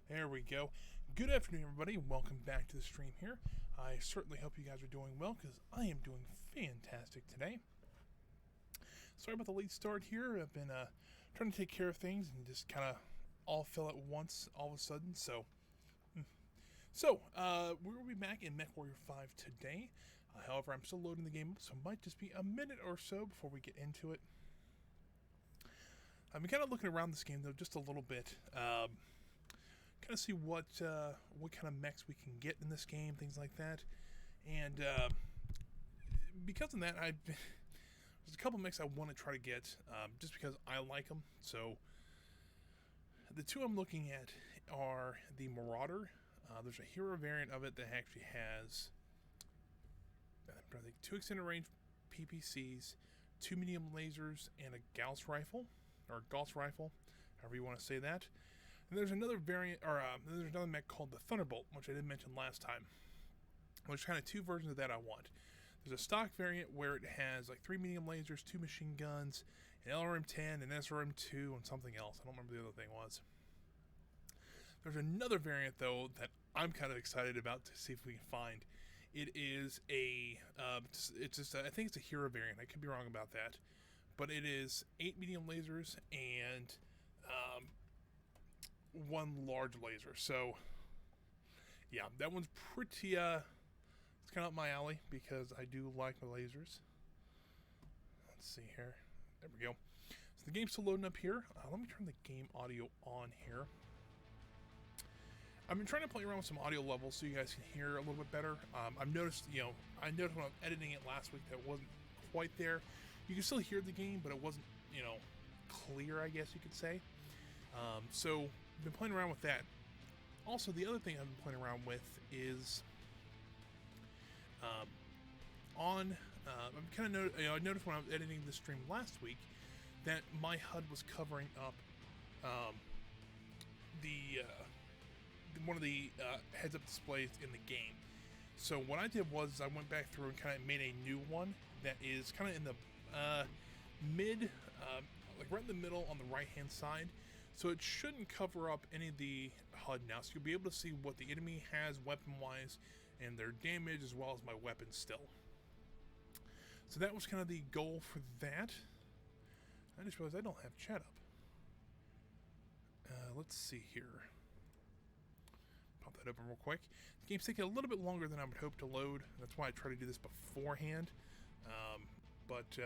There we go. Good afternoon, everybody. Welcome back to the stream here. I certainly hope you guys are doing well, because I am doing fantastic today. Sorry about the late start here. I've been trying to take care of things and just kind of all fell at once all of a sudden. So we'll be back in MechWarrior 5 today. However, I'm still loading the game up, so it might just be a minute or so before we get into it. I've been kind of looking around this game, though, just a little bit. Kind of see what kind of mechs we can get in this game, things like that. And because of that, there's a couple mechs I want to try to get, just because I like them. So the two I'm looking at are the Marauder. There's a hero variant of it that actually has, I think, 2 extended range PPCs, 2 medium lasers, and a Gauss rifle, or Gauss rifle, however you want to say that. And there's another variant, or there's another mech called the Thunderbolt, which I did mention last time. Which kind of 2 versions of that I want. There's a stock variant where it has like 3 medium lasers, 2 machine guns, an LRM-10, an SRM-2, and something else. I don't remember the other thing was. There's another variant though that I'm kind of excited about to see if we can find. It is a, I think it's a hero variant. I could be wrong about that, but it is 8 medium lasers and 1 large laser. So yeah, that one's pretty it's kind of up my alley because I do like my lasers. Let's see here. There we go. So the game's still loading up here. Let me turn the game audio on here. I've been trying to play around with some audio levels so you guys can hear a little bit better. I've noticed, I noticed when I was editing it last week that it wasn't quite there. You can still hear the game, but it wasn't, clear, I guess you could say. So I've been playing around with that. Also, the other thing I've been playing around with is I'm kind of I noticed when I was editing the stream last week that my HUD was covering up one of the heads-up displays in the game. So what I did was I went back through and kind of made a new one that is kind of in the mid, like right in the middle on the right-hand side. So it shouldn't cover up any of the HUD now. So you'll be able to see what the enemy has weapon-wise and their damage as well as my weapons still. So that was kind of the goal for that. I just realized I don't have chat up. Let's see here. Pop that open real quick. The game's taking a little bit longer than I would hope to load. That's why I try to do this beforehand. But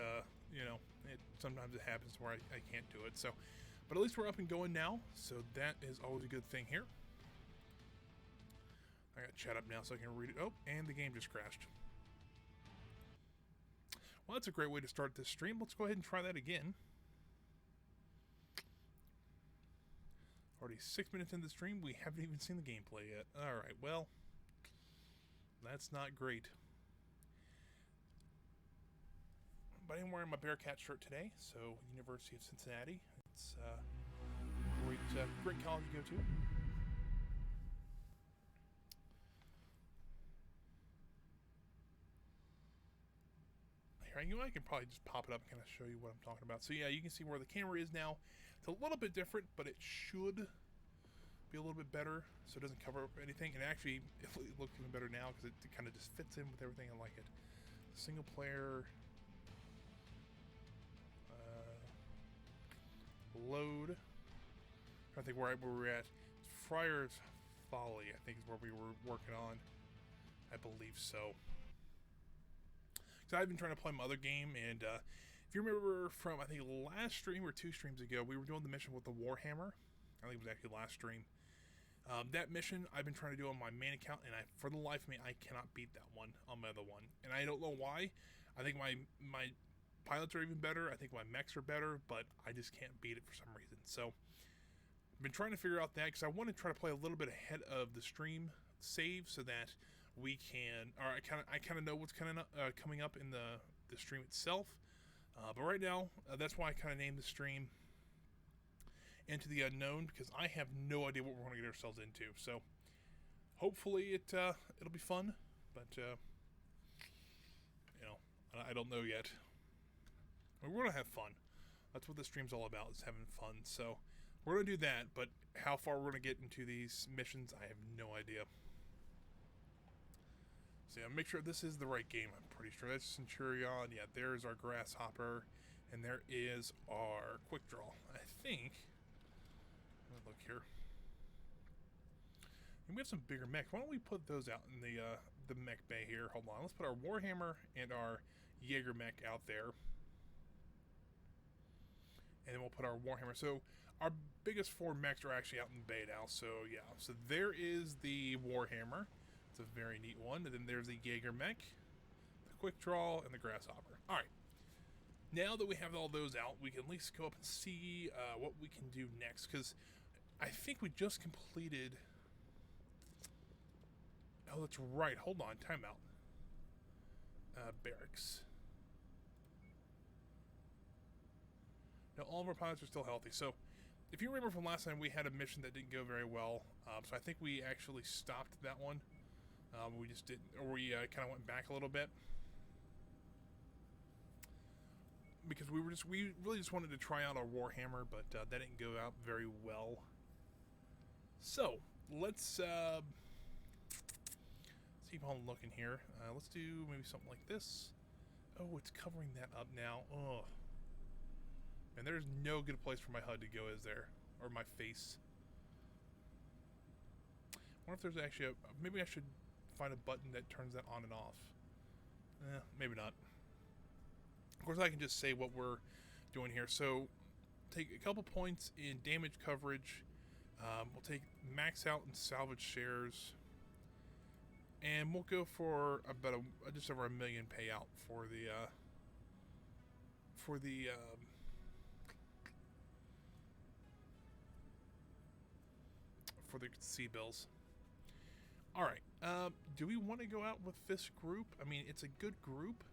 sometimes it happens where I can't do it. So, but at least we're up and going now. So that is always a good thing here. I got chat up now so I can read it. Oh, and the game just crashed. Well, that's a great way to start this stream. Let's go ahead and try that again. Already 6 minutes into the stream, we haven't even seen the gameplay yet. Alright, well, that's not great. But I'm wearing my Bearcat shirt today, so University of Cincinnati. It's a great college to go to. Here, I can probably just pop it up and kind of show you what I'm talking about. So yeah, you can see where the camera is now. It's a little bit different, but it should be a little bit better, so it doesn't cover up anything. And actually, it looks even better now because it kind of just fits in with everything. I like it. Single player. Load. I think where we're at. Friar's Folly, I think, is where we were working on. I believe so. So I've been trying to play my other game, and if you remember from, I think, last stream or 2 streams ago, we were doing the mission with the Warhammer. I think it was actually last stream. That mission I've been trying to do on my main account, and for the life of me, I cannot beat that one on my other one. And I don't know why. I think my pilots are even better. I think my mechs are better, but I just can't beat it for some reason. So I've been trying to figure out that because I want to try to play a little bit ahead of the stream save so that we can, or I kind of know what's coming up in the stream itself. But right now, that's why I kind of named the stream Into the Unknown, because I have no idea what we're going to get ourselves into. So hopefully it'll be fun, but I don't know yet. I mean, we're going to have fun. That's what the stream's all about, is having fun. So we're going to do that, but How far we're going to get into these missions, I have no idea. So yeah, make sure this is the right game. I'm pretty sure that's Centurion. Yeah, there's our Grasshopper, and there is our Quick Draw. I think. Let me look here. And we have some bigger mechs. Why don't we put those out in the mech bay here? Hold on. Let's put our Warhammer and our Jaeger mech out there. And then we'll put our Warhammer. So our biggest 4 mechs are actually out in the bay now. So yeah. So there is the Warhammer. It's a very neat one. And then there's the Jaeger mech, the Quick Draw, and the Grasshopper. Alright. Now that we have all those out, we can at least go up and see what we can do next. Because I think we just completed... Oh, that's right. Hold on. Timeout. Barracks. Now, all of our pilots are still healthy. So, if you remember from last time, we had a mission that didn't go very well. So I think we actually stopped that one. We just didn't, or we kind of went back a little bit. Because we really just wanted to try out our Warhammer, but that didn't go out very well. So, let's keep on looking here. Let's do maybe something like this. Oh, it's covering that up now. Ugh. And there's no good place for my HUD to go, is there? Or my face. I wonder if there's actually a... Maybe I should find a button that turns that on and off. Maybe not. Of course, I can just say what we're doing here. So, take a couple points in damage coverage. We'll take max out and salvage shares. And we'll go for about just over $1 million payout for the sea bills. All right. Do we want to go out with this group? I mean, it's a good group.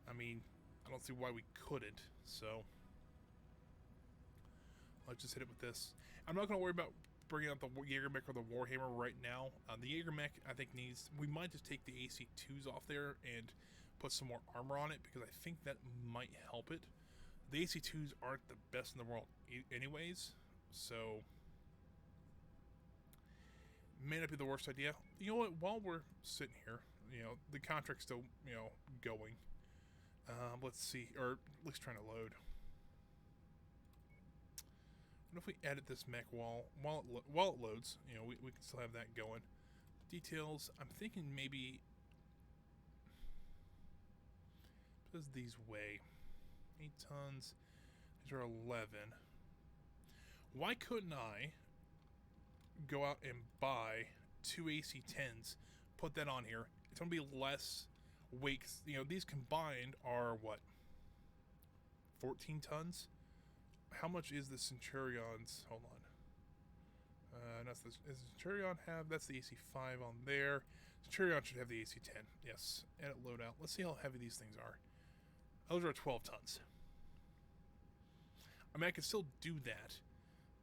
I mean, I don't see why we couldn't. So let's just hit it with this. I'm not going to worry about bringing out the Jaeger mech or the Warhammer right now. The Jaeger mech, I think, we might just take the AC2s off there and put some more armor on it, because I think that might help it. The AC2s aren't the best in the world anyways, so may not be the worst idea. You know what, while we're sitting here, you know, the contract's still, you know, going. Let's see, or at least trying to load. What if we edit this mech while it loads? You know, we can still have that going. Details, I'm thinking maybe does these weigh 8 tons? These are 11. Why couldn't I go out and buy 2 AC10s, put that on here? It's gonna be less weight. You know, these combined are what, 14 tons? How much is the Centurion's? Hold on. Does Centurion have? That's the AC5 on there. Centurion should have the AC10. Yes. Edit loadout. Let's see how heavy these things are. Those are 12 tons. I mean, I can still do that.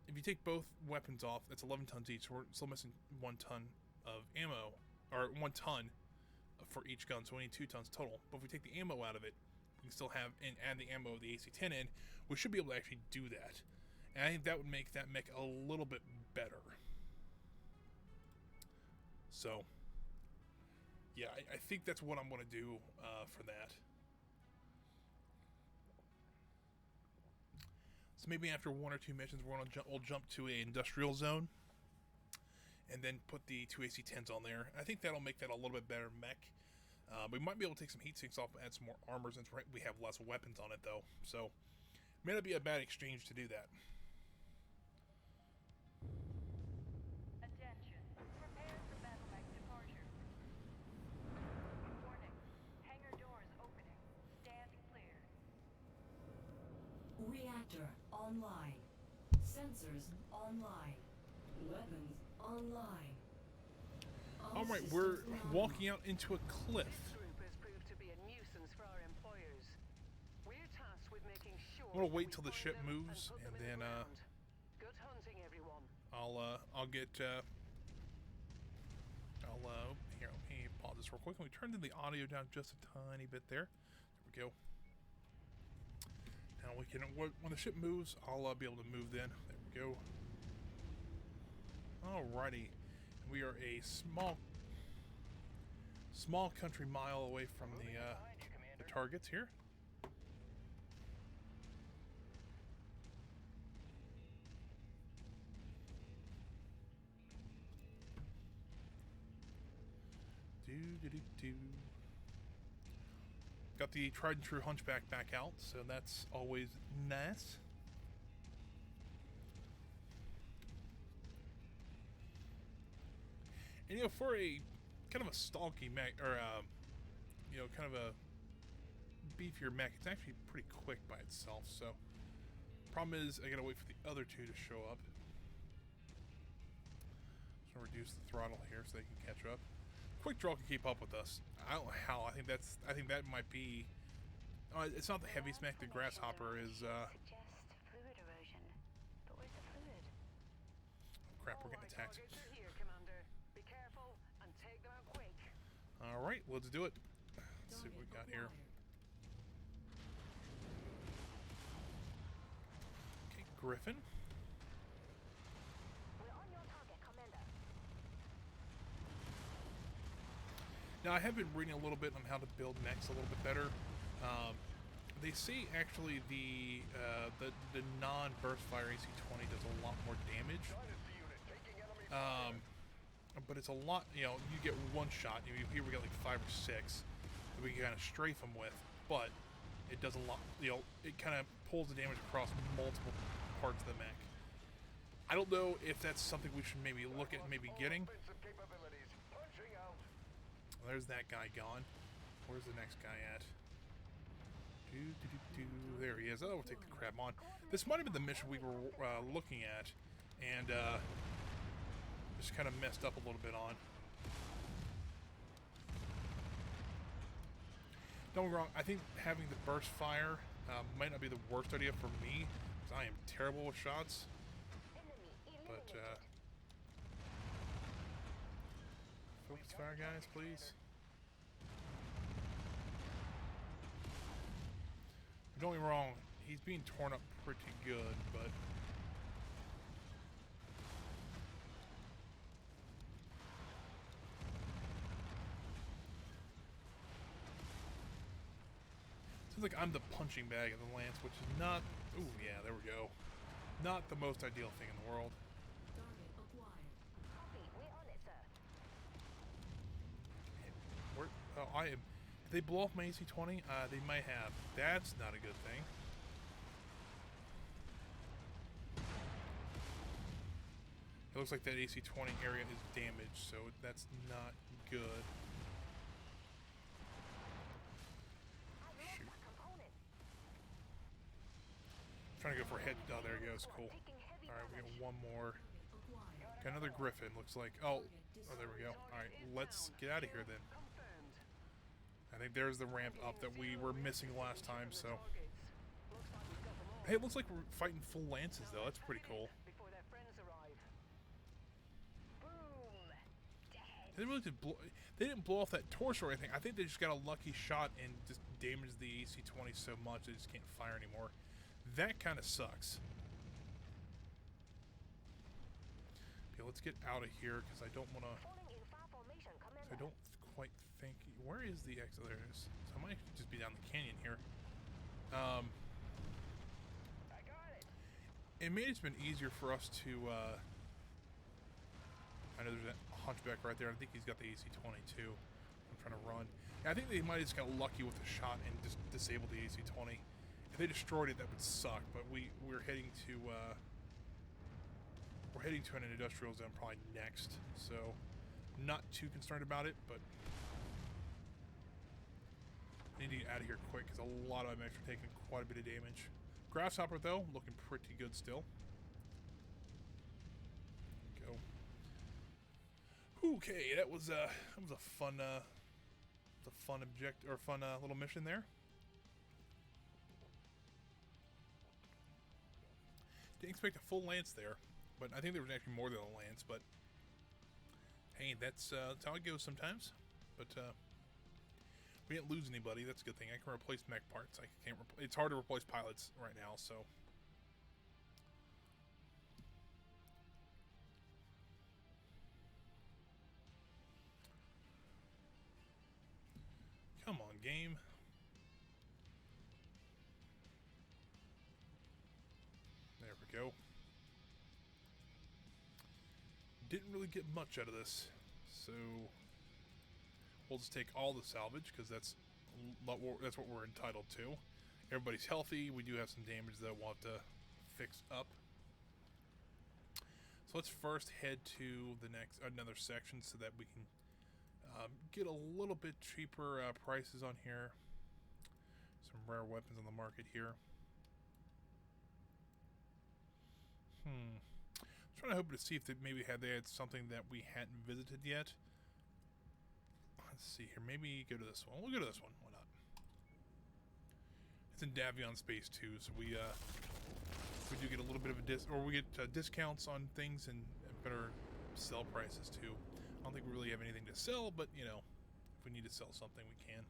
If you take both weapons off, that's 11 tons each. So we're still missing 1 ton of ammo, or 1 ton for each gun. So we need 2 tons total. But if we take the ammo out of it, we can still have and add the ammo of the AC10 in. We should be able to actually do that. And I think that would make that mech a little bit better. So, yeah, I think that's what I'm going to do for that. So maybe after 1 or 2 missions, we'll jump to an industrial zone. And then put the 2 AC10s on there. I think that'll make that a little bit better mech. We might be able to take some heat sinks off and add some more armor, since we have less weapons on it, though. So, may not be a bad exchange to do that. Attention. Prepare for battle mech departure. Warning. Hangar doors opening. Stand clear. Reactor online. Sensors online. Weapons online. Alright, we're walking out into a cliff. This group has proved to be a nuisance for our employers. We're tasked with making sure I'm gonna wait that till we the find ship them moves, put and them in then the ground. Good hunting, everyone. I'll get here, let me pause this real quick. Let me turn the audio down just a tiny bit there. There we go. Now we can, when the ship moves, I'll be able to move then. There we we go. Alrighty. We are a small country mile away from the targets here. Got the tried and true hunchback back out, so that's always nice. And for a kind of a stalky mech, or kind of a beefier mech, it's actually pretty quick by itself. So, problem is, I gotta wait for the other two to show up. So reduce the throttle here so they can catch up. Quick Draw can keep up with us. I don't know how. I think that might be. It's not the heaviest mech. The Grasshopper is. Suggest fluid erosion. But where's the fluid? Oh crap! We're getting attacked. Targets are here, Commander. Be careful and take them out quick. All right, let's do it. Let's see what we got here. Okay, Griffin. We're on your target, Commander. Now I have been reading a little bit on how to build mechs a little bit better. They say actually the non-burst fire AC-20 does a lot more damage. But it's a lot, you get one shot. Here we got like 5 or 6 that we can kind of strafe them with, but it does a lot, it kind of pulls the damage across multiple parts of the mech. I don't know if that's something we should maybe look at maybe getting. Well, there's that guy gone. Where's the next guy at? There he is. Oh, we'll take the crab on. This might have been the mission we were looking at, and just kind of messed up a little bit on. Don't get me wrong, I think having the burst fire might not be the worst idea for me, because I am terrible with shots. But, focus fire, guys, please. Don't get me wrong, he's being torn up pretty good, but... Seems like I'm the punching bag of the Lance, which is not... Ooh, yeah, there we go. Not the most ideal thing in the world. Target acquired. Copy. We're on it, sir. Where, oh, I am... If they blow off my AC-20, they might have. That's not a good thing. It looks like that AC-20 area is damaged, so that's not good. Shoot. Trying to go for a head. Oh, there he goes. Cool. Alright, we got one more. Got another Griffin, looks like. Oh, there we go. Alright, let's get out of here then. I think there's the ramp up that we were missing last time, so... Hey, it looks like we're fighting full lances, though. That's pretty cool. They didn't blow off that torso or anything. I think they just got a lucky shot and just damaged the AC-20 so much they just can't fire anymore. That kind of sucks. Okay, let's get out of here because I don't want to... I don't quite think... Where is the exit? There it is. So I might just be down the canyon here. It made it's been easier for us to... I know there's a hunchback right there. I think he's got the AC-20 too. I'm trying to run. Yeah, I think they might have just got lucky with the shot and just disabled the AC-20. If they destroyed it, that would suck. But we're heading to an industrial zone probably next. So not too concerned about it, but I need to get out of here quick because a lot of them are taking quite a bit of damage. Grasshopper though, looking pretty good still. Okay, that was a fun little mission there. Didn't expect a full lance there, but I think there was actually more than a lance. But hey, that's how it goes sometimes. But we didn't lose anybody. That's a good thing. I can replace mech parts. I can't. It's hard to replace pilots right now, so. game. There we go. Didn't really get much out of this, so we'll just take all the salvage because that's what we're entitled to. Everybody's healthy. We do have some damage that we'll have to fix up. So let's first head to the another section so that we can get a little bit cheaper prices on here. Some rare weapons on the market here. I'm trying to hope to see if they maybe they had something that we hadn't visited yet. Let's see here. Maybe go to this one. We'll go to this one. Why not? It's in Davion Space 2, so we do get a little bit of we get discounts on things and better sell prices too. I don't think we really have anything to sell, but you know, if we need to sell something, we can.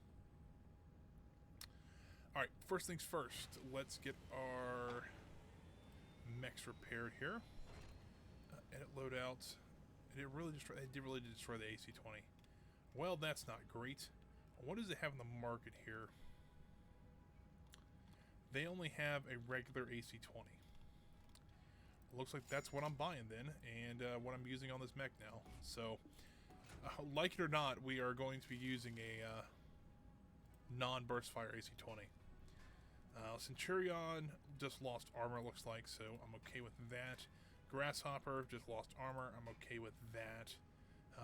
All right, first things first. Let's get our mechs repaired here. Edit loadout. It did really destroy the AC-20. Well, that's not great. What does it have in the market here? They only have a regular AC-20. Looks like that's what I'm buying then, and what I'm using on this mech now. So, like it or not, we are going to be using a non-burst fire AC-20. Centurion just lost armor, looks like, so I'm okay with that. Grasshopper just lost armor. I'm okay with that.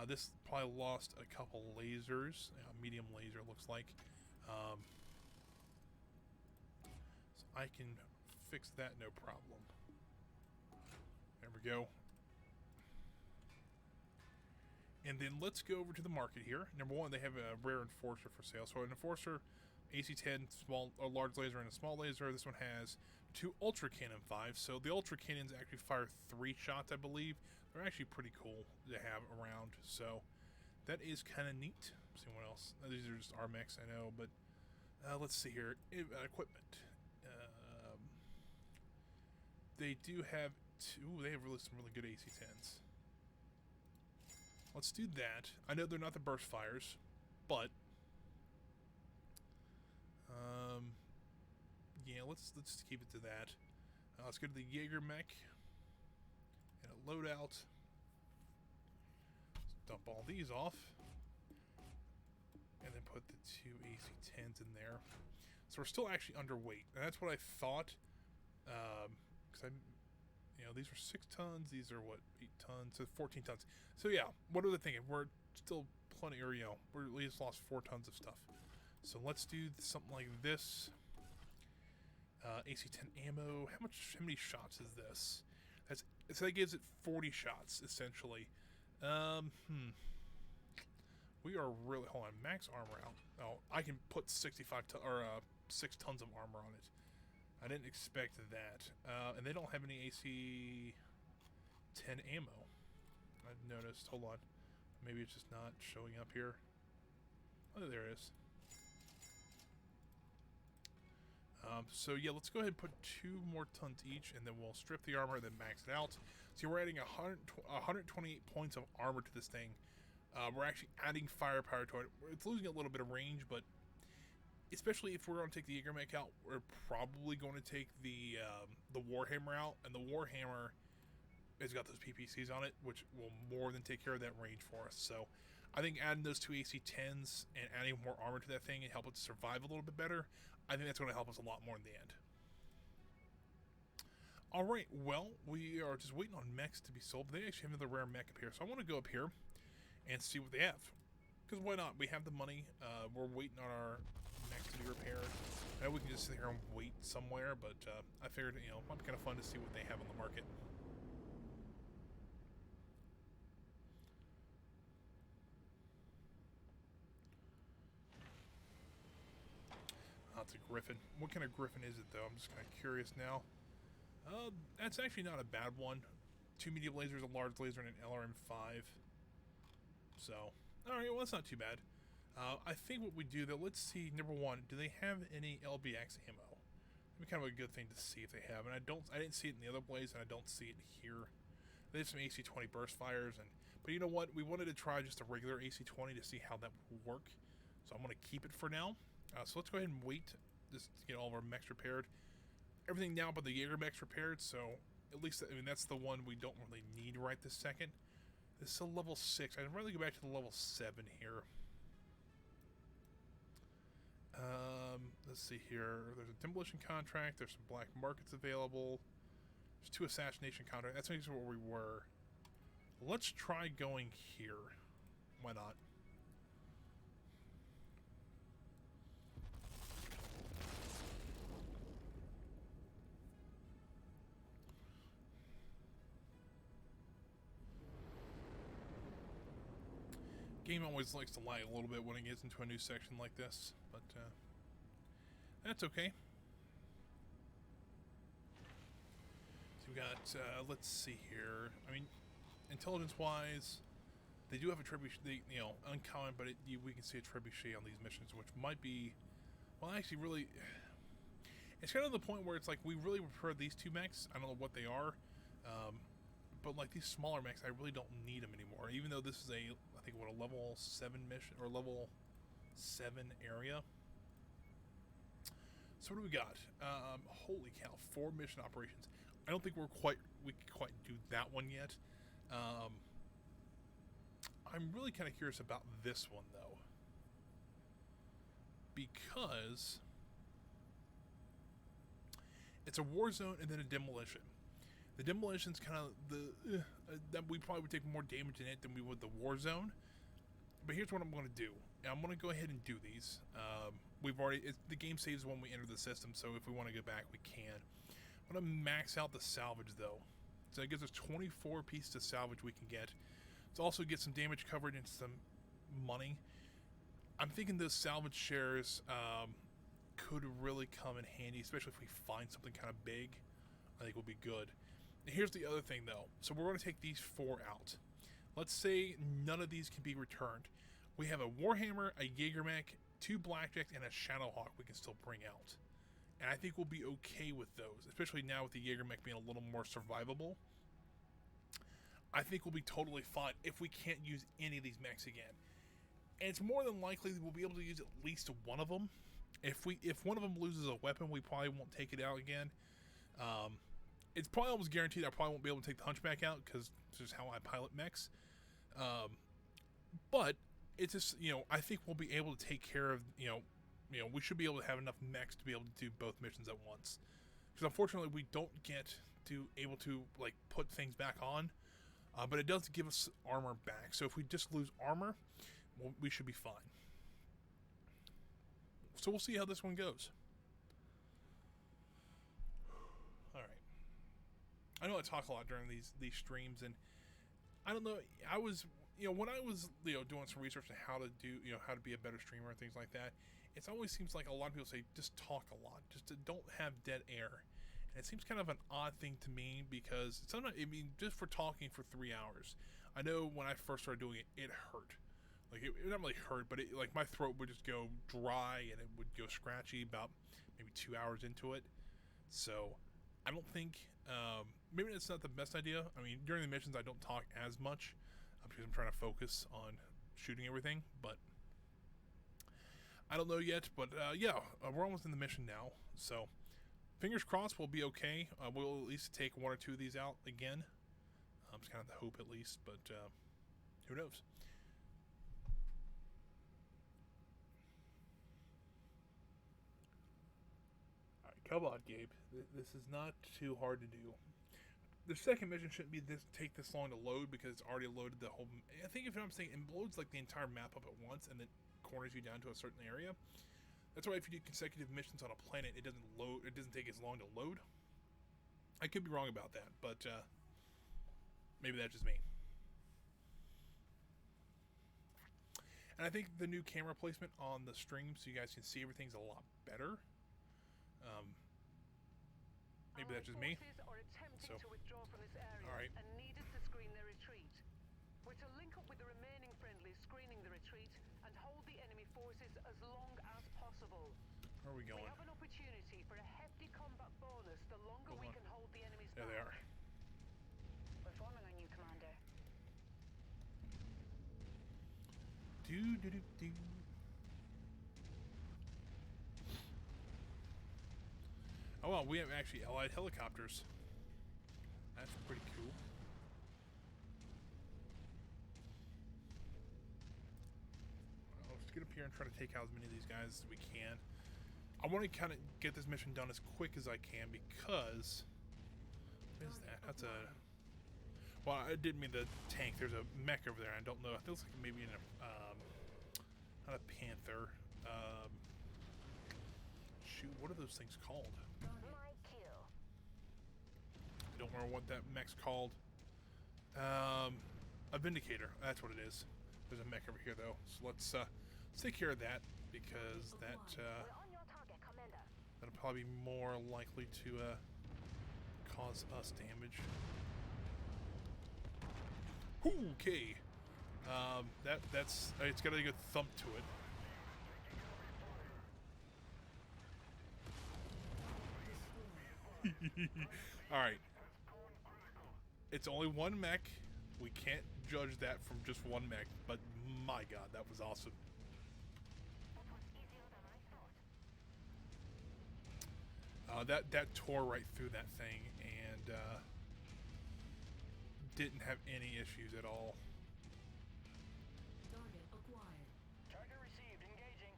This probably lost a couple lasers. Medium laser looks like. So I can fix that no problem. There we go. And then let's go over to the market here. Number one, they have a rare enforcer for sale. So an enforcer, AC-10, a large laser and a small laser. This one has 2 Ultra Cannon 5. So the Ultra Cannons actually fire 3 shots, I believe. They're actually pretty cool to have around. So that is kind of neat. Let's see what else. These are just our mechs, I know, but let's see here. Equipment. They do have they have some really good AC-10s. Let's do that. I know they're not the burst fires, but yeah, let's keep it to that. Let's go to the Jaeger mech and a loadout. Let's dump all these off, and then put the 2 AC-10s in there. So we're still actually underweight, and that's what I thought. Because these are 6 tons. These are what, 8 tons? So 14 tons. So yeah, what are they thinking? We're still plenty, or we're at least lost 4 tons of stuff. So let's do something like this. AC-10 ammo. How many shots is this? So that gives it 40 shots essentially. We are really, hold on, max armor out. Oh, I can put 6 tons of armor on it. I didn't expect that. And they don't have any AC-10 ammo. I've noticed. Hold on. Maybe it's just not showing up here. Oh, there it is. So yeah, let's go ahead and put 2 more tons each, and then we'll strip the armor, then max it out. So we're adding 128 points of armor to this thing. We're actually adding firepower to it. It's losing a little bit of range, but especially if we're going to take the Jaeger mech out, we're probably going to take the Warhammer out, and the Warhammer has got those PPCs on it, which will more than take care of that range for us. So I think adding those 2 AC-10s and adding more armor to that thing and help it survive a little bit better, I think that's going to help us a lot more in the end. Alright, well, we are just waiting on mechs to be sold. They actually have another rare mech up here, so I want to go up here and see what they have. Because why not? We have the money. We're waiting on our mechs to be repaired. I know we can just sit here and wait somewhere, but I figured, it might be kind of fun to see what they have on the market. That's a Griffin. What kind of Griffin is it, though? I'm just kind of curious now. That's actually not a bad one. 2 medium lasers, a large laser, and an LRM-5. So, alright, well, that's not too bad. I think what we do, though, let's see, number one, do they have any LBX ammo? That'd be kind of a good thing to see if they have. And I didn't see it in the other place, and I don't see it here. They have some AC-20 burst fires, but you know what? We wanted to try just a regular AC-20 to see how that would work. So I'm going to keep it for now. So let's go ahead and wait just to get all of our mechs repaired. Everything now but the Jaeger mechs repaired, so at least, I mean, that's the one we don't really need right this second. This is a level 6. I'd rather go back to the level 7 here. Let's see here. There's a demolition contract. There's some black markets available. There's 2 assassination contracts. That's basically where we were. Let's try going here. Why not? Game always likes to lag a little bit when it gets into a new section like this, but that's okay. So we got, let's see here. I mean, intelligence-wise, they do have a trebuchet, you know, uncommon, but we can see a trebuchet on these missions, which might be, well, actually, really, it's kind of the point where it's like we really prefer these 2 mechs. I don't know what they are, but like these smaller mechs, I really don't need them anymore. Even though this is a, I think, what, a level 7 mission or level 7 area. So what do we got? Holy cow, 4 mission operations. I don't think we can quite do that one yet. I'm really kind of curious about this one though, because it's a war zone and then a demolition. The demolition's kind of that we probably would take more damage in it than we would the war zone. But here's what I'm going to do. I'm going to go ahead and do these. The game saves when we enter the system, so if we want to go back, we can. I'm going to max out the salvage though. So it gives us 24 pieces of salvage we can get. To also get some damage covered and some money. I'm thinking those salvage shares could really come in handy, especially if we find something kind of big. I think will be good. And here's the other thing though. So we're going to take these 4 out. Let's say none of these can be returned. We have a Warhammer, a Jaeger mech, 2 Blackjacks, and a Shadowhawk we can still bring out. And I think we'll be okay with those, especially now with the Jaeger mech being a little more survivable. I think we'll be totally fine if we can't use any of these mechs again. And it's more than likely we'll be able to use at least one of them. If one of them loses a weapon, we probably won't take it out again. It's probably almost guaranteed I probably won't be able to take the Hunchback out because it's just how I pilot mechs. But it's just, you know, I think we'll be able to take care of, you know, we should be able to have enough mechs to be able to do both missions at once. Because unfortunately, we don't get to able to like put things back on, but it does give us armor back. So if we just lose armor, well, we should be fine. So we'll see how this one goes. All right. I know I talk a lot during these streams, and I don't know. I was, when I was, doing some research on how to do, how to be a better streamer and things like that. It always seems like a lot of people say just talk a lot, just don't have dead air. And it seems kind of an odd thing to me because sometimes, just for talking for 3 hours. I know when I first started doing it, it hurt. Like, it not really hurt, but like my throat would just go dry and it would go scratchy about maybe 2 hours into it. So I don't think, maybe that's not the best idea. I mean, during the missions, I don't talk as much because I'm trying to focus on shooting everything, but I don't know yet. But yeah, we're almost in the mission now, so fingers crossed we'll be okay. We'll at least take 1 or 2 of these out again. It's kind of the hope at least, but who knows? Alright, come on, Gabe. This is not too hard to do. The second mission shouldn't be take this long to load because it's already loaded the whole. I think if I'm saying it loads like the entire map up at once and then corners you down to a certain area. That's why if you do consecutive missions on a planet, it doesn't load. It doesn't take as long to load. I could be wrong about that, but maybe that's just me. And I think the new camera placement on the stream, so you guys can see everything's a lot better. Maybe that's just me. So, to withdraw from this area all right. and needed to screen their retreat. We're to link up with the remaining friendlies screening the retreat and hold the enemy forces as long as possible. Where are we going? We have an opportunity for a hefty combat bonus the longer we can hold the enemies There back. they are. We're forming on you, Commander. Do. Oh well, we have actually Allied helicopters. That's pretty cool. Well, let's get up here and try to take out as many of these guys as we can. I want to kind of get this mission done as quick as I can because... What is that? That's a... Well, I didn't mean the tank. There's a mech over there. I don't know. It looks like maybe in a... not a Panther. Shoot, what are those things called? My kill. I don't remember what that mech's called. A Vindicator. That's what it is. There's a mech over here, though. So let's take care of that because that... We're on your target, Commander. that'll probably be more likely to cause us damage. Okay. That's it's got a good thump to it. All right. It's only one mech. We can't judge that from just one mech, but my God, that was awesome. That tore right through that thing and didn't have any issues at all. Target acquired. Target received. Engaging.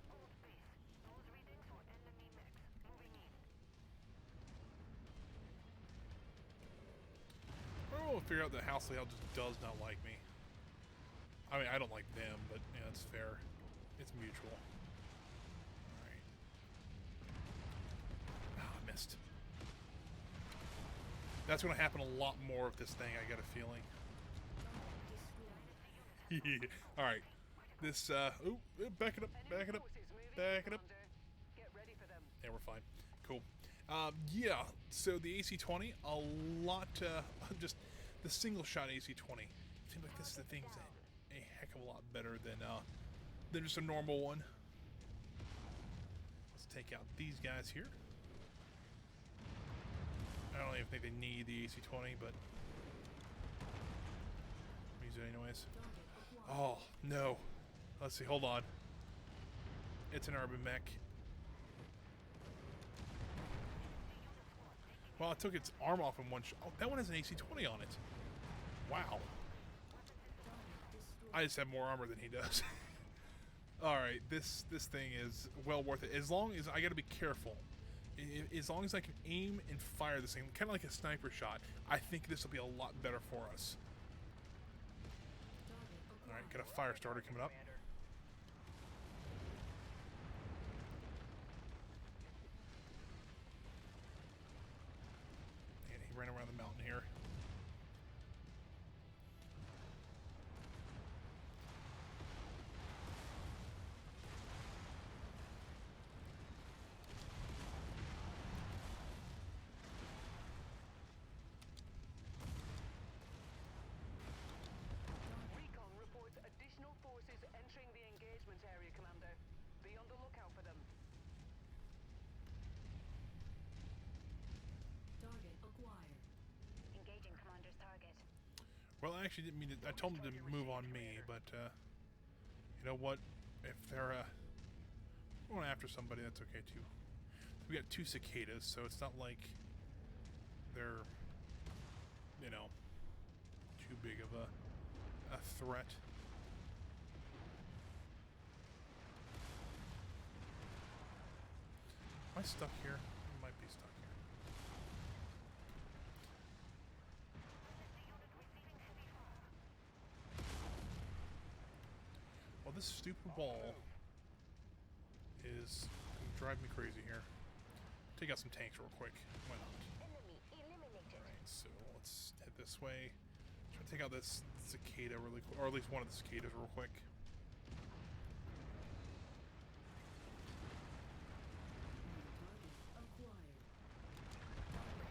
Hold base. Those readings were enemy mechs. Moving in. We'll figure out that House Layout just does not like me. I mean, I don't like them, but yeah, it's fair. It's mutual. Alright. Ah, I missed. That's going to happen a lot more of this thing, I got a feeling. Alright. This, ooh, back it up, back it up, back it up. Get ready for them. Yeah, we're fine. Cool. Yeah, so the AC-20, a lot, just the single-shot AC-20. Seems like this is the thing that's a heck of a lot better than just a normal one. Let's take out these guys here. I don't even think they need the AC-20, but use it anyways. Oh, no. Let's see, hold on. It's an urban mech. Well, I took its arm off in one shot. Oh, that one has an AC-20 on it. Wow. I just have more armor than he does. Alright, this thing is well worth it. As long as I gotta be careful. As long as I can aim and fire this thing, kind of like a sniper shot, I think this will be a lot better for us. Alright, got a fire starter coming up. And he ran around the mountain here. Recon reports additional forces entering the engagement area, Commander. Be on the lookout for them. Target acquired. Engaging Commander's target. Well, I actually didn't mean to. I told them to move on me, but you know what? If they're going after somebody, that's okay too. We got 2 cicadas, so it's not like they're, you know, too big of a threat. Am I stuck here? I might be stuck here. Well, this stupid ball is gonna drive me crazy here. Take out some tanks real quick. Why not? Enemy eliminated. Alright, so let's head this way. Try to take out this cicada really quick, or at least one of the cicadas real quick. Acquired.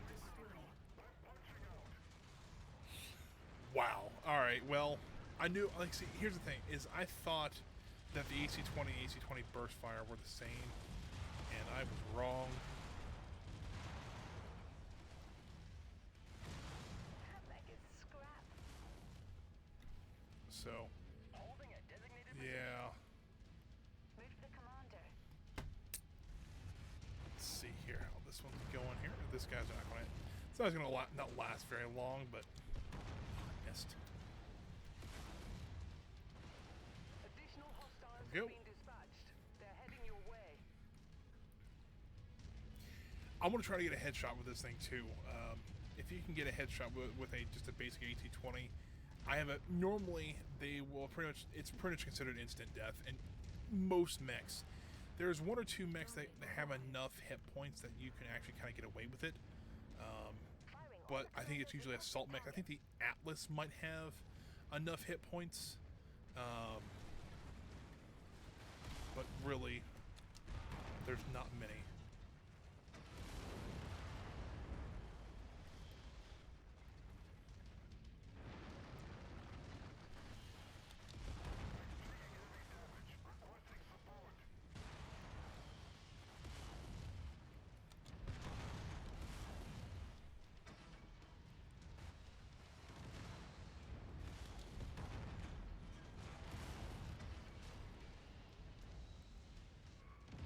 Destroyed. Wow. Alright, well, I knew, like, see, here's the thing, is I thought that the AC-20 and AC-20 burst fire were the same, and I was wrong. That mech is scrap. So, Holding a designated yeah. Move to the commander. Let's see this one's going here. This guy's not going to... It's not going to not last very long, but... I missed. Additional hostiles There we go. have been dispatched. They're heading your way. I'm going to try to get a headshot with this thing, too. If you can get a headshot with just a basic AT-20, I have a... Normally, they will pretty much... It's pretty much considered instant death, and most mechs. There's one or two mechs that have enough hit points that you can actually kind of get away with it. But I think it's usually assault mech. I think the Atlas might have enough hit points. But really, there's not many.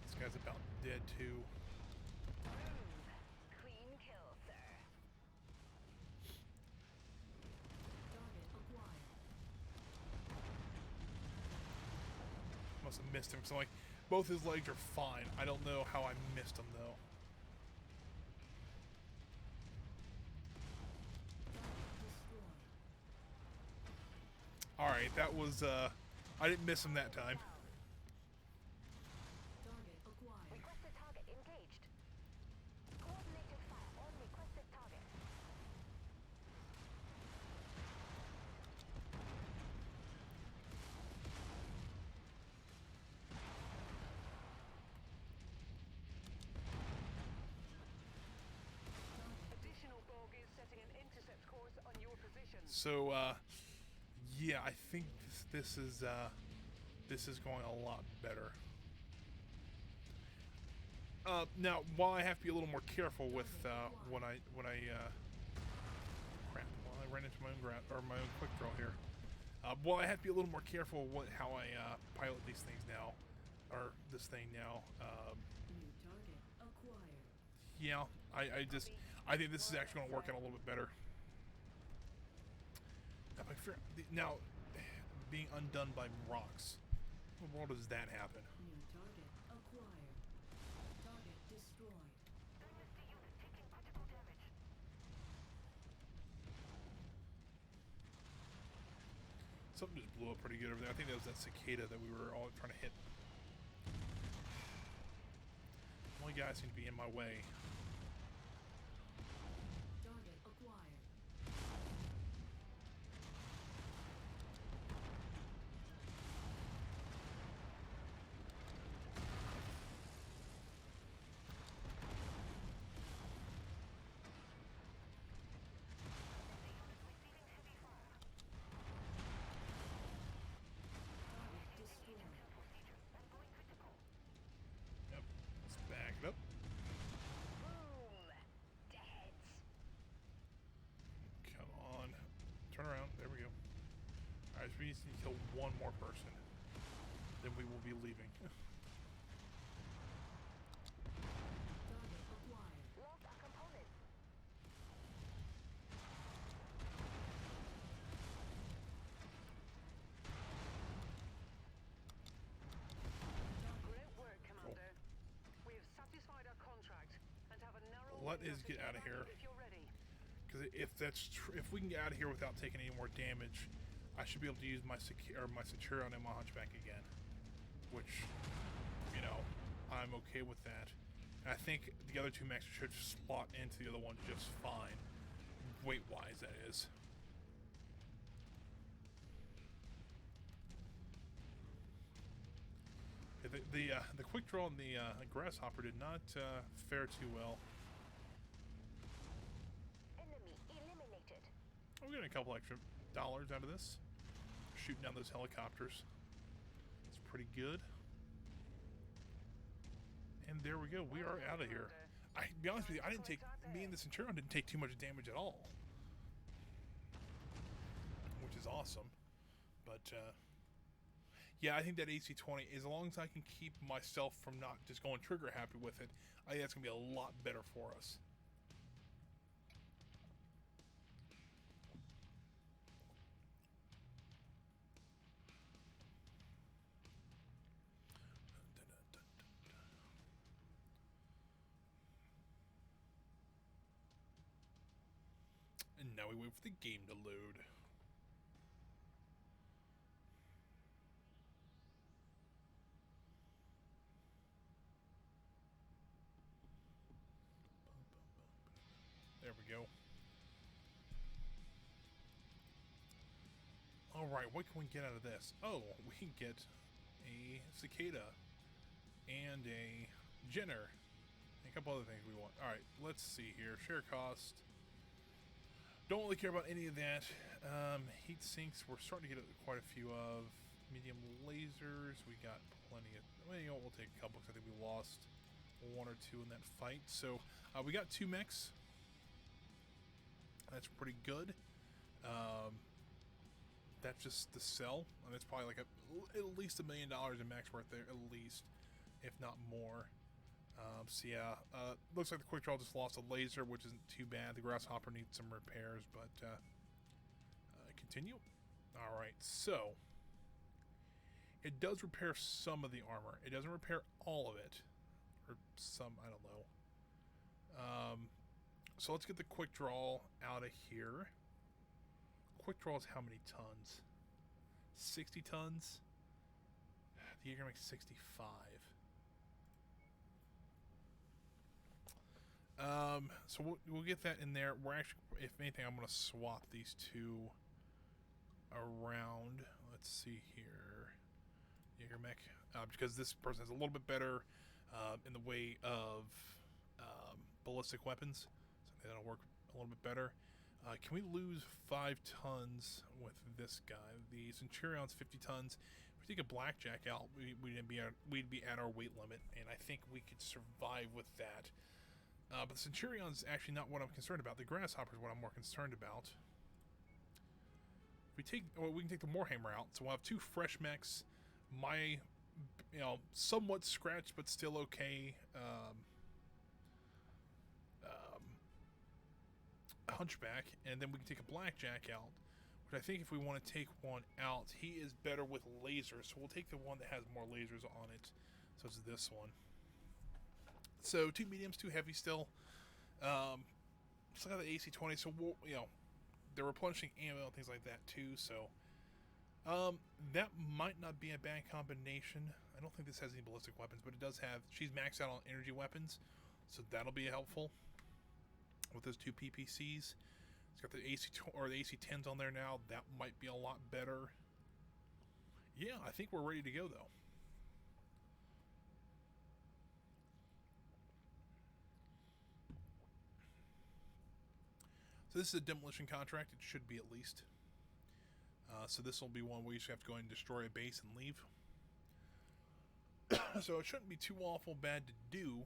This guy's about dead too. Clean kill, sir. Target acquired. Must have missed him. So like, both his legs are fine. I don't know how I missed him though. All right, that was. I didn't miss him that time. Target acquired. Requested target engaged. Coordinated fire on requested target. Additional bogies setting an intercept course on your position. So, yeah, I think this is going a lot better. Now, while I have to be a little more careful with when I crap, well, I ran into my own my own quick draw here. While I have to be a little more careful how I pilot these things now, or this thing now. New target acquired. Yeah, I think this is actually going to work out a little bit better. Now, being undone by rocks. What in the world does that happen? New target acquired. Target destroyed. Dynasty unit taking critical damage. Something just blew up pretty good over there. I think that was that cicada that we were all trying to hit. Only guy seemed to be in my way. Target acquired. Target destroyed. Yep. Let's back it up. Boom. Dead. Come on. Turn around. There we go. Alright, so we need to kill one more person. Then we will be leaving. Target acquired. Lost a component. Great work, Commander. We have satisfied our contract and have a narrow Let window us to get out of take here. If you're ready. Because if we can get out of here without taking any more damage, I should be able to use my Centurion and my Hunchback again. Which, you know, I'm okay with that. And I think the other two mechs should slot into the other one just fine. Weight-wise, that is. The quick draw on the Grasshopper did not fare too well. Enemy eliminated. We're getting a couple extra dollars out of this. Shooting down those helicopters. It's pretty good. And there we go. We are out of here. I to be honest with you, me and the Centurion didn't take too much damage at all. Which is awesome. But Yeah, I think that AC-20, as long as I can keep myself from not just going trigger happy with it, I think that's going to be a lot better for us. And now we wait for the game to load. There we go. Alright, what can we get out of this? Oh, we can get a cicada and a Jenner. And a couple other things we want. Alright, let's see here. Share cost. Don't really care about any of that. Heat sinks, we're starting to get quite a few of. Medium lasers, we got plenty of. Well, you know, we'll take a couple because I think we lost one or two in that fight. So we got 2 mechs. That's pretty good. That's just the sell, and it's probably like at least $1 million in mechs worth there, at least, if not more. So yeah, looks like the quick draw just lost a laser, which isn't too bad. The grasshopper needs some repairs, but continue. All right, so it does repair some of the armor. It doesn't repair all of it, or some, I don't know. So let's get the quick draw out of here. Quick draw is how many tons? 60 tons. The Jaeger makes 65. So we'll get that in there. We're actually, if anything, I'm going to swap these two around. Let's see here. Jaeger mech. Because this person has a little bit better in the way of ballistic weapons. So that'll work a little bit better. Can we lose 5 tons with this guy? The Centurion's 50 tons. If we take a Blackjack out, we'd be at our weight limit, and I think we could survive with that. But the Centurion's actually not what I'm concerned about. The Grasshopper is what I'm more concerned about. If we take, well, we can take the Warhammer out, so we'll have 2 fresh mechs. My, somewhat scratched but still okay. Hunchback, and then we can take a Blackjack out, which I think if we want to take one out, he is better with lasers, so we'll take the one that has more lasers on it. So it's this one. So 2 mediums, 2 heavy still. Still got the AC-20, so we'll, they're replenishing ammo and things like that too, so that might not be a bad combination. I don't think this has any ballistic weapons, but it does have, she's maxed out on energy weapons, so that'll be helpful with those 2 PPCs. It's got the AC-10s on there now. That might be a lot better. Yeah, I think we're ready to go though. So this is a demolition contract. It should be, at least. So this will be one where you just have to go and destroy a base and leave. So it shouldn't be too awful bad to do.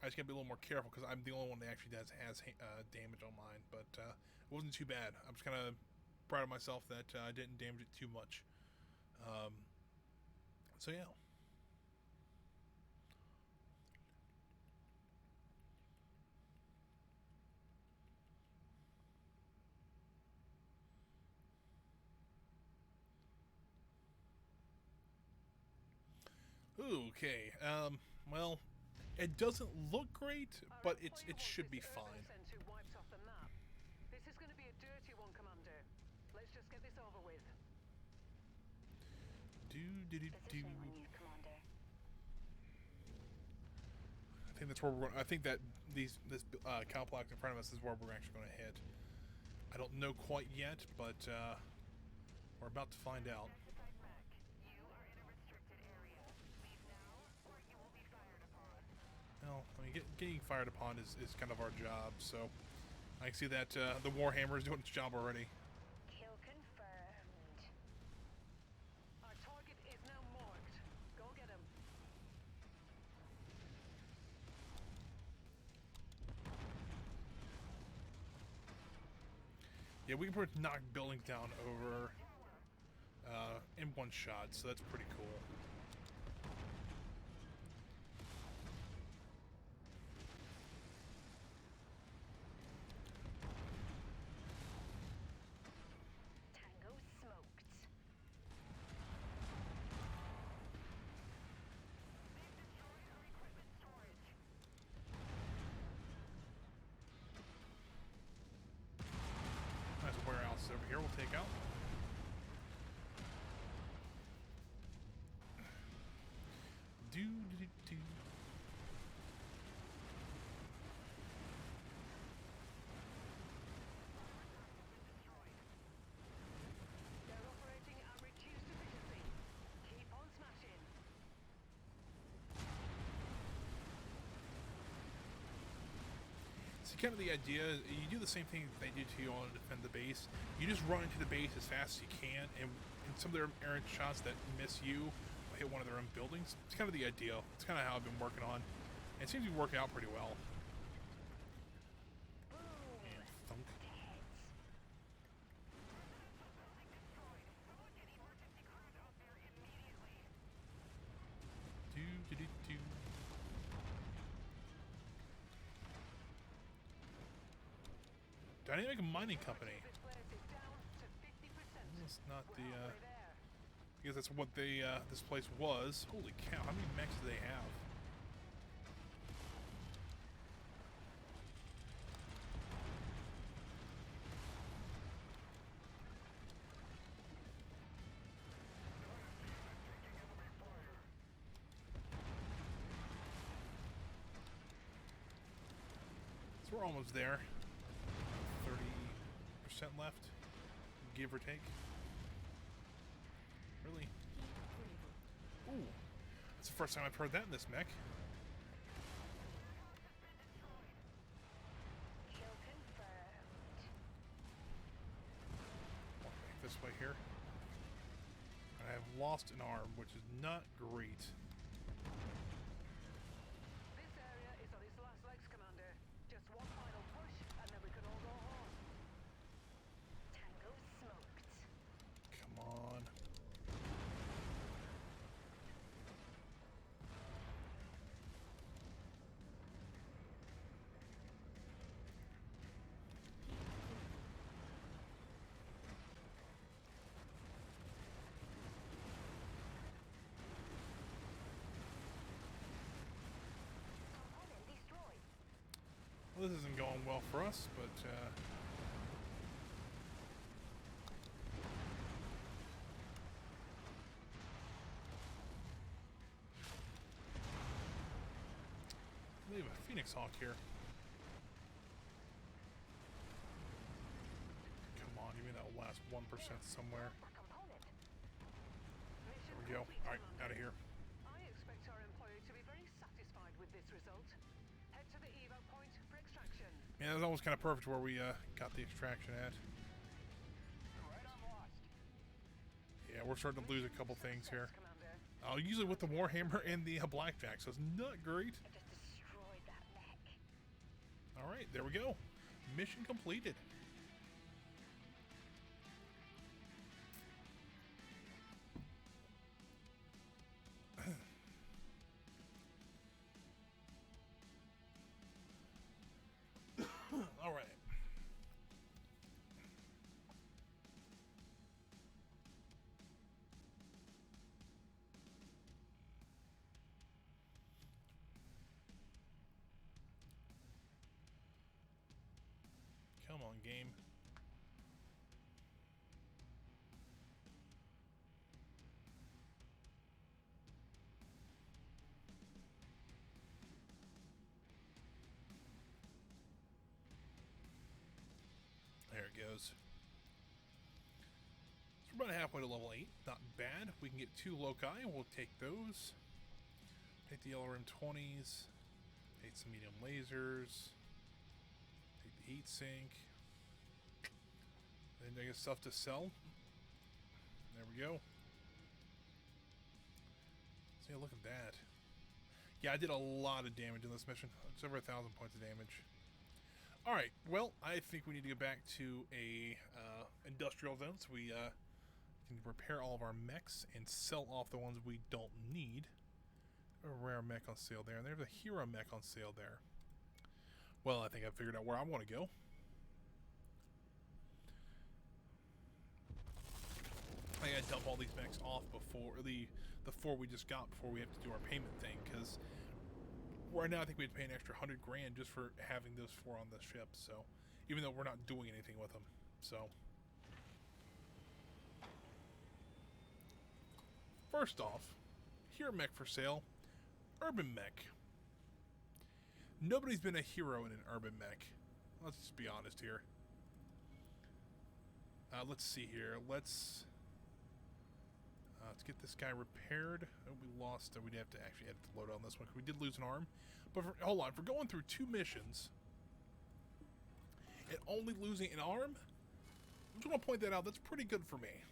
I just gotta be a little more careful because I'm the only one that actually has damage on mine. But it wasn't too bad. I'm just kind of proud of myself that I didn't damage it too much. So yeah. Okay. Well, it doesn't look great, but it should be fine. Wiped off the map. This is going to be a dirty one, Commander. Let's just get this over with. Positioning on you, Commander. I think that's where we're going. I think that this complex in front of us is where we're actually going to hit. I don't know quite yet, but we're about to find out. Specified mech. You are in a restricted area. Leave now, or you will be fired upon. Well, I mean, getting fired upon is kind of our job, so I can see that the Warhammer is doing its job already. Kill confirmed. Our target is now marked. Go get him. Yeah, we can pretty much knock buildings down over in one shot, so that's pretty cool. Tango smoked. They've destroyed our equipment storage. Nice warehouse over here we'll take out. Do do do. They're operating at reduced efficiency. Keep on smashing. See, kind of the idea, you do the same thing they do to you on defend the base. You just run into the base as fast as you can, and some of their errant shots that miss you will hit one of their own buildings. It's kind of the idea. It's kind of how I've been working on. And it seems to be working out pretty well. And thunk. Do do do do. Dynamic Mining Company. This place is down to 50%. It's not the, We're I halfway there. guess that's what they, this place was. Holy cow, how many mechs do they have? So we're almost there. 30% left, give or take. Really? Ooh, that's the first time I've heard that in this mech. Kill confirmed. Walk back this way here. I have lost an arm, which is not great. This area is on its last legs, Commander. Just one final push, and then we can all go home. Tango smoked. Come on. Component destroyed. Well, this isn't going well for us, but we have a Phoenix Hawk here. Come on, give me that last 1% somewhere. That component. Mission There we go. complete, Alright, Commander. out of here. I expect our employer to be very satisfied with this result. Head to the evo point for extraction. Yeah, that was almost kind of perfect where we got the extraction at. Right on lost. Yeah, we're starting to lose a couple things here. Commander. Usually with the Warhammer and the Blackjack, so it's not great. I just destroyed that mech. Alright, there we go. Mission completed. Alright. Come on, game. There it goes. So we're about halfway to level 8. Not bad. We can get 2 loci. We'll take those. Take the LRM 20s. Take some medium lasers. Take the heat sink. Then I guess stuff to sell. There we go. See, look at that. Yeah, I did a lot of damage in this mission. It's over 1,000 points of damage. Alright, well, I think we need to get back to a industrial zone so we We can repair all of our mechs and sell off the ones we don't need. A rare mech on sale there, and there's a hero mech on sale there. Well, I think I figured out where I want to go. I gotta dump all these mechs off before the 4 we just got before we have to do our payment thing, because right now I think we'd pay an extra $100 grand just for having those 4 on the ship. So even though we're not doing anything with them, so first off, hero mech for sale, urban mech. Nobody's been a hero in an urban mech. Let's just be honest here. Let's see here. Let's get this guy repaired. Oh, we lost. We'd have to actually have to load on this one because we did lose an arm. But hold on, for going through 2 missions and only losing an arm, I just want to point that out. That's pretty good for me.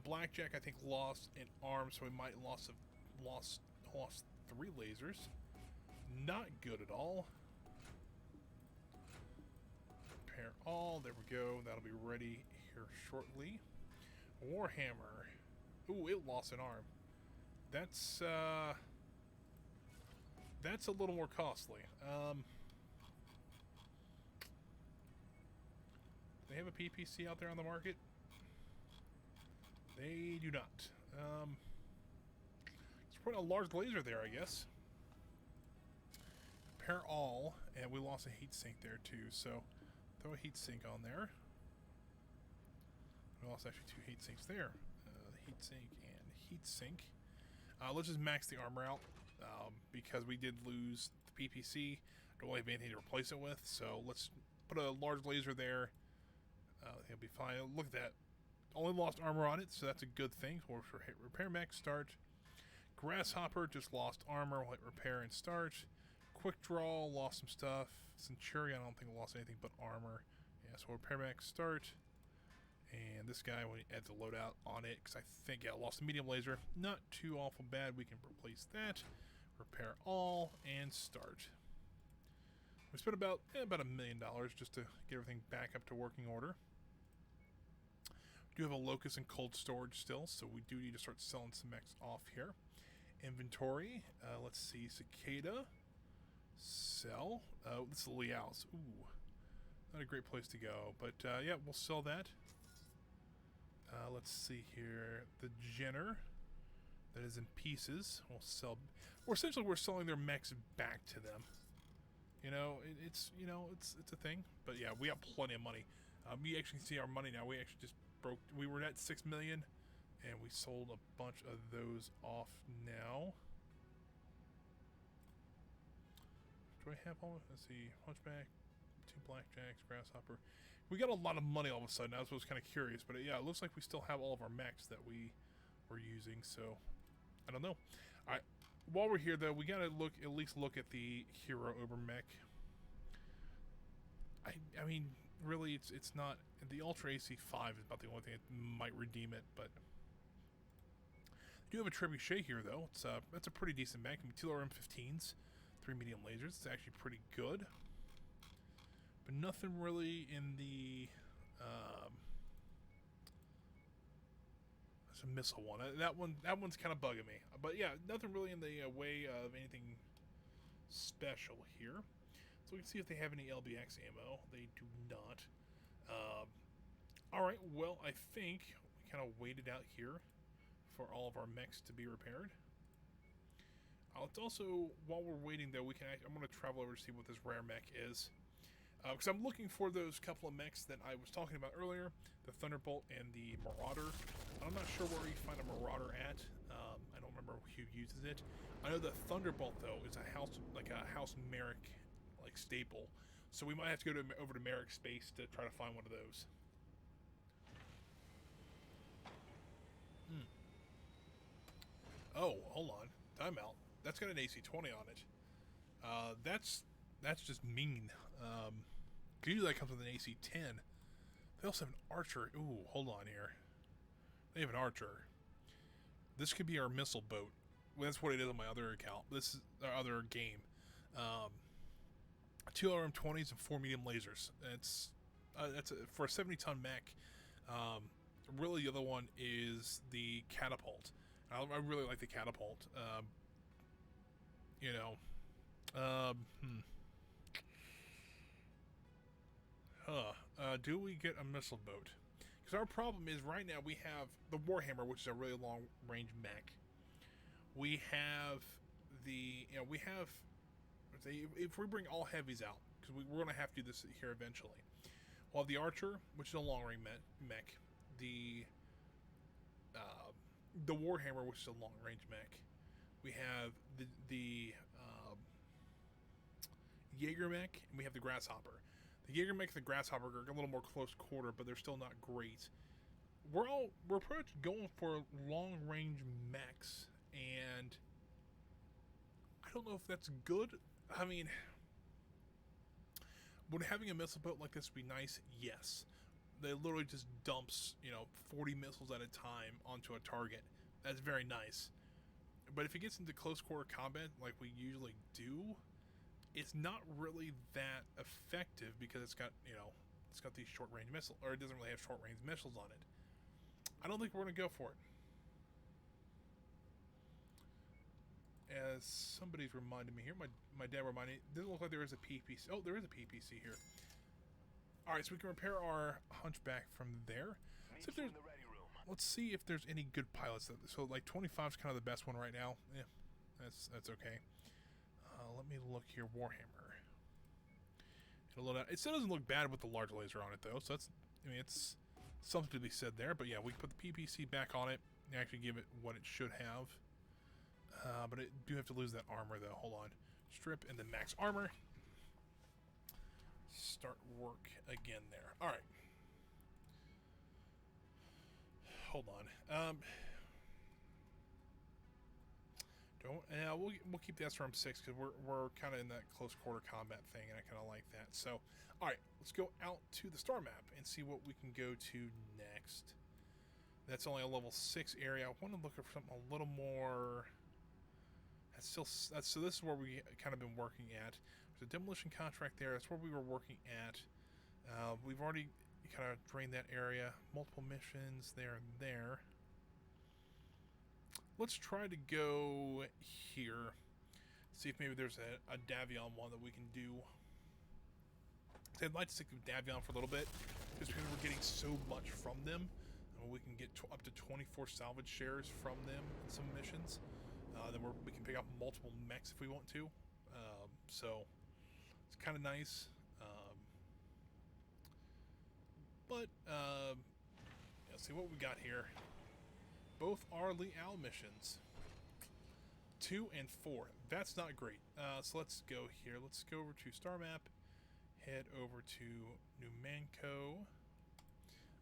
Blackjack, I think, lost an arm, so we might lost 3 lasers. Not good at all. Repair all. There we go. That'll be ready here shortly. Warhammer. Ooh, it lost an arm. That's a little more costly. They have a PPC out there on the market? They do not. Let's put a large laser there, I guess. Repair all, and we lost a heat sink there too, so throw a heat sink on there. We lost actually 2 heat sinks there. Heat sink and heat sink. Let's just max the armor out because we did lose the PPC. Don't really have anything to replace it with, so let's put a large laser there. It'll be fine. Look at that. Only lost armor on it, so that's a good thing. We'll hit repair mech, start. Grasshopper just lost armor. We'll hit repair and start. Quick draw, lost some stuff. Centurion, I don't think lost anything but armor. Yeah, so repair mech, start. And this guy, we add the loadout on it, because I think, yeah, lost a medium laser. Not too awful bad. We can replace that. Repair all, and start. We spent about $1 million just to get everything back up to working order. We do have a locus and cold storage still, so we do need to start selling some mechs off here. Inventory, let's see, Cicada, sell. This is Liao's. Ooh, not a great place to go, but yeah, we'll sell that. Let's see here, the Jenner, that is in pieces. We'll sell. Essentially we're selling their mechs back to them. You know, it's a thing. But yeah, we have plenty of money. You actually see our money now. We actually just broke. We were at 6 million, and we sold a bunch of those off now. Do I have all? Let's see, Hunchback, 2 blackjacks, grasshopper. We got a lot of money all of a sudden. I was kind of curious, but yeah, it looks like we still have all of our mechs that we were using. So I don't know. All right. While we're here, though, we gotta at least look at the hero Uber mech. I mean, really, it's not the Ultra AC5 is about the only thing that might redeem it, but I do have a trebuchet here, though. That's a pretty decent mech. I mean, 2 RM15s, 3 medium lasers. It's actually pretty good, but nothing really in the. It's a missile one. That one's kind of bugging me. But yeah, nothing really in the way of anything special here. So we can see if they have any LBX ammo. They do not. All right. Well, I think we kind of waited out here for all of our mechs to be repaired. Let's also, while we're waiting though, I'm going to travel over to see what this rare mech is. Because I'm looking for those couple of mechs that I was talking about earlier, the Thunderbolt and the Marauder. I'm not sure where you find a Marauder at. I don't remember who uses it. I know the Thunderbolt though is a House Merrick staple, so we might have to go over to Merrick Space to try to find one of those. Oh, hold on, timeout. That's got an AC-20 on it. That's just mean. Usually that comes with an AC-10. They also have an Archer. Ooh, hold on here. They have an Archer. This could be our missile boat. Well, that's what it is on my other account. This is our other game. 2 RM20s and 4 medium lasers. That's for a 70-ton mech. really, the other one is the catapult. I really like the catapult. You know, do we get a missile boat? Because our problem is right now we have the Warhammer, which is a really long range mech. We have if we bring all heavies out, because we're going to have to do this here eventually. We'll have the Archer, which is a long range mech. The Warhammer, which is a long range mech. We have the Jaeger mech, and we have the Grasshopper. The Jaeger mech and the Grasshopper are a little more close quarter, but they're still not great. We're pretty much going for long range mechs, and I don't know if that's good. I mean, would having a missile boat like this be nice? Yes. They literally just dumps 40 missiles at a time onto a target. That's very nice. But if it gets into close quarter combat like we usually do, it's not really that effective because it's got these short range missiles, or it doesn't really have short range missiles on it. I don't think we're gonna go for it. As somebody's reminded me here, my dad reminded me, doesn't look like there is a PPC. Oh, there is a PPC here. Alright, so we can repair our Hunchback from there. So let's see if there's any good pilots. So like 25 is kind of the best one right now. Yeah, that's okay. Let me look here. Warhammer. It'll load out. It still doesn't look bad with the large laser on it though. So it's something to be said there. But yeah, we put the PPC back on it and actually give it what it should have. But I do have to lose that armor though. Hold on. Strip and then max armor. Start work again there. All right. Hold on. We'll keep the SRM-6 because we're kind of in that close quarter combat thing, and I kind of like that. So, all right, let's go out to the star map and see what we can go to next. That's only a level 6 area. I want to look for something a little more. So this is where we kind of been working at. There's a demolition contract there. That's where we were working at. We've already kind of drained that area. Multiple missions there and there. Let's try to go here. See if maybe there's a Davion one that we can do. So I'd like to stick with Davion for a little bit, just because we're getting so much from them. We can get up to 24 salvage shares from them in some missions. Then we can pick up multiple mechs if we want to. So it's kind of nice. Let's see what we got here. Both are Leal missions. 2 and 4. That's not great. So let's go here. Let's go over to Star Map. Head over to New Manco.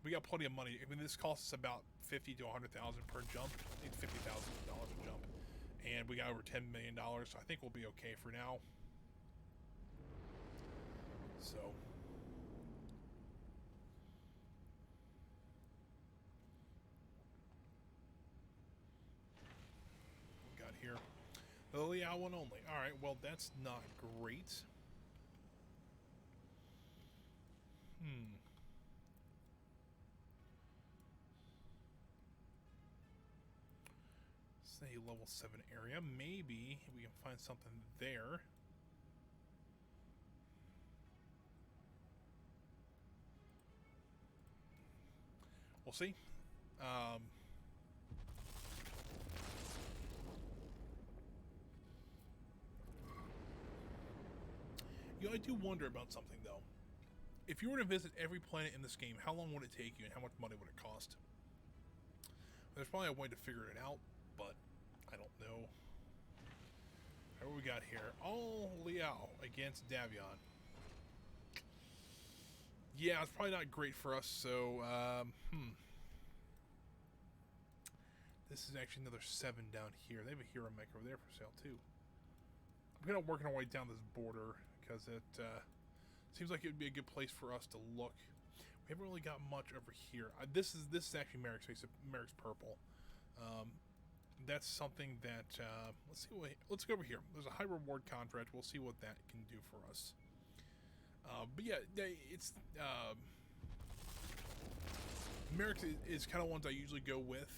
We got plenty of money. I mean, this costs us about $50,000 to $100,000 per jump. It's $50,000 a jump. And we got over $10 million, so I think we'll be okay for now. So. We got here. The Liao one only. Alright, well, that's not great. Say level 7 area. Maybe we can find something there. We'll see. I do wonder about something though. If you were to visit every planet in this game, how long would it take you and how much money would it cost? There's probably a way to figure it out, but I don't know. What we got here? All Liao against Davion. Yeah, it's probably not great for us, so, This is actually another 7 down here. They have a hero mech over there for sale, too. We're kind of working our way down this border, because it, seems like it would be a good place for us to look. We haven't really got much over here. This is actually Merrick's face, Merrick's purple. That's something that, let's go over here. There's a high reward contract. We'll see what that can do for us. But yeah, it's, Merrick is kind of ones I usually go with.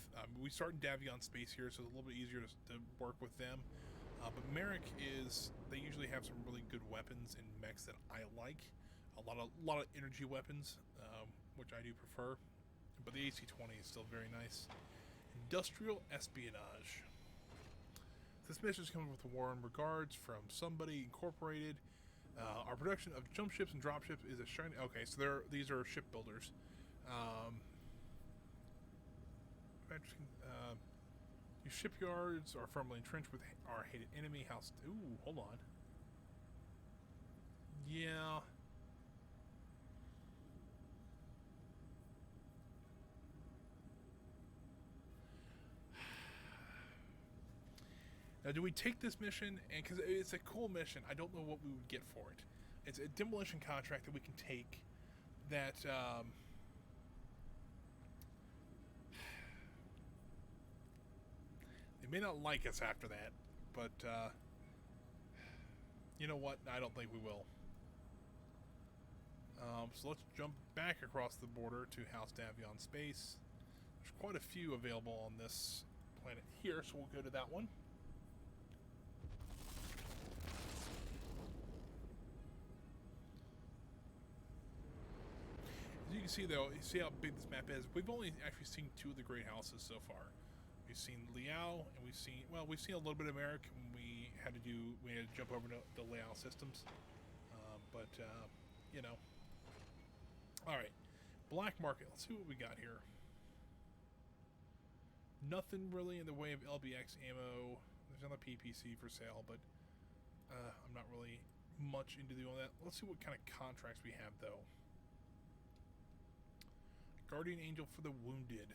We start in Davion space here, so it's a little bit easier to work with them. But Merrick is, they usually have some really good weapons and mechs that I like. A lot of energy weapons, which I do prefer. But the AC-20 is still very nice. Industrial espionage. This mission is coming with a warm regards from Somebody Incorporated. Our production of jump ships and drop ships is a shiny. Okay, so these are shipbuilders. Your shipyards are firmly entrenched with our hated enemy. House. Ooh, hold on. Yeah. Now, do we take this mission? And because it's a cool mission, I don't know what we would get for it. It's a demolition contract that we can take. That they may not like us after that, but you know what? I don't think we will. So let's jump back across the border to House Davion Space. There's quite a few available on this planet here, so we'll go to that one. As you can see, though, you see how big this map is. We've only actually seen 2 of the great houses so far. We've seen Liao, and we've seen a little bit of Merrick. We had to jump over to the Liao systems, but you know. All right, black market. Let's see what we got here. Nothing really in the way of LBX ammo. There's another PPC for sale, but I'm not really much into doing that. Let's see what kind of contracts we have, though. Guardian Angel for the Wounded.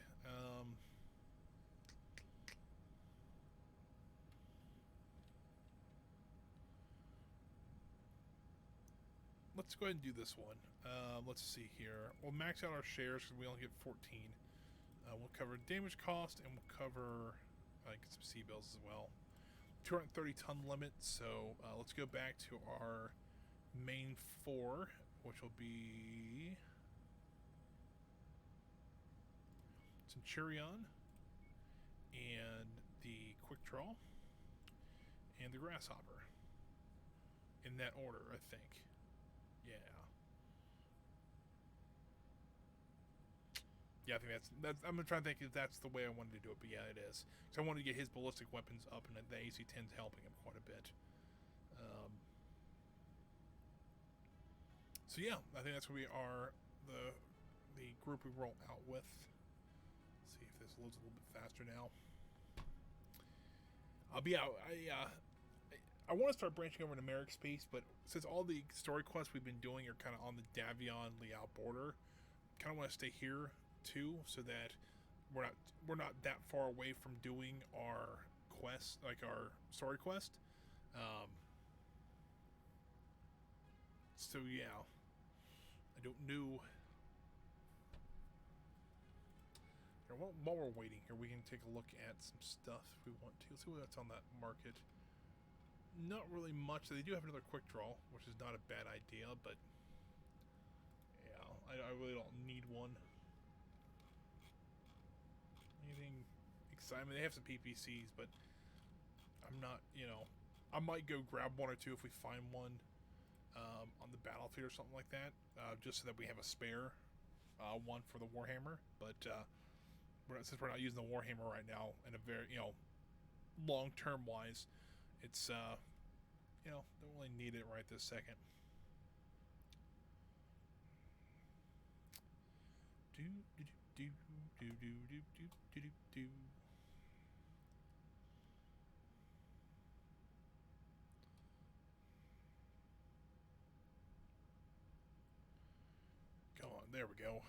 Let's go ahead and do this one. Let's see here. We'll max out our shares because we only get 14. We'll cover damage cost and we'll cover get some C bills as well. 230 ton limit. So let's go back to our main 4, which will be Centurion and the Quick Draw and the Grasshopper. In that order, I think. Yeah. Yeah, I think that's. I'm trying to think if that's the way I wanted to do it, but yeah, it is. So I wanted to get his ballistic weapons up, and the AC-10's helping him quite a bit. So yeah, I think that's where we are. The group we roll out with. Let's see if this loads a little bit faster now. I want to start branching over to Merrick Space, but since all the story quests we've been doing are kind of on the Davion Liao border, kind of want to stay here too, so that we're not that far away from doing our quest, like our story quest. So yeah, I don't know. Here, while we're waiting here, we can take a look at some stuff if we want to. Let's see what's on that market. Not really much. They do have another quick draw, which is not a bad idea, but yeah, I really don't need one. Anything exciting? They have some PPCs, but I'm not, I might go grab 1 or 2 if we find one on the battlefield or something like that, just so that we have a spare one for the Warhammer. But since we're not using the Warhammer right now, in a very, long-term wise, it's, don't really need it right this second. Do do do do do do do do do do. Come on, there we go.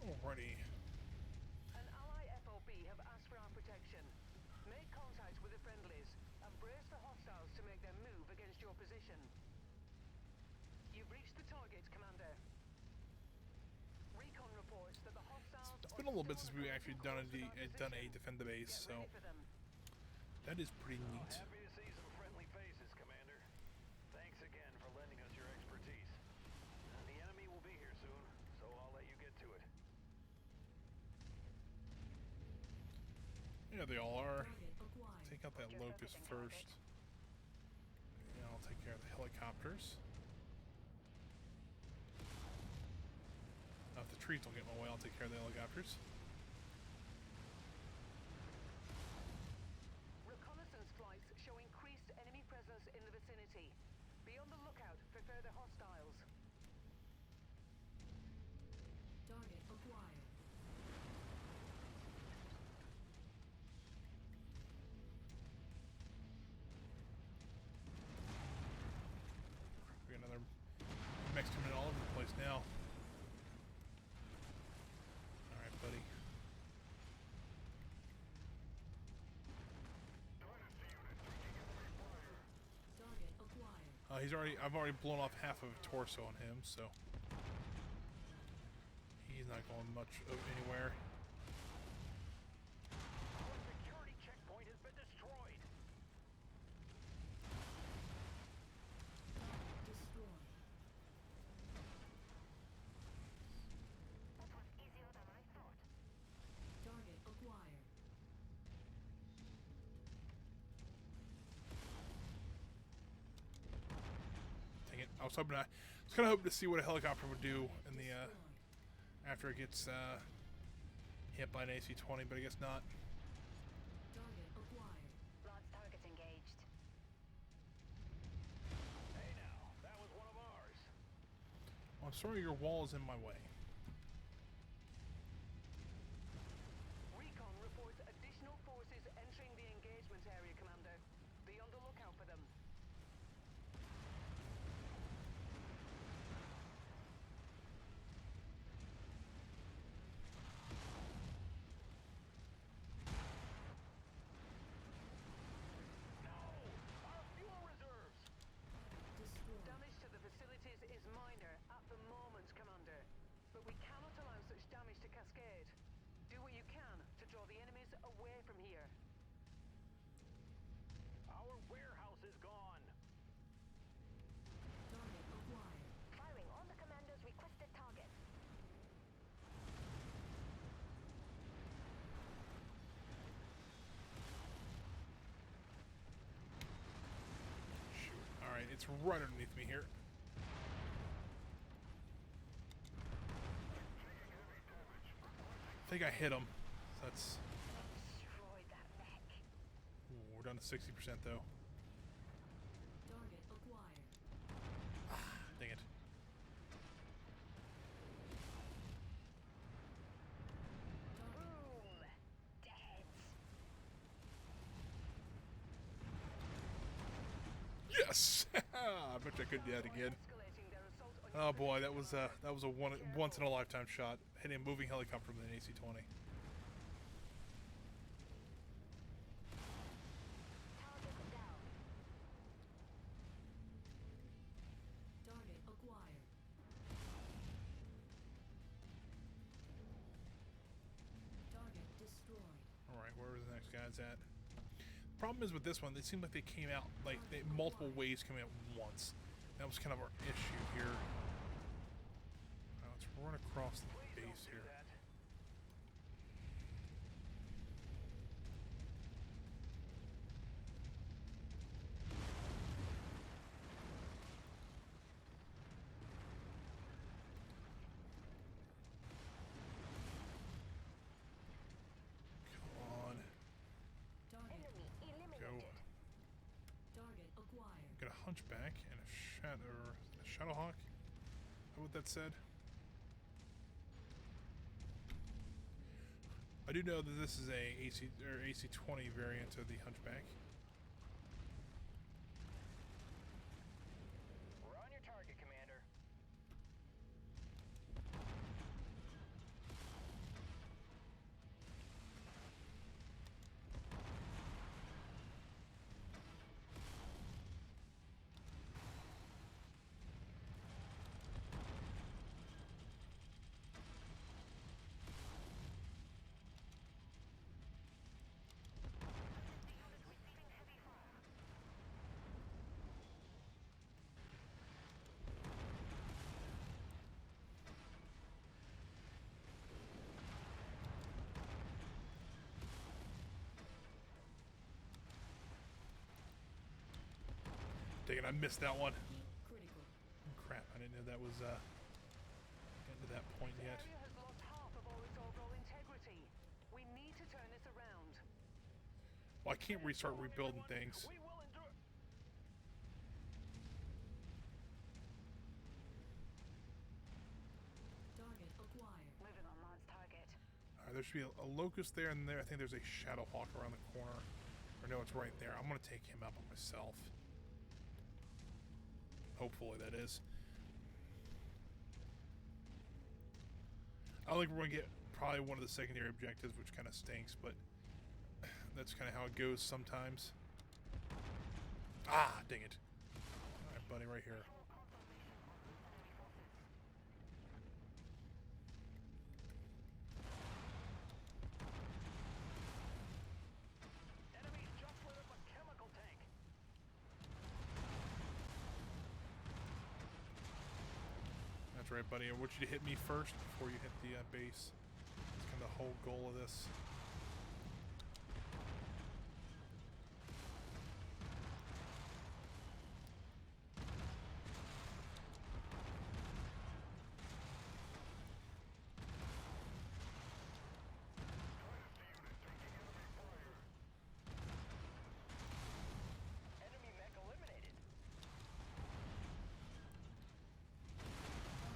Alrighty. An ally FOB have asked for our protection. friendlies and brace for hostiles to make their move against your position. You've reached the target, Commander. Recon reports that the hostiles It's been a little bit since we've actually done a defend the base, Get so ready for them. that is pretty neat. Happy to see some friendly faces, Commander. Thanks again for lending us your expertise. And the enemy will be here soon, so I'll let you get to it. Yeah, they all are. Target acquired. Take out that Just locust focusing first. And I'll take care of the helicopters. Now, if the trees don't get in my way, I'll take care of the helicopters. Reconnaissance flights show increased enemy presence in the vicinity. Be on the lookout for further hostiles. Target acquired. We got another mechs coming all over the place now. Alright, buddy. Target acquired. I've already blown off half of a torso on him, so he's not going much of anywhere. Our security checkpoint has been destroyed. Destroyed. That was easier than I thought. Target acquired. Dang it! I was kind of hoping to see what a helicopter would do in the Destroyed. after it gets hit by an AC-20, but I guess not. Target acquired. Large target engaged. Hey now, that was one of ours. Well, I'm sorry your wall is in my way. Recon reports additional forces entering the engagement area, Commander. Be on the lookout for them. No! Our fuel reserves! Destroyed. Damage to the facilities is minor at the moment, Commander. But we cannot allow such damage to cascade. Do what you can to draw the enemies away from here. Our warehouse is gone. Target acquired. Firing on the commander's requested target. Shoot. Alright, it's right underneath me here. I think I hit him. That's. Destroyed that mech. Ooh, we're down to 60% though. Target acquired. Dang it. Target. Boom. Dead. Yes! I bet you I could do that again. Escalating their assault on Oh your boy, that position, was a once in a lifetime shot. Hitting a moving helicopter with an AC-20. Target down. Target acquired. Target destroyed. Alright, where was the next guy's at? Problem is with this one, they seem like they came out like multiple waves coming out once. That was kind of our issue here. Now let's run across the Please base don't do here. that. Come on. Target. Enemy eliminated. Target acquired. Got a hunchback and a shadowhawk. How would that said? I do know that this is a AC-20 variant of the hunchback. We're on your target, Commander. Dang it, I missed that one. Heat critical. Crap, I didn't know that was getting to that point The yet. area has lost half of all its overall integrity. We need to turn this around. Well, I can't restart rebuilding things. We will endure. Target acquired. Moving on Lance target. Alright, there should be a locust there, and there I think there's a shadow hawk around the corner. Or no, it's right there. I'm gonna take him out by myself. Hopefully that is. I don't think we're gonna get probably one of the secondary objectives, which kind of stinks, but that's kind of how it goes sometimes. Ah, dang it. Alright, buddy, right here. Enemies just lit up a chemical tank. That's right, buddy. I want you to hit me first before you hit the base. That's kind of the whole goal of this. Enemy mech eliminated.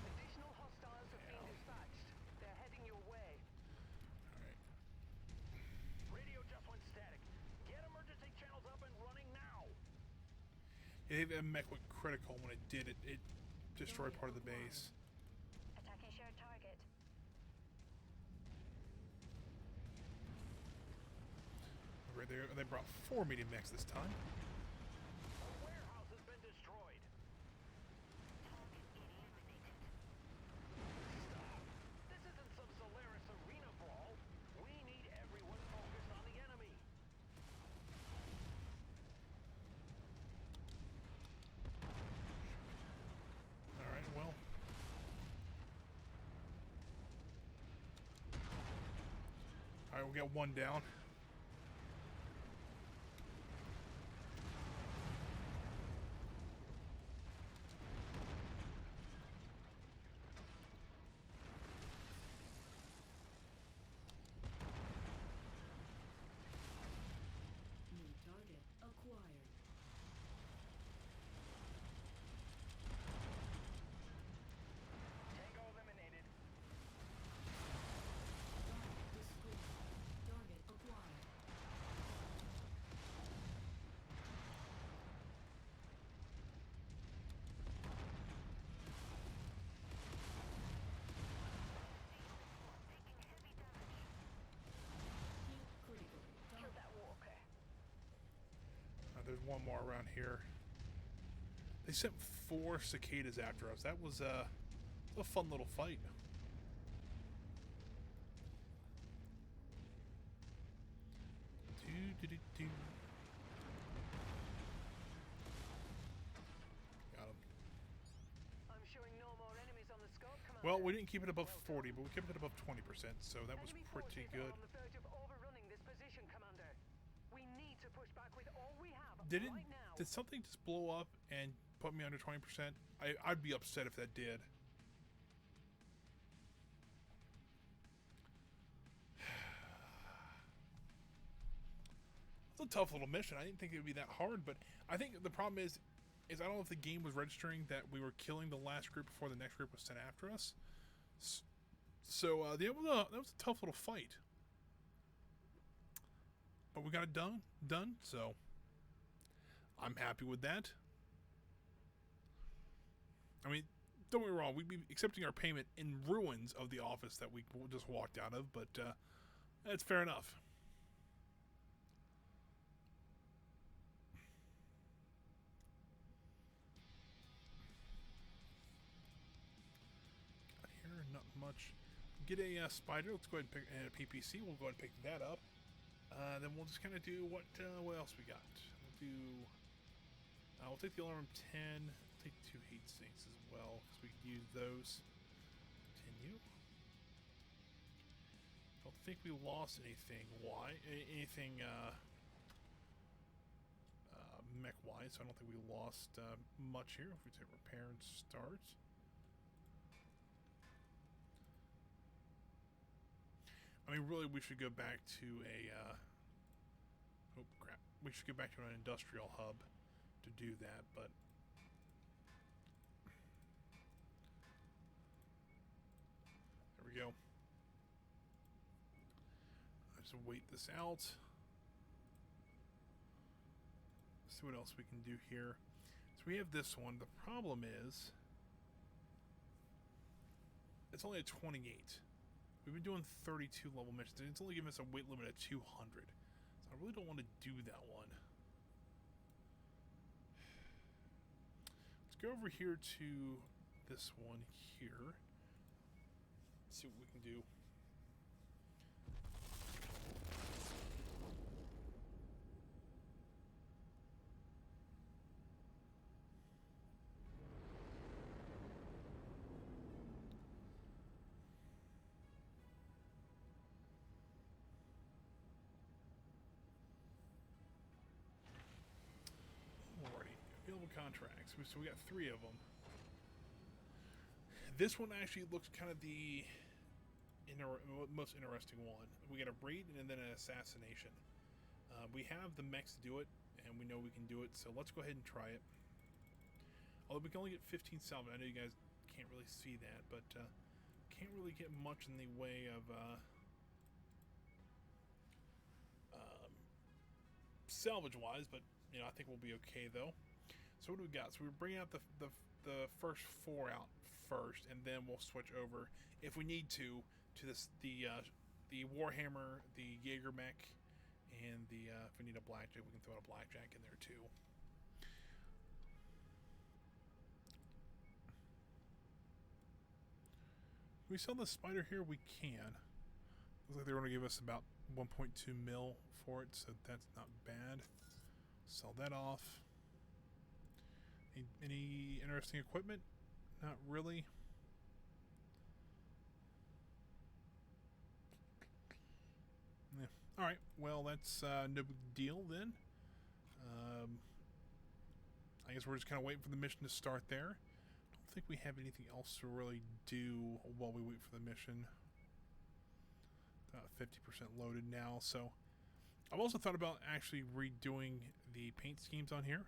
Additional hostiles have been dispatched. They're heading your way. Alright. Radio just went static. Get emergency channels up and running now. That mech went critical when it did it. It destroyed part of the base. Attacking shared target. Right there, they brought 4 medium mechs this time. A warehouse has been destroyed. Stop. This isn't some Solaris arena brawl. We need everyone focused on the enemy. Alright, well. Alright, we got one down. New target acquired. Tango eliminated. Target destroyed. Target acquired. Heat critical. Killed that walker. There's one more around here. They sent 4 cicadas after us. That was a fun little fight. Do. Got him. I'm showing no more enemies on the scope, Commander. Well, we didn't keep it above 40, but we kept it above 20%, so that was Enemy pretty forces good. are on the verge of overrunning this position, Commander. We need to push back with all we have Did right now. Did something just blow up and put me under 20%? I'd be upset if that did. It's a tough little mission. I didn't think it would be that hard, but I think the problem is I don't know if the game was registering that we were killing the last group before the next group was sent after us. So that was a tough little fight. But we got it done, so I'm happy with that. I mean, don't get me wrong, we'd be accepting our payment in ruins of the office that we just walked out of, but that's fair enough. Got here, not much. Get a spider. Let's go ahead and pick and a PPC. We'll go ahead and pick that up. Then we'll just kind of do what else we got. We'll do. We'll take the alarm 10. We'll take 2 heat sinks as well because we can use those. Continue. Don't think we lost anything. Why? Anything mech-wise, so I don't think we lost much here. If we say repair and start. I mean, really, we should go back to a... oh, crap. We should go back to an industrial hub to do that, but... there we go. Just wait this out. See what else we can do here. So we have this one. The problem is it's only a 28. We've been doing 32 level missions, and it's only giving us a weight limit of 200. So I really don't want to do that one. Let's go over here to this one here. See what we can do. Available contracts. So we got 3 of them. This one actually looks kind of the most interesting one. We got a raid and then an assassination. We have the mechs to do it, and we know we can do it, so let's go ahead and try it. Although we can only get 15 salvage. I know you guys can't really see that, but can't really get much in the way of salvage-wise, but you know, I think we'll be okay though. So what do we got? So we're bringing out the first 4 out first, and then we'll switch over if we need to this the Warhammer, the Jaeger mech, and the if we need a blackjack, we can throw a blackjack in there too. Can we sell the spider here? We can. Looks like they're going to give us about 1.2 mil for it, so that's not bad. Sell that off. Any interesting equipment? Not really. Yeah. Alright, well, that's no big deal then. I guess we're just kind of waiting for the mission to start there. I don't think we have anything else to really do while we wait for the mission. About 50% loaded now, so I've also thought about actually redoing the paint schemes on here.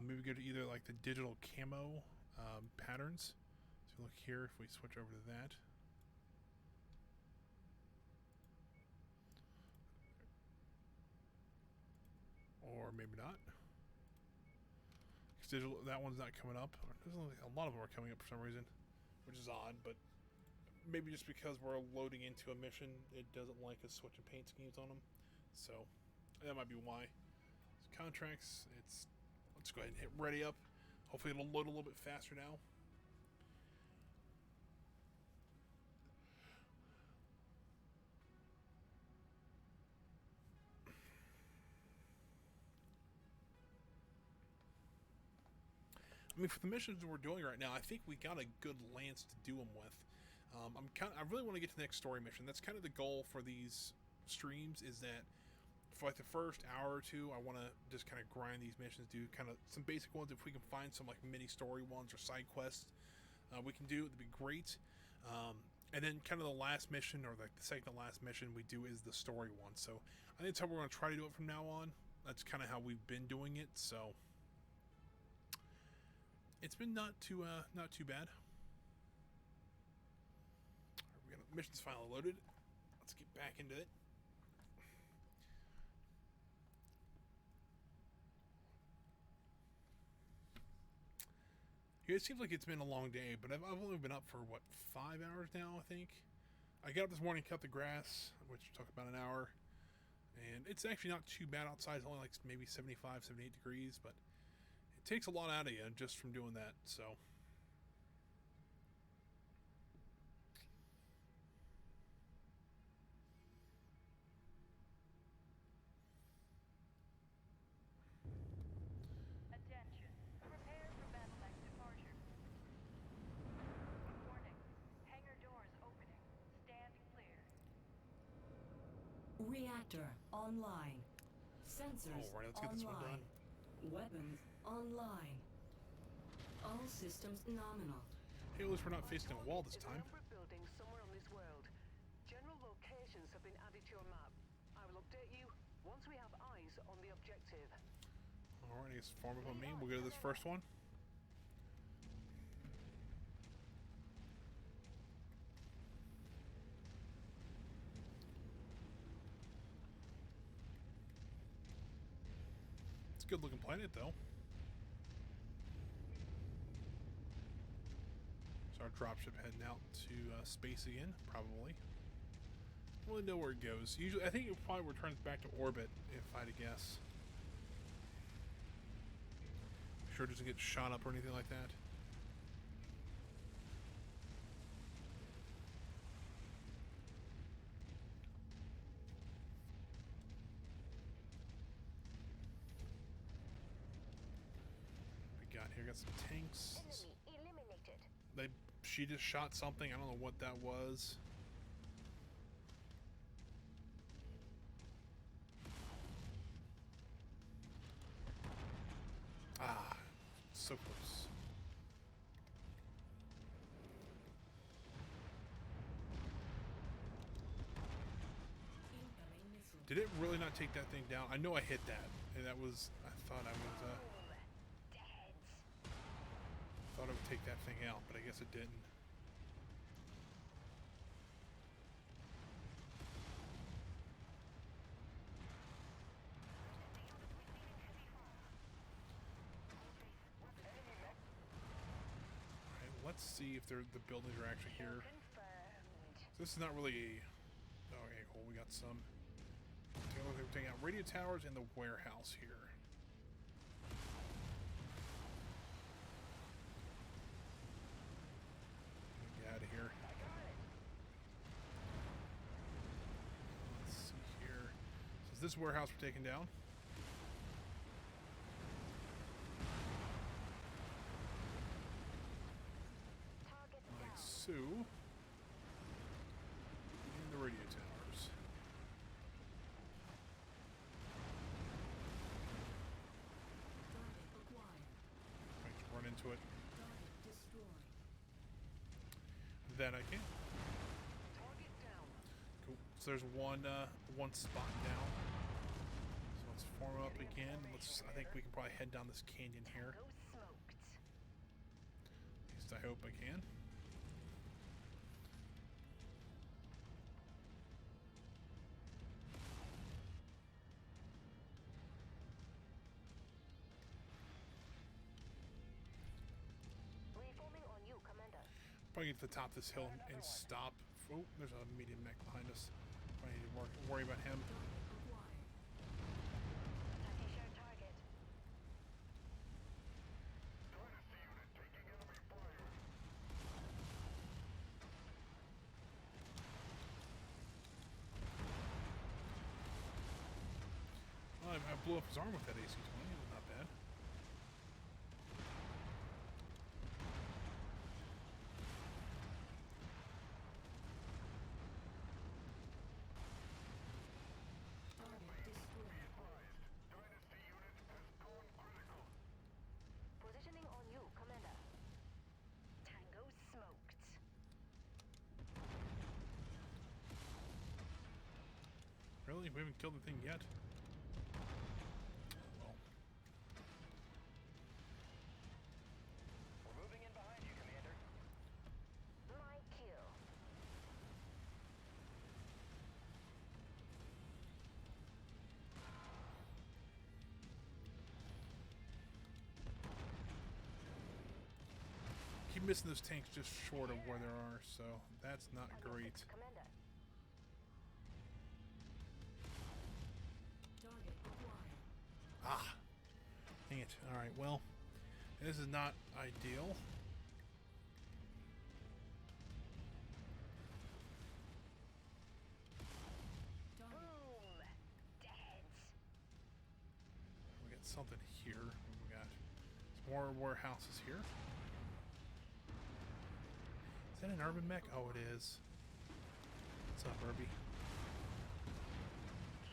Maybe go to either like the digital camo patterns. So look here, if we switch over to that. Or maybe not. Because digital, that one's not coming up. A lot of them are coming up for some reason, which is odd, but maybe just because we're loading into a mission, it doesn't like us switching paint schemes on them. So that might be why. So contracts, let's go ahead and hit ready up. Hopefully it'll load a little bit faster now. I mean, for the missions we're doing right now, I think we got a good lance to do them with. I really want to get to the next story mission. That's kind of the goal for these streams, is that for like the first hour or two, I want to just kind of grind these missions, do kind of some basic ones. If we can find some like mini story ones or side quests, we can do. It'd be great. And then kind of the last mission, or like the second to last mission we do, is the story one. So I think that's how we're going to try to do it from now on. That's kind of how we've been doing it. So it's been not too bad. We got missions finally loaded. Let's get back into it. Yeah, it seems like it's been a long day, but I've only been up for, what, 5 hours now, I think? I got up this morning, cut the grass, which took about an hour, and it's actually not too bad outside. It's only like maybe 75, 78 degrees, but it takes a lot out of you just from doing that, so. Attention. Prepare for battle mech departure. Warning. Hangar doors opening. Stand clear. Reactor online. Sensors Alright, let's get this one online. done. Weapons online. All systems nominal. Hey, at least we're not facing a wall this Is a time. number of buildings somewhere on this world. General locations have been added to your map. I will update you once we have eyes on the objective. Alright, I guess form up on me. We'll go to this first one. It's a good looking planet though. So our dropship heading out to space again, probably. Don't really know where it goes. Usually, I think it probably returns back to orbit, if I had to guess. Sure it doesn't get shot up or anything like that. We got here, got some tanks. Enemy eliminated. She just shot something. I don't know what that was. Ah, so close. Incoming missile. Did it really not take that thing down? I know I hit that, and that was. I thought I was. Dead. Thought it would take that thing out, but I guess it didn't. Alright, let's see if the buildings are actually here. Confirmed. So this is not really a. Okay, cool. We got some. We're taking out radio towers and the warehouse here. Get out of here. Let's see here. So is this warehouse we're taking down? Target Like down. so. And the radio towers. Target acquired. I can run into it. Target destroyed. Then I can. Target down. Cool. So there's one spot down. So let's form up again. I think we can probably head down this canyon here. Go smoked. At least I hope I can. Reforming on you, Commander. Probably get to the top of this hill and stop. Oh, there's a medium mech behind us. Probably need to worry about him. Target acquired. Attacking shared target. Well, I blew up his arm with that AC-20. Not bad. Target destroyed. Positioning on you, Commander. Tango smoked. Really? We haven't killed the thing yet? Well, We're moving in behind you, Commander. My kill. keep missing those tanks just short of where there are, so that's not great. Commander. Target acquired. Ah! Dang it. Alright, well, this is not ideal. Target. Boom. Dead. We got something here. What we got? Some more warehouses here. Is that an urban mech? Oh, it is. What's up, Herbie?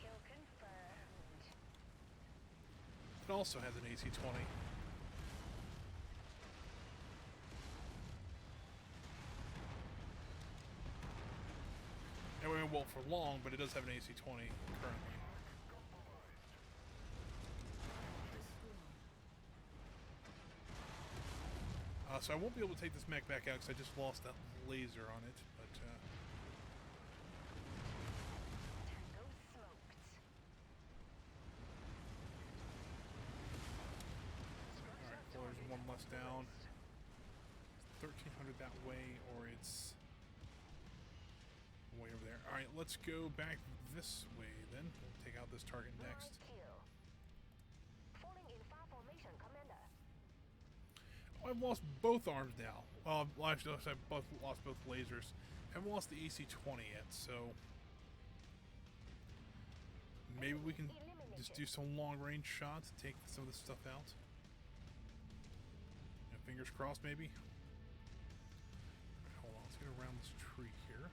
Kill confirmed. weapon also has an AC-20. It won't for long, but it does have an AC-20 currently. So I won't be able to take this mech back out because I just lost that laser on it, but Tango smoked. alright, well there's one less down. 1300 that way, or it's way over there. Alright, let's go back this way then. We'll take out this target next. Kill. Falling in far formation, Commander. I've lost both arms now. Well, actually, I've lost both lasers. Haven't lost the AC-20 yet, so maybe we can just do some long-range shots and take some of this stuff out. Yeah, fingers crossed, maybe. Hold on, let's get around this tree here.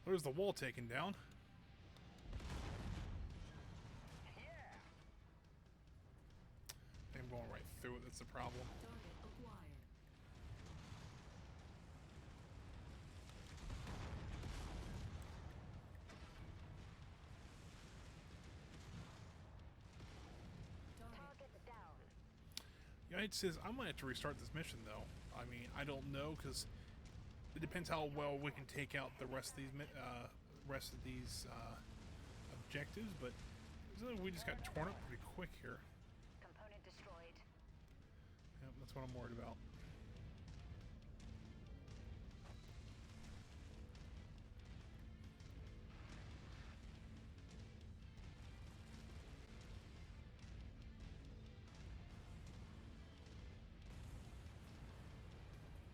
There's the wall taken down. I'm going right through it, that's the problem. Target acquired. Target down. United says I might have to restart this mission though. I mean, I don't know because it depends how well we can take out the rest of these objectives. But we just got torn up pretty quick here. Component destroyed. Yep, that's what I'm worried about.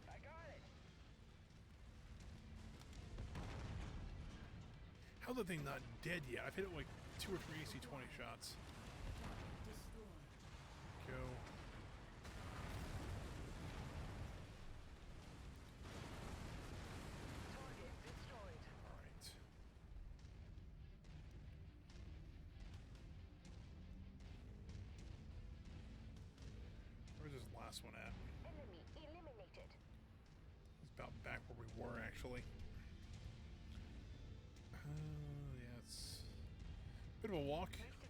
I got it. How's the thing not dead yet? I've hit it like 2 or 3 AC-20 shots. Target destroyed. Go. Target destroyed. Alright. Where's this last one at? Enemy eliminated. It's about back where we were actually. Yeah, it's a bit of a walk, but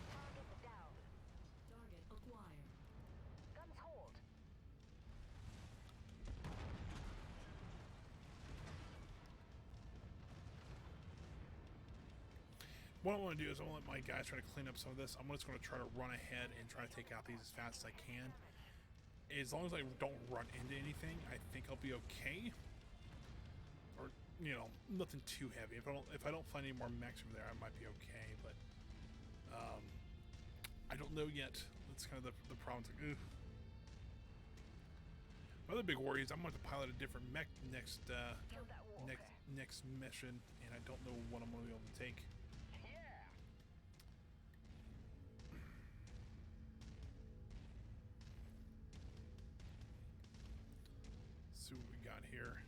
Target down. Target acquired. Guns hold. what I want to do is I want to let my guys try to clean up some of this. I'm just going to try to run ahead and try to take out these as fast as I can. As long as I don't run into anything, I think I'll be okay. Or, you know, nothing too heavy. If I don't find any more mechs over there, I might be okay. But I don't know yet. That's kind of the problem. It's like, ugh. My other big worry is I'm going to have to pilot a different mech next Kill that walker. next mission, and I don't know what I'm going to be able to take. Yeah. See what we got here.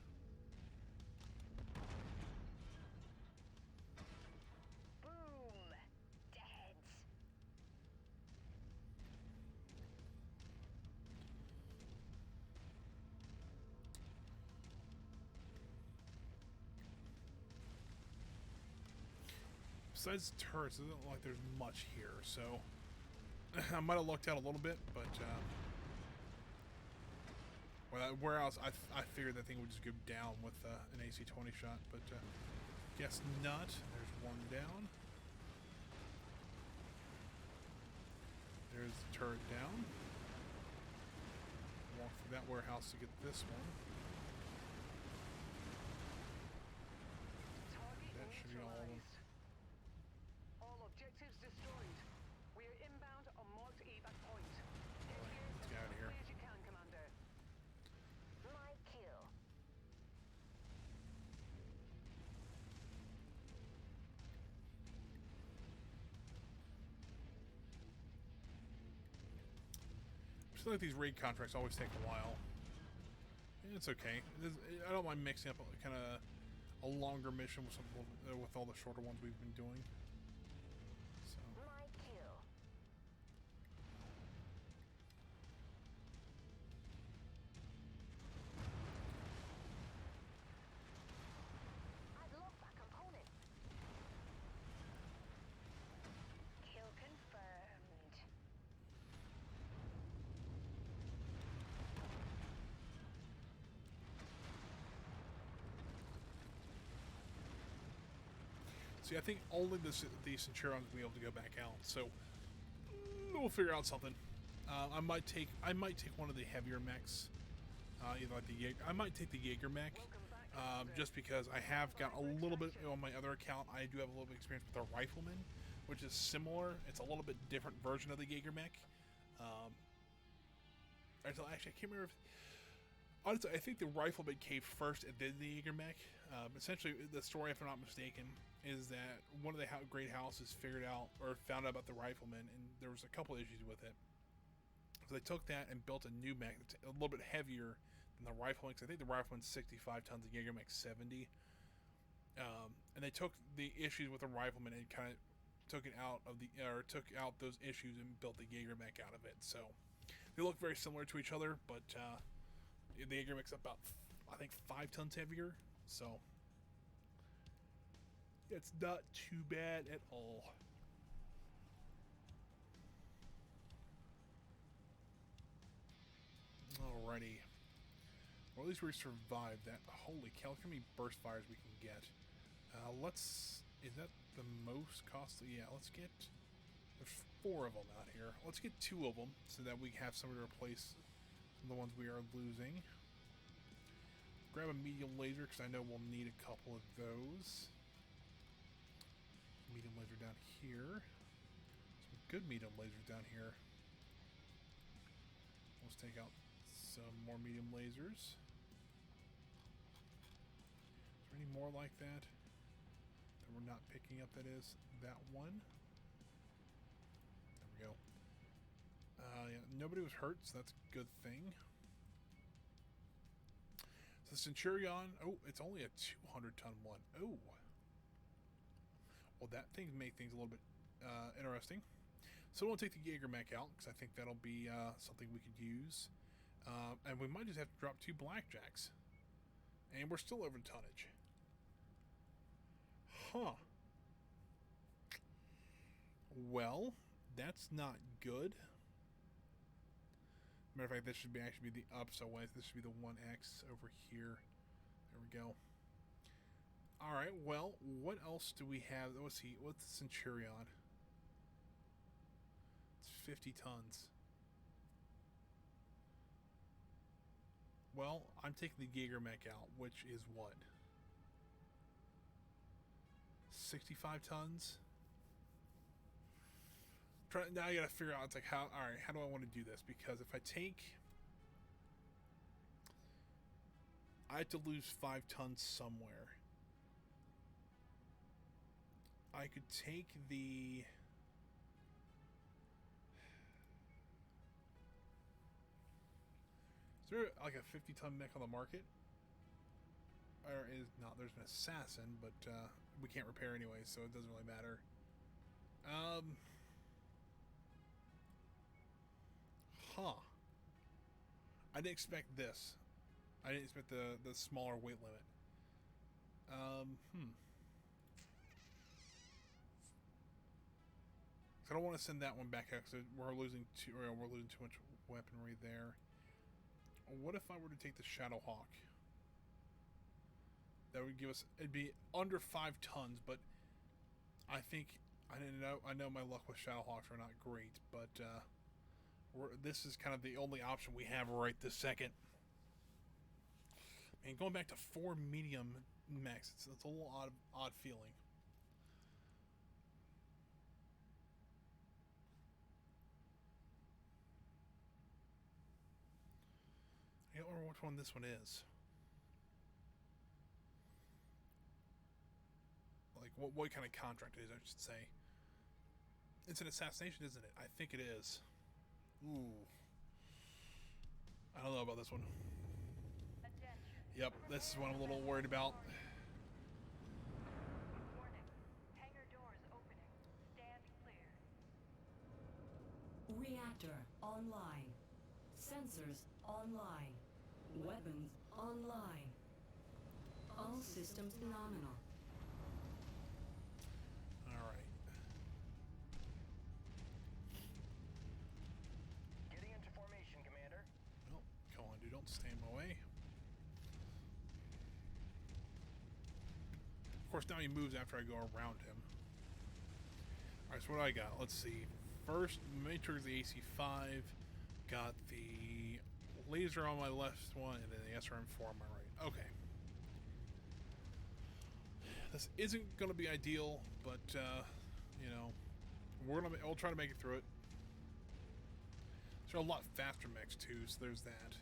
Boom. Dead. Besides turrets, it doesn't look like there's much here, so I might have lucked out a little bit, but where else I figured that thing would just go down with an AC-20 shot, but guess not. There's one down. There's the turret down. Walk through that warehouse to get this one. Target That should be all of them. neutralized. feel like these raid contracts always take a while. It's okay. I don't mind mixing up kind of a longer mission with all the shorter ones we've been doing. So. My kill. I've lost that component. Kill confirmed. See, I think only the Centurions will be able to go back out. So we'll figure out something. I might take one of the heavier mechs. Either like the Jaeger. I might take the Jaeger mech, just because I have got a little bit on my other account. I do have a little bit of experience with a rifleman, which is similar. It's a little bit different version of the Jaeger mech. Actually, I can't remember if. Honestly, I think the rifleman came first and then the Jaeger mech. Essentially, the story, if I'm not mistaken, is that one of the great houses figured out or found out about the rifleman, and there was a couple issues with it. So they took that and built a new mech that's a little bit heavier than the rifleman. Because I think the rifleman's 65 tons, the Jaeger mech's 70. And they took the issues with the rifleman and kind of took out those issues and built the Jaeger mech out of it. So they look very similar to each other, but the Jaeger mech's about, I think, 5 tons heavier. So it's not too bad at all. Alrighty. Well, at least we survived that. Holy cow, look how many burst fires we can get. Is that the most costly? Yeah, let's get, there's 4 of them out here. Let's get 2 of them so that we have somebody to replace the ones we are losing. Grab a medium laser because I know we'll need a couple of those. Medium laser down here. Some good medium lasers down here. Let's take out some more medium lasers. Is there any more like that we're not picking up? That is that one. There we go. Yeah, nobody was hurt, so that's a good thing. So the Centurion, oh, it's only a 200-ton one. Oh. Well, that thing make things a little bit interesting. So we'll take the Jaeger mech out, because I think that'll be something we could use. And we might just have to drop 2 blackjacks. And we're still over tonnage. Huh. Well, that's not good. Matter of fact, this should actually be the upside way. This should be the 1X over here. There we go. Alright, well, what else do we have? Let's see. What's the Centurion? It's 50 tons. Well, I'm taking the Jaeger mech out, which is what? 65 tons? Now I gotta figure out, it's like, how do I want to do this? Because if I have to lose 5 tons somewhere. I could take the... Is there like a 50-ton mech on the market? Or is not? There's an assassin, but we can't repair anyway, so it doesn't really matter. Huh. I didn't expect this. I didn't expect the smaller weight limit. I don't want to send that one back out because we're losing too much weaponry there. What if I were to take the Shadowhawk? That would give us, it'd be under 5 tons, but I think, I know my luck with Shadowhawks are not great, but this is kind of the only option we have right this second. And going back to 4 medium mechs, it's a little odd feeling. I don't remember which one this one is. Like, what kind of contract it is, I should say. It's an assassination, isn't it? I think it is. Ooh. I don't know about this one. Attention. Yep, this is what I'm a little worried about. Warning. Hangar doors opening. Stand clear. Reactor online. Sensors online. Weapons online. All systems nominal. Alright. Getting into formation, Commander. Well, come on, dude, don't stand in my way. Of course, now he moves after I go around him. Alright, so what do I got? Let's see. First, Matrix the AC-5. Got the laser on my left one, and then the SRM-4 on my right. Okay. This isn't going to be ideal, but, you know, we'll try to make it through it. They're a lot faster mechs, too, so there's that.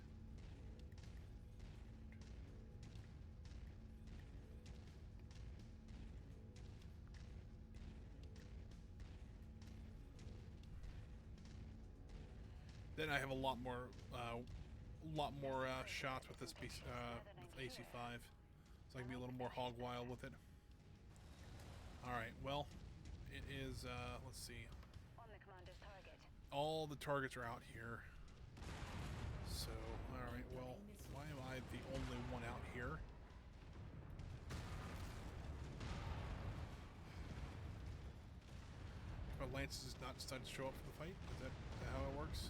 Then I have a lot more shots with this piece, with AC-5, so I can be a little more hog wild with it. All right, well, it is. Let's see. On the commander's target. All the targets are out here. So, all right. Well, why am I the only one out here? But Lance is not decided to show up for the fight. Is that how it works?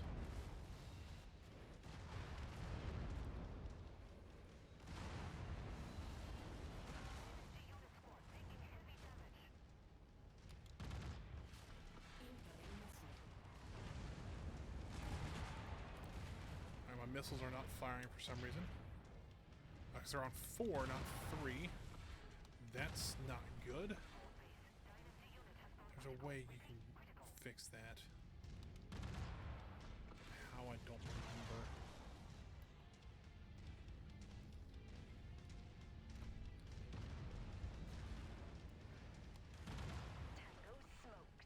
Incoming missile. Alright, my missiles are not firing for some reason. Because they're on 4, not 3. That's not good. There's a way you can fix that. How, I don't remember. Tango smoked.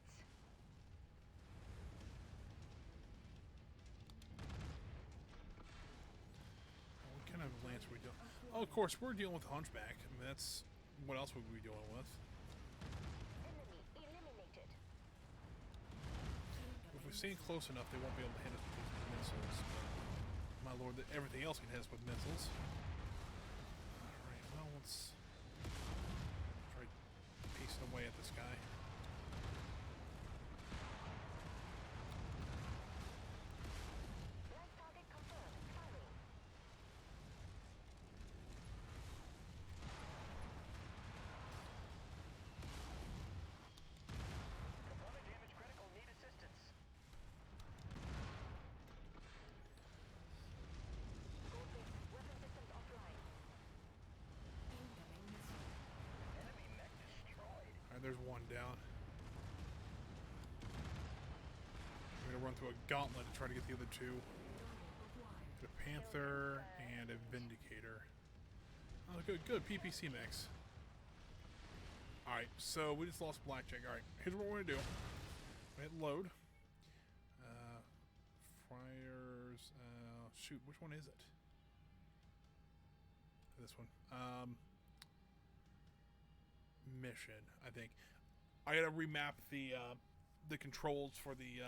What kind of lance are we doing? Oh, of course, we're dealing with Hunchback. I mean, that's... What else would we be dealing with? Enemy eliminated. If we stay close enough, they won't be able to hit us with these missiles. My lord, that everything else can hit us with missiles. Alright, well, let's try piecing away at this guy. Light target confirmed. Firing. Component damage critical. Need assistance. Goldface, weapon systems offline. Incoming missile. Enemy mech destroyed. Alright, there's one down. I'm gonna run through a gauntlet to try to get the other two. Acquired. A Panther and a Vindicator. Oh, good. PPC mix. Alright, so we just lost Blackjack. Alright, here's what we're gonna do. Hit load. Friars. Shoot, which one is it? This one. Mission, I think. I gotta remap the controls for the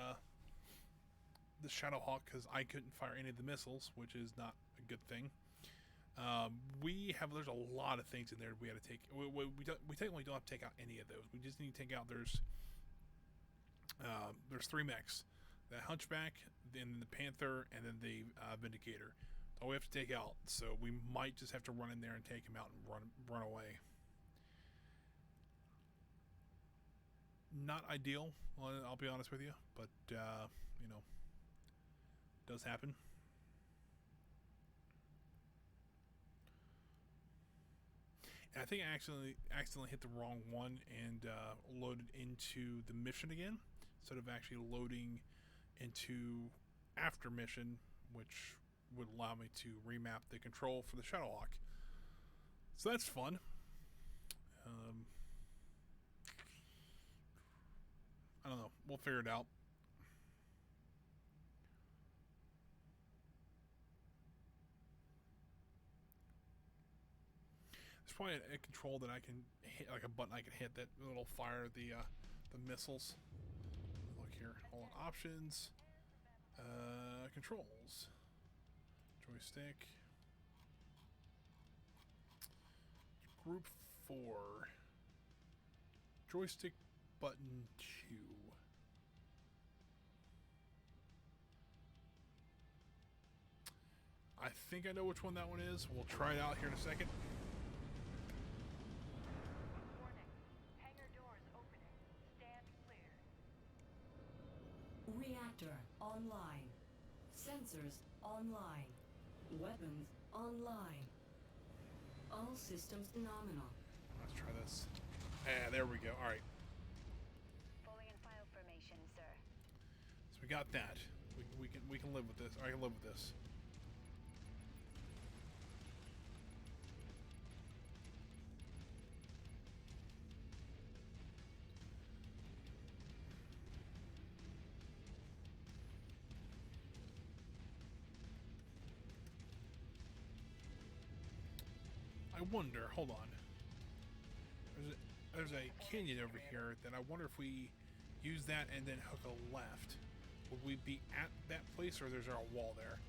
Shadowhawk because I couldn't fire any of the missiles, which is not a good thing. There's a lot of things in there we got to take. We technically don't have to take out any of those. We just need to take out there's 3 mechs: the Hunchback, then the Panther, and then the Vindicator. That's all we have to take out. So we might just have to run in there and take them out and run away. Not ideal, I'll be honest with you, but you know, it does happen. And I think I accidentally hit the wrong one and loaded into the mission again instead of actually loading into after mission, which would allow me to remap the control for the Shadowhawk. So that's fun. I don't know. We'll figure it out. probably a control that I can hit, like a button I can hit that will fire the missiles. Look here. Hold on. Options. Controls. Joystick. Group 4. Joystick button 2. I think I know which one that one is. We'll try it out here in a second. Warning. Hangar doors opening. Stand clear. Reactor online. Sensors online. Weapons online. All systems nominal. Let's try this. Yeah, there we go. All right. Falling in file formation, sir. So we got that. We can live with this. I can live with this. I wonder. Hold on. There's a canyon over here. That I wonder if we use that and then hook a left, would we be at that place, or is there a wall there?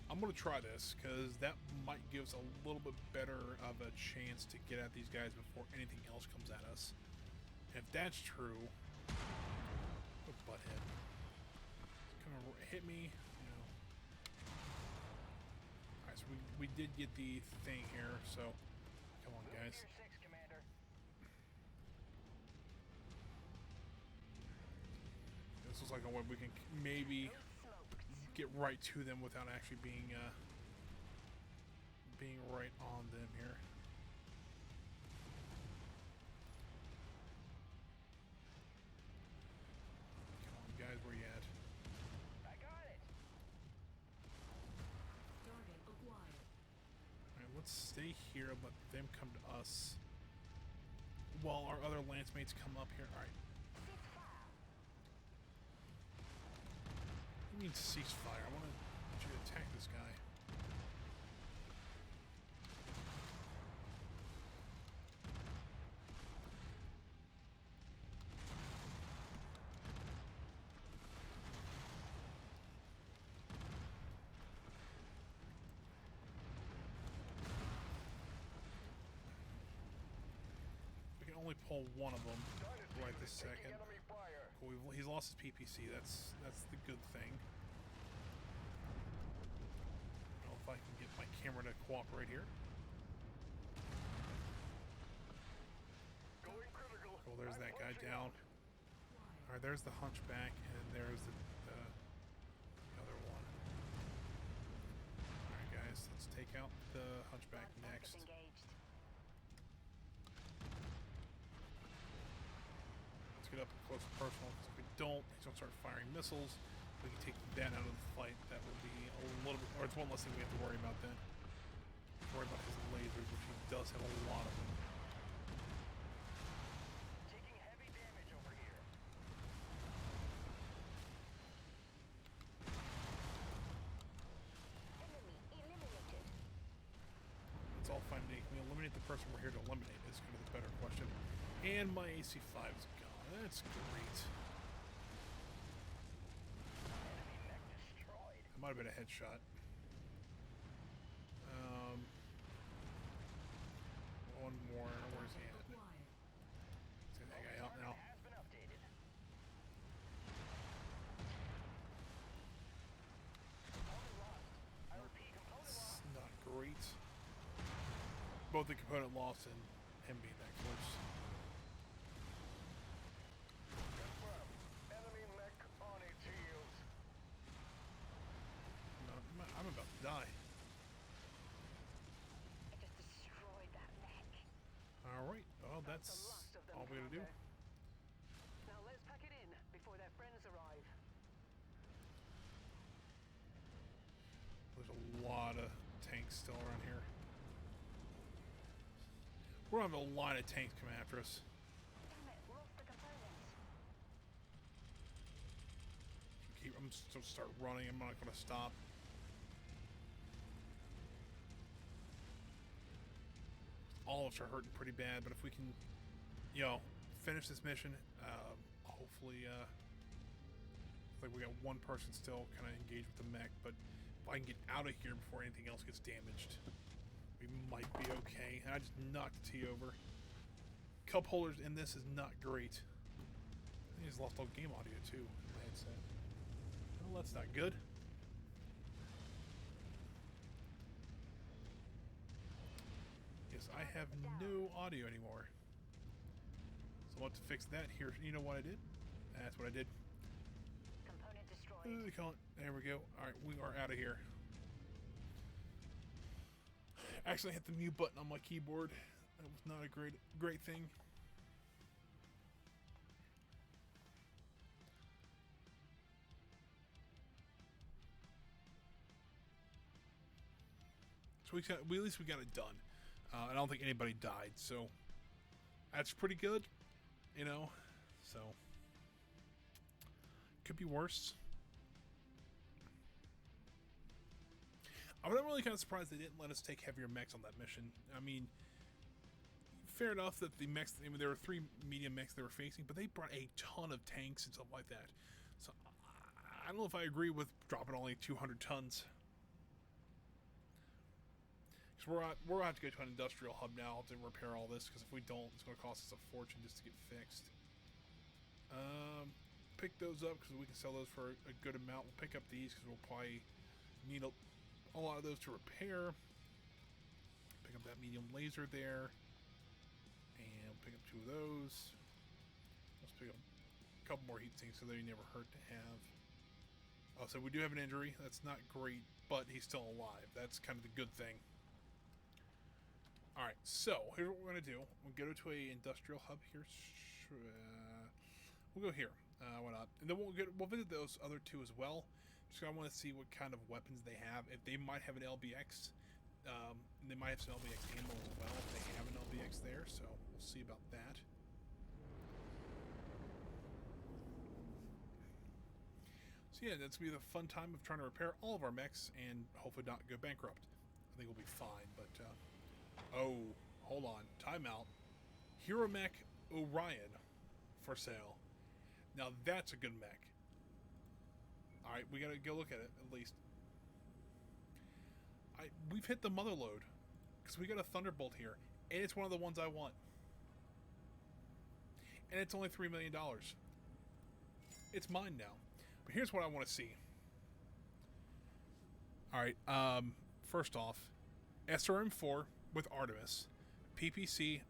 I'm gonna try this because that might give us a little bit better of a chance to get at these guys before anything else comes at us. And if that's true, oh, butthead, come on, hit me. No. All right, so we did get the thing here. So come on, guys. Tier 6, Commander. This looks like a way we can maybe get right to them without actually being right on them here. Come on, guys, where you at? I got it. Target acquired. All right, let's stay here and let them come to us while our other lance mates come up here. All right. What do you mean ceasefire? I want you to attack this guy. We can only pull one of them right this second. Enemy fire. Cool. He's lost his PPC. That's the good thing. I don't know if I can get my camera to cooperate here. Going critical. Cool. There's that guy Punching down. out. All right. There's the hunchback, and there's the other one. All right, guys. Let's take out the hunchback next. Engaged. Let's get up close and personal. 'Cause if we don't, he's gonna start firing missiles. We can take that out of the fight. That will be a little bit, or it's one less thing we have to worry about then. Worry about his lasers, which he does have a lot of them. Taking heavy damage over here. Enemy eliminated. It's all fine. Can we eliminate the person we're here to eliminate? Is kind of the better question. And my AC-5 is gone. That's great. Enemy mech destroyed. That might have been a headshot. One more. Where's he at? Acquired. Let's get that guy out now. Has been updated. Component lost. I repeat, component It's lost. not great. Both the component loss and him being that close. Confirm. Enemy mech on its heels. I'm about to die. I just destroyed that mech. Alright, well that's The last of them, all we gotta do. Commander. Now let's pack it in before their friends arrive. There's a lot of tanks still around here. We're gonna have a line of tanks coming after us. Damn it, lost the components. I'm just gonna start running, I'm not gonna stop. All all of us are hurting pretty bad, but if we can, you know, finish this mission, hopefully, like we got one person still kind of engaged with the mech, but if I can get out of here before anything else gets damaged, we might be okay. And I just knocked the T over. Cup holders in this is not great. I think he's lost all game audio too in my headset. Well, that's not good. Yes, I have no audio anymore. So I'll have to fix that here. You know what I did? That's what I did. Component destroyed. There we go. Alright, we are out of here. Actually, I hit the mute button on my keyboard. That was not a great thing. So at least we got it done. I don't think anybody died, so that's pretty good, you know. So could be worse. I'm really kind of surprised they didn't let us take heavier mechs on that mission. I mean, fair enough that the mechs, I mean, there were 3 medium mechs they were facing, but they brought a ton of tanks and stuff like that. So I don't know if I agree with dropping only 200 tons. Because we're going to have to go to an industrial hub now to repair all this, because if we don't, it's going to cost us a fortune just to get fixed. Pick those up because we can sell those for a good amount. We'll pick up these because we'll probably need a lot of those to repair. Pick up that medium laser there. And we'll pick up 2 of those. Let's pick up a couple more heat sinks so they never hurt to have. Oh, so we do have an injury. That's not great, but he's still alive. That's kind of the good thing. Alright, so here's what we're going to do. We'll go to a industrial hub here. We'll go here. Why not? And then we'll visit those other 2 as well. Just I want to see what kind of weapons they have. If they might have an LBX, they might have some LBX ammo as well. If they have an LBX there, so we'll see about that. So yeah, that's gonna be the fun time of trying to repair all of our mechs and hopefully not go bankrupt. I think we'll be fine, but oh, hold on, timeout. Hero Mech Orion for sale. Now that's a good mech. Alright, we gotta go look at it, at least. We've hit the mother load. Because we got a Thunderbolt here. And it's one of the ones I want. And it's only $3 million. It's mine now. But here's what I want to see. Alright, first off, SRM-4 with Artemis. PPC,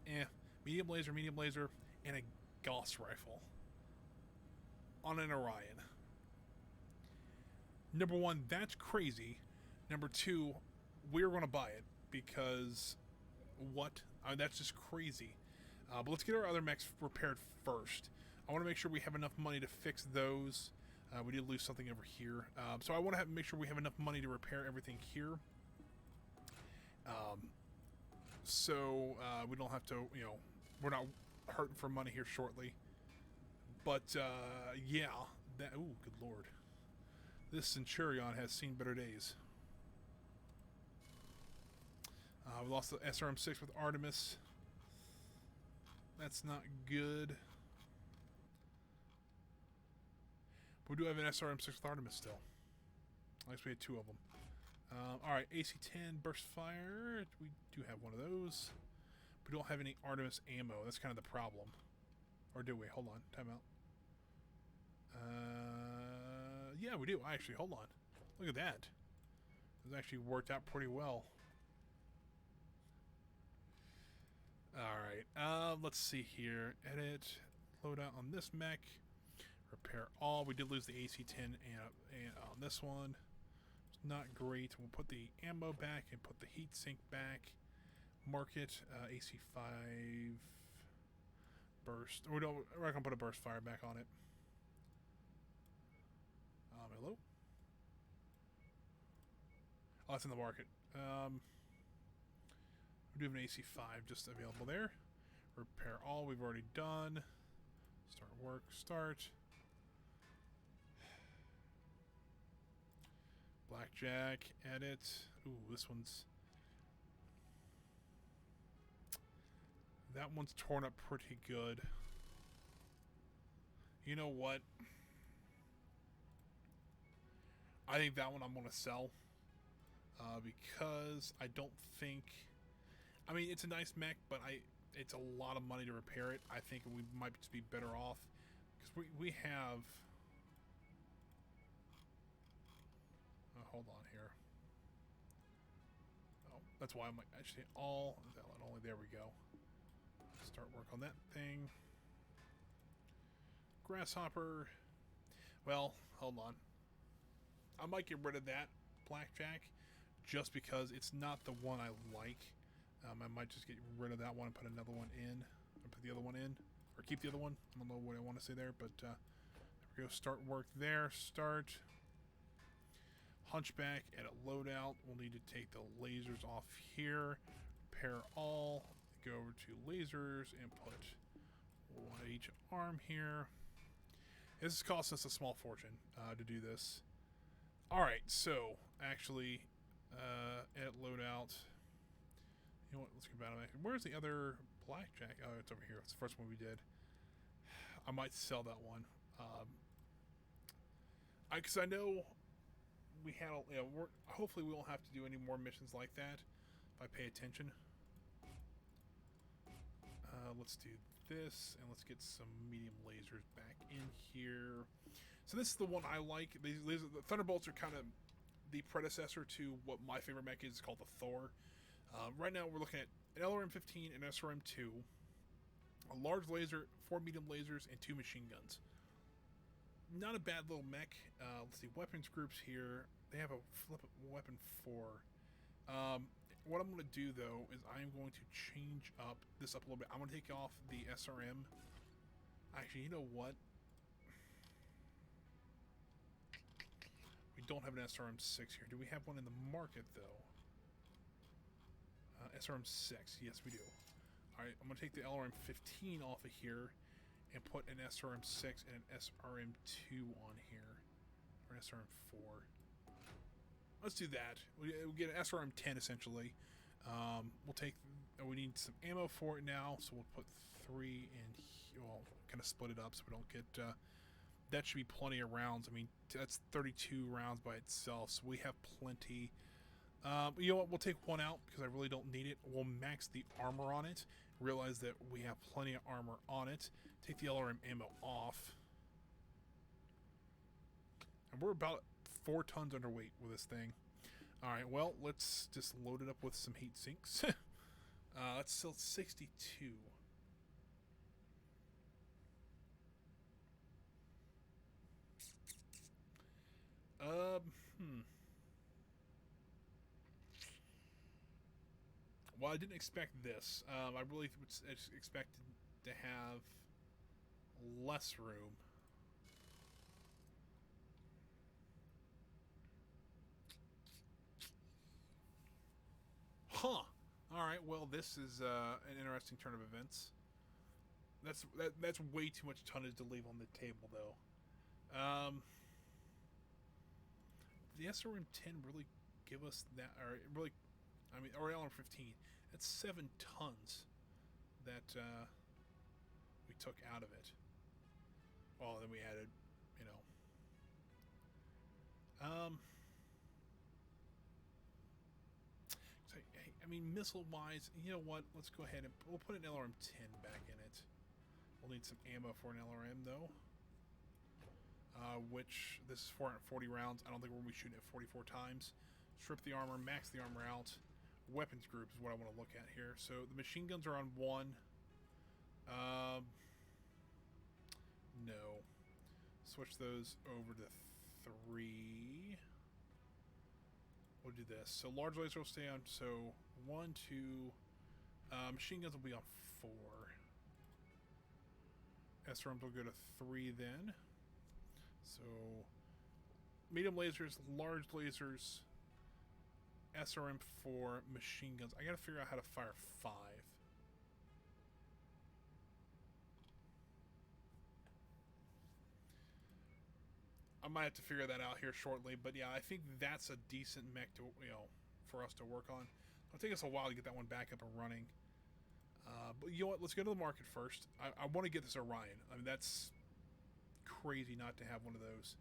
medium laser, and a Gauss rifle. On an Orion. Number 1, that's crazy. Number 2, we're going to buy it because what? That's just crazy. But let's get our other mechs repaired first. I want to make sure we have enough money to fix those. We did lose something over here. So I want to make sure we have enough money to repair everything here. So we don't have to, you know, we're not hurting for money here shortly. But yeah, that, ooh, good lord. This Centurion has seen better days. We lost the SRM-6 with Artemis. That's not good. But we do have an SRM-6 with Artemis still. At least we had 2 of them. Alright, AC-10 burst fire. We do have one of those. We don't have any Artemis ammo. That's kind of the problem. Or do we? Hold on. Time out. Yeah, we do. Actually, hold on. Look at that. It's actually worked out pretty well. Alright, let's see here. Edit. Loadout on this mech. Repair all. We did lose the AC-10 and on this one. It's not great. We'll put the ammo back and put the heat sink back. Mark it. AC-5 burst. We're not going to put a burst fire back on it. Hello? Oh, it's in the market. We do have an AC-5 just available there. Repair all we've already done. Start work. Start. Blackjack. Edit. Ooh, this one's... That one's torn up pretty good. You know what? I think that one I'm going to sell. Because I don't think... I mean, it's a nice mech, but it's a lot of money to repair it. I think we might just be better off. Because we have... hold on here. Oh, that's why I'm like, actually, all... Only there we go. Start work on that thing. Grasshopper. Well, hold on. I might get rid of that blackjack just because it's not the one I like. I might just get rid of that one and put another one in. Or put the other one in. Or keep the other one. I don't know what I want to say there, but there we go. Start work there. Start. Hunchback. Edit loadout. We'll need to take the lasers off here. Repair all. Go over to lasers and put one at each arm here. This is costing us a small fortune to do this. Alright, so actually edit loadout. You know what? Let's go back. Where's the other blackjack? Oh, it's over here. It's the first one we did. I might sell that one. Because I know we had, hopefully we won't have to do any more missions like that if I pay attention. Let's do this, and let's get some medium lasers back in here. So this is the one I like. The Thunderbolts are kind of the predecessor to what my favorite mech is. It's called the Thor. Right now we're looking at an LRM-15, an SRM-2, a large laser, 4 medium lasers, and 2 machine guns. Not a bad little mech. Let's see, weapons groups here. They have a flip weapon 4. What I'm going to do, though, is I'm going to change this up a little bit. I'm going to take off the SRM. Actually, you know what? We don't have an SRM-6 here. Do we have one in the market, though? SRM-6. Yes, we do. Alright, I'm going to take the LRM-15 off of here and put an SRM-6 and an SRM-2 on here. Or an SRM-4. Let's do that. We get an SRM-10 essentially. We'll take. We need some ammo for it now, so we'll put 3 in. Well, kind of split it up so we don't get. That should be plenty of rounds. I mean, that's 32 rounds by itself, so we have plenty. You know what? We'll take one out because I really don't need it. We'll max the armor on it. Realize that we have plenty of armor on it. Take the LRM ammo off, and we're about 4 tons underweight with this thing. Alright, well, let's just load it up with some heat sinks. That's still 62. Well, I didn't expect this. I really expected to have less room. Huh. Alright, well, this is an interesting turn of events. That's way too much tonnage to leave on the table, though. The SRM-10 really give us that, or really, I mean, or LRM-15. That's 7 tons that we took out of it. Well, then we added, you know. So, I mean, missile-wise, you know what? Let's go ahead and we'll put an LRM-10 back in it. We'll need some ammo for an LRM, though. Which, this is 440 rounds. I don't think we're going to be shooting it 44 times. Strip the armor, max the armor out. Weapons group is what I want to look at here. So the machine guns are on 1. No. Switch those over to 3. We'll do this. So large laser will stay on. So 1, 2. Machine guns will be on 4. SRMs will go to 3 then. So medium lasers, large lasers, SRM-4, machine guns. I gotta figure out how to fire 5. I might have to figure that out here shortly, but yeah, I think that's a decent mech to, for us to work on. It'll take us a while to get that one back up and running. But you know what? Let's go to the market first. I want to get this Orion. I mean, that's crazy not to have one of those.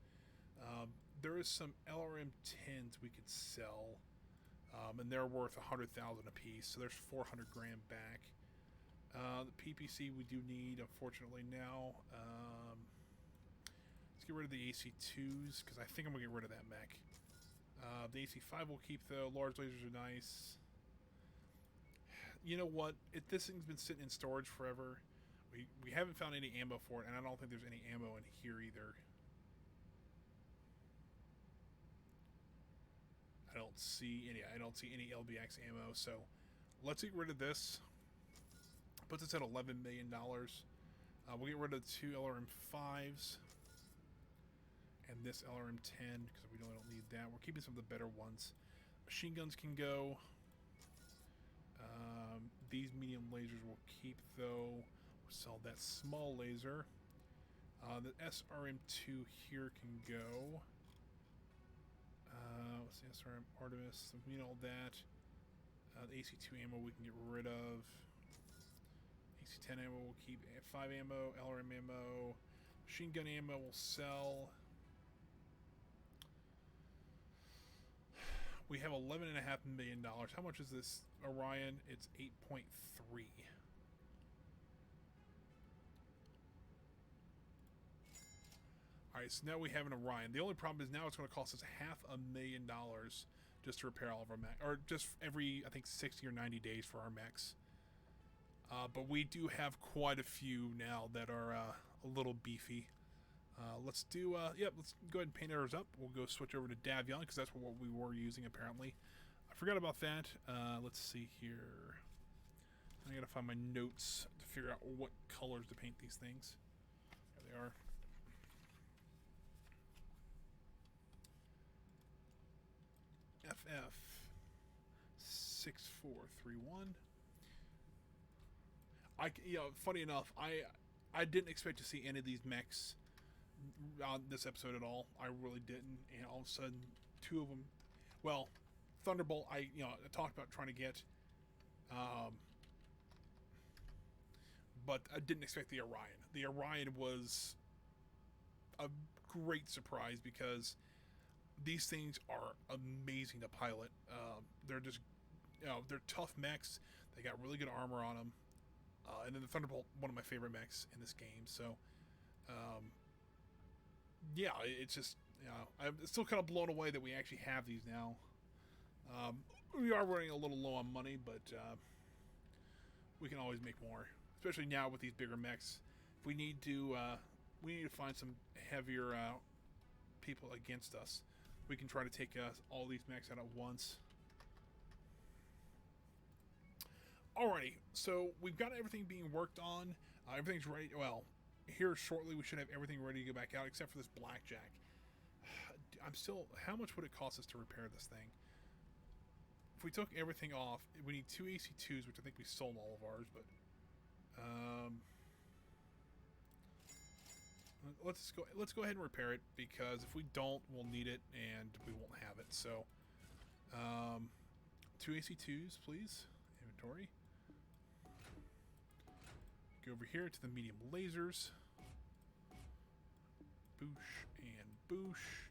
There is some LRM 10s we could sell, and they're worth 100,000 a piece. So there's 400 grand back. The PPC we do need, unfortunately, now. Let's get rid of the AC2s because I think I'm gonna get rid of that mech. The AC5 will keep though. Large lasers are nice. You know what? This thing's been sitting in storage forever. We haven't found any ammo for it, and I don't think there's any ammo in here either. I don't see any LBX ammo, so let's get rid of this. Puts us at $11 million. We'll get rid of the 2 LRM5s and this LRM10 because we really don't need that. We're keeping some of the better ones. Machine guns can go. These medium lasers we'll keep though. We'll sell that small laser. The SRM2 here can go. What's the SRM Artemis? We know all that. The AC2 ammo we can get rid of. AC10 ammo we'll keep. 5 ammo, LRM ammo, machine gun ammo we'll sell. We have $11.5 million. How much is this Orion? It's 8.3. Alright, so now we have an Orion. The only problem is now it's going to cost us $500,000 just to repair all of our mechs. Or just every, I think, 60 or 90 days for our mechs. But we do have quite a few now that are a little beefy. Let's do, let's go ahead and paint ours up. We'll go switch over to Davion because that's what we were using apparently. I forgot about that. Let's see here. I gotta find my notes to figure out what colors to paint these things. There they are. FF 6431. Funny enough, I didn't expect to see any of these mechs on this episode at all. I really didn't, and all of a sudden, 2 of them. Well, Thunderbolt, I talked about trying to get, but I didn't expect the Orion. The Orion was a great surprise because these things are amazing to pilot. They're just, they're tough mechs. They got really good armor on them. And then the Thunderbolt, one of my favorite mechs in this game. So, it's just, I'm still kind of blown away that we actually have these now. We are running a little low on money, but we can always make more. Especially now with these bigger mechs. If we need to find some heavier people against us. We can try to take all these mechs out at once. Alrighty, so we've got everything being worked on. Everything's ready. Well, here shortly we should have everything ready to go back out except for this blackjack. I'm still... How much would it cost us to repair this thing? If we took everything off, we need 2 AC2s, which I think we sold all of ours, but... let's go ahead and repair it, because if we don't, we'll need it, and we won't have it, so... 2 AC2s, please. Inventory. Go over here to the medium lasers. Boosh and boosh.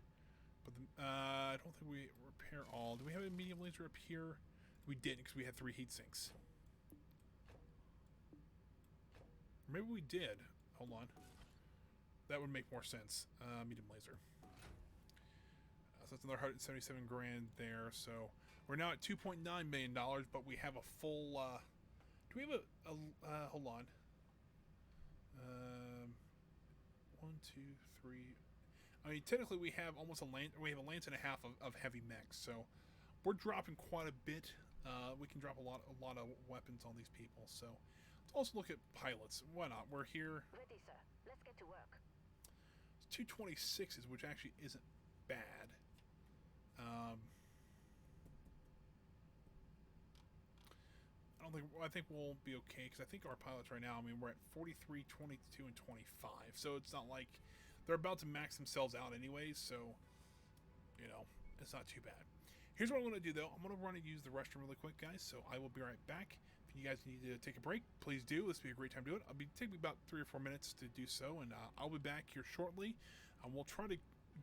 But I don't think we repair all. Do we have a medium laser up here? We didn't because we had 3 heat sinks. Maybe we did. Hold on. That would make more sense. Medium laser. So that's another 177 grand there. So we're now at $2.9 million, but we have a full... do we have a... hold on. 1, 2, 3... I mean, technically we have almost a lance... We have a lance and a half of heavy mechs, so... We're dropping quite a bit. We can drop a lot of weapons on these people, so... Let's also look at pilots. Why not? We're here... Ready, sir. Let's get to work. It's 226s, which actually isn't bad. I think we'll be okay, because I think our pilots right now, I mean, we're at 43, 22, and 25, so it's not like they're about to max themselves out anyways, so, it's not too bad. Here's what I'm going to do, though. I'm going to run and use the restroom really quick, guys, so I will be right back. If you guys need to take a break, please do. This would be a great time to do it. I'll be taking about 3 or 4 minutes to do so, and I'll be back here shortly. We'll try to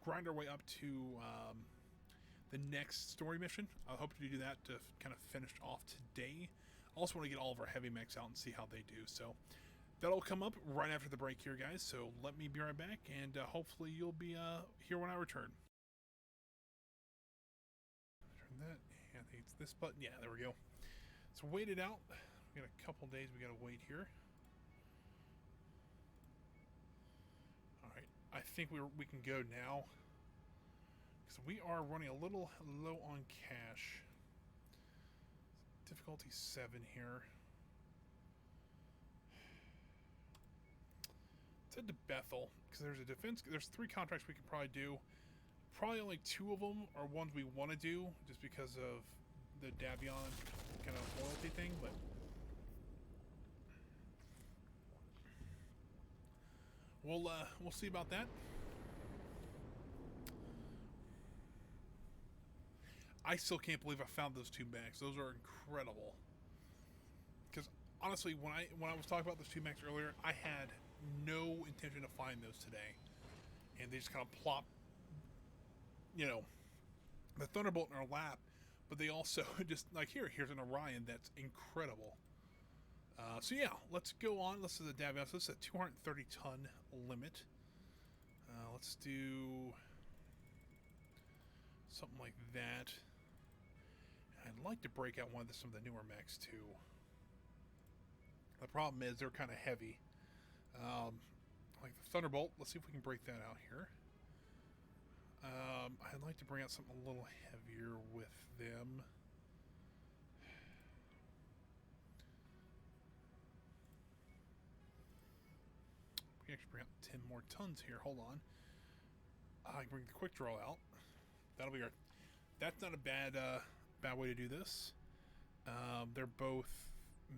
grind our way up to the next story mission. I hope to do that to kind of finish off today. I also want to get all of our heavy mechs out and see how they do. So that'll come up right after the break here, guys. So let me be right back, and hopefully you'll be here when I return. Turn that. I think it's this button. Yeah, there we go. So wait it out. We got a couple days we got to wait here. All right. I think we can go now. Because we are running a little low on cash. Difficulty 7 here. Let's head to Bethel, because there's a defense. There's 3 contracts we can probably do. Probably only 2 of them are ones we want to do, just because of the Davion kind of loyalty thing. But we'll see about that. I still can't believe I found those 2 mechs. Those are incredible. Because honestly, when I was talking about those 2 mechs earlier, I had no intention of finding those today, and they just kind of plop, you know, the Thunderbolt in our lap. But they also just like here's an Orion that's incredible. So yeah, let's go on. Let's do the Davion. So this is a 230 ton limit. Let's do something like that. I'd like to break out one of some of the newer mechs too. The problem is they're kind of heavy. Like the Thunderbolt. Let's see if we can break that out here. I'd like to bring out something a little heavier with them. We can actually bring out 10 more tons here. Hold on. I can bring the quick draw out. That'll be our. That's not a bad way to do this. They're both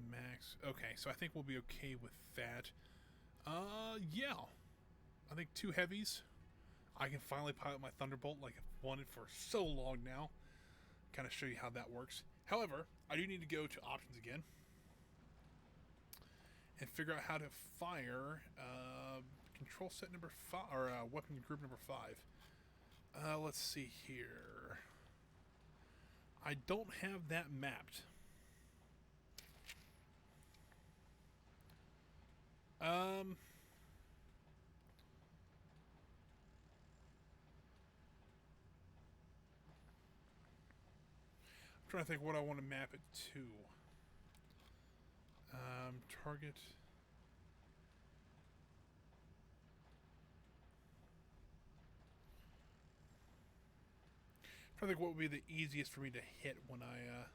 max. Okay, so I think we'll be okay with that. Yeah. I think 2 heavies. I can finally pilot my Thunderbolt like I've wanted for so long now. Kind of show you how that works. However, I do need to go to options again and figure out how to fire control set number 5 or weapon group number 5. Let's see here. I don't have that mapped. I'm trying to think what I want to map it to. Target. I'm trying to think what would be the easiest for me to hit when I.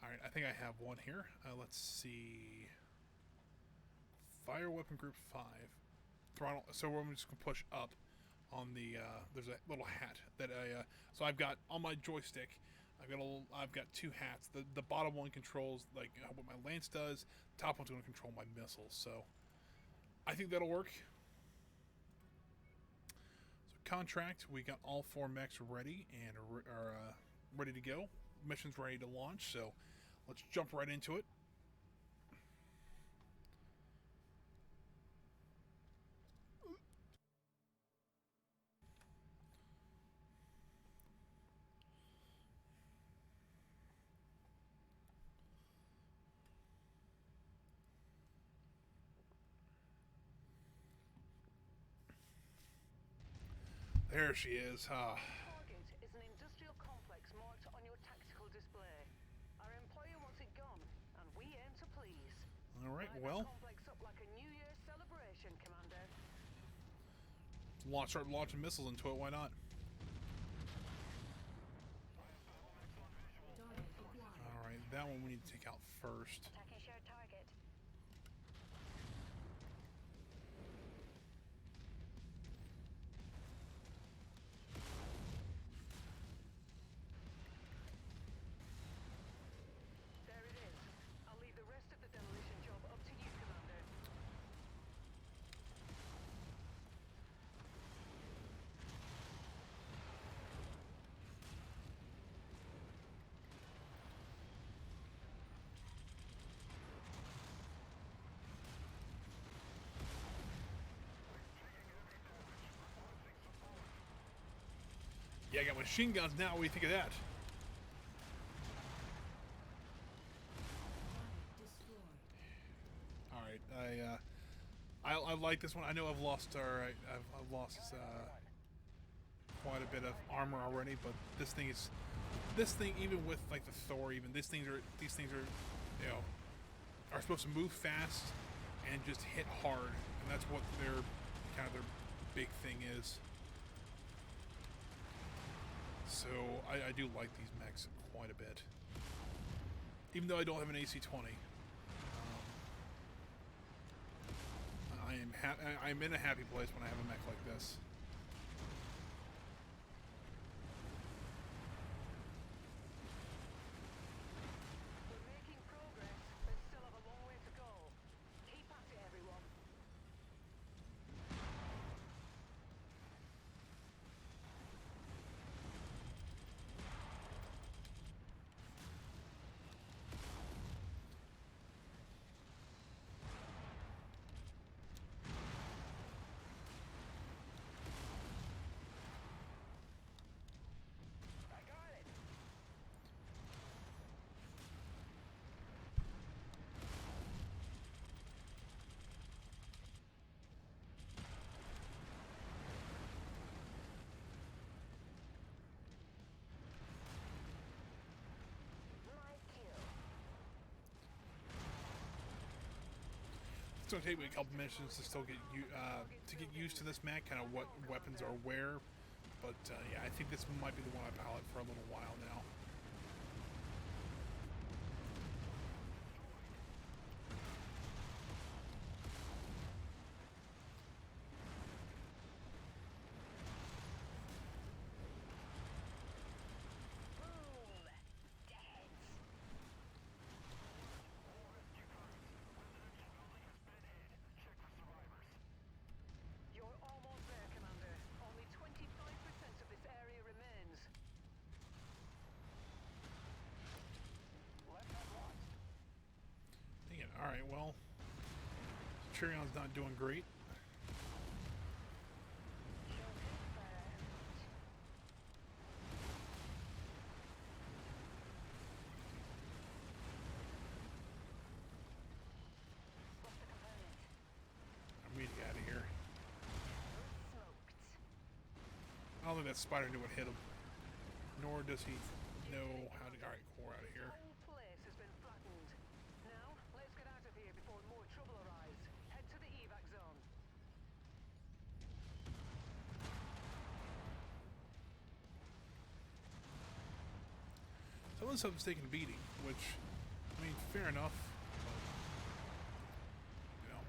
Alright, I think I have one here. Let's see. Fire weapon group 5. Throttle. So we're just going to push up on the. There's a little hat that I. So I've got on my joystick. I've got 2 hats. The bottom one controls like what my lance does. The top one's going to control my missiles. So I think that'll work. So contract. We got all 4 mechs ready and are ready to go. Mission's ready to launch. So let's jump right into it. There she is. Target is an industrial complex marked on your tactical display. Our employer wants it gone, and we aim to please. All right, Light well. that complex up like a New Year's celebration, Commander. Start launching missiles into it. Why not? Target acquired. All right, that one we need to take out first. Attacking shared target. There it is. I'll leave the rest of the demolition job up to you, Commander. Yeah, I got machine guns now. What do you think of that? All right, I like this one. I know I've lost I've lost quite a bit of armor already, but this thing even with like the Thor, even these things are you know are supposed to move fast and just hit hard, and that's what their big thing is. So I do like these mechs quite a bit, even though I don't have an AC-20. I'm in a happy place when I have a mech like this. We're making progress, but still have a long way to go. Keep at it, everyone. I got it. My kill. It's gonna take me a couple missions to still get used to this mech, kind of what weapons are where. But yeah, I think this might be the one I pilot for a little while now. Boom! Dead. You're almost there, Commander. Only 25% of this area remains. Left hand locked. Dang it! All right, well, Cherion's not doing great. What's the component? I'm need to get out of here. Smoked. I don't think that spider knew what hit him. Nor does he know how to. All right, cool, we're out of This here. whole place has been flattened. Now, let's get out of here before more trouble arrives. Head to the evac zone. Some of this stuff is taking a beating, which, I mean, fair enough. But, you know,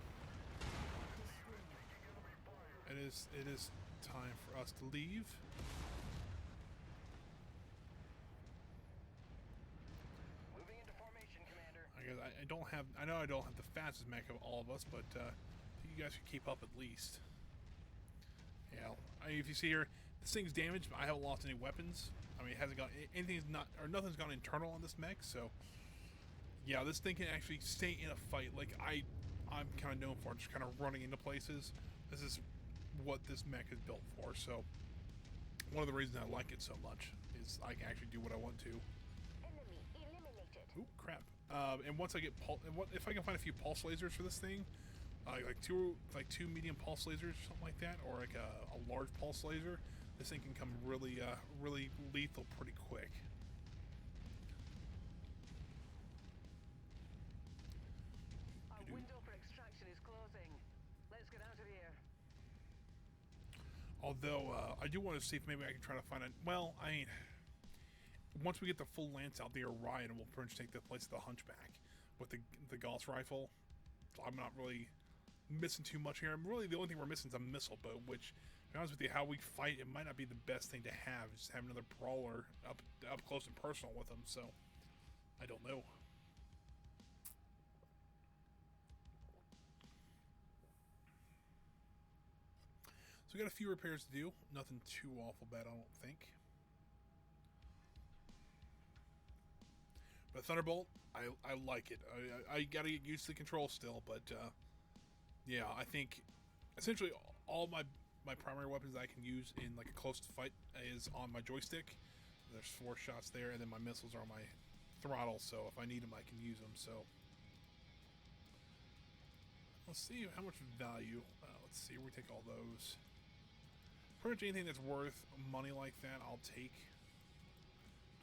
it is time for us to leave. Moving into formation, Commander. I guess I don't have. I know I don't have the fastest mech of all of us, but you guys should keep up at least. Yeah, if you see here, this thing's damaged, but I haven't lost any weapons. I mean, it hasn't got anything's not or nothing's gone internal on this mech, so yeah, this thing can actually stay in a fight. Like I'm kind of known for just kind of running into places. This is what this mech is built for. So one of the reasons I like it so much is I can actually do what I want to. Enemy eliminated. Ooh, crap. And once I get if I can find a few pulse lasers for this thing, like two medium pulse lasers, or something like that, or like a large pulse laser, this thing can come really really lethal pretty quick. Our window for extraction is closing. Let's get out of here. Although I do want to see if maybe I can try to find a. Well, I mean, once we get the full lance out, the Orion will pretty much take the place of the Hunchback with the Gauss rifle. I'm not really missing too much here. Really, the only thing we're missing is a missile boat, which, to be honest with you, how we fight, it might not be the best thing to have. Just have another brawler up close and personal with them. So, I don't know. So we got a few repairs to do. Nothing too awful bad, I don't think. But Thunderbolt, I like it. I gotta get used to the control still, but yeah, I think essentially all my primary weapons that I can use in like a close fight is on my joystick. There's 4 shots there, and then my missiles are on my throttle, so if I need them, I can use them. So let's see how much value. Let's see, we take all those. Pretty much anything that's worth money like that, I'll take.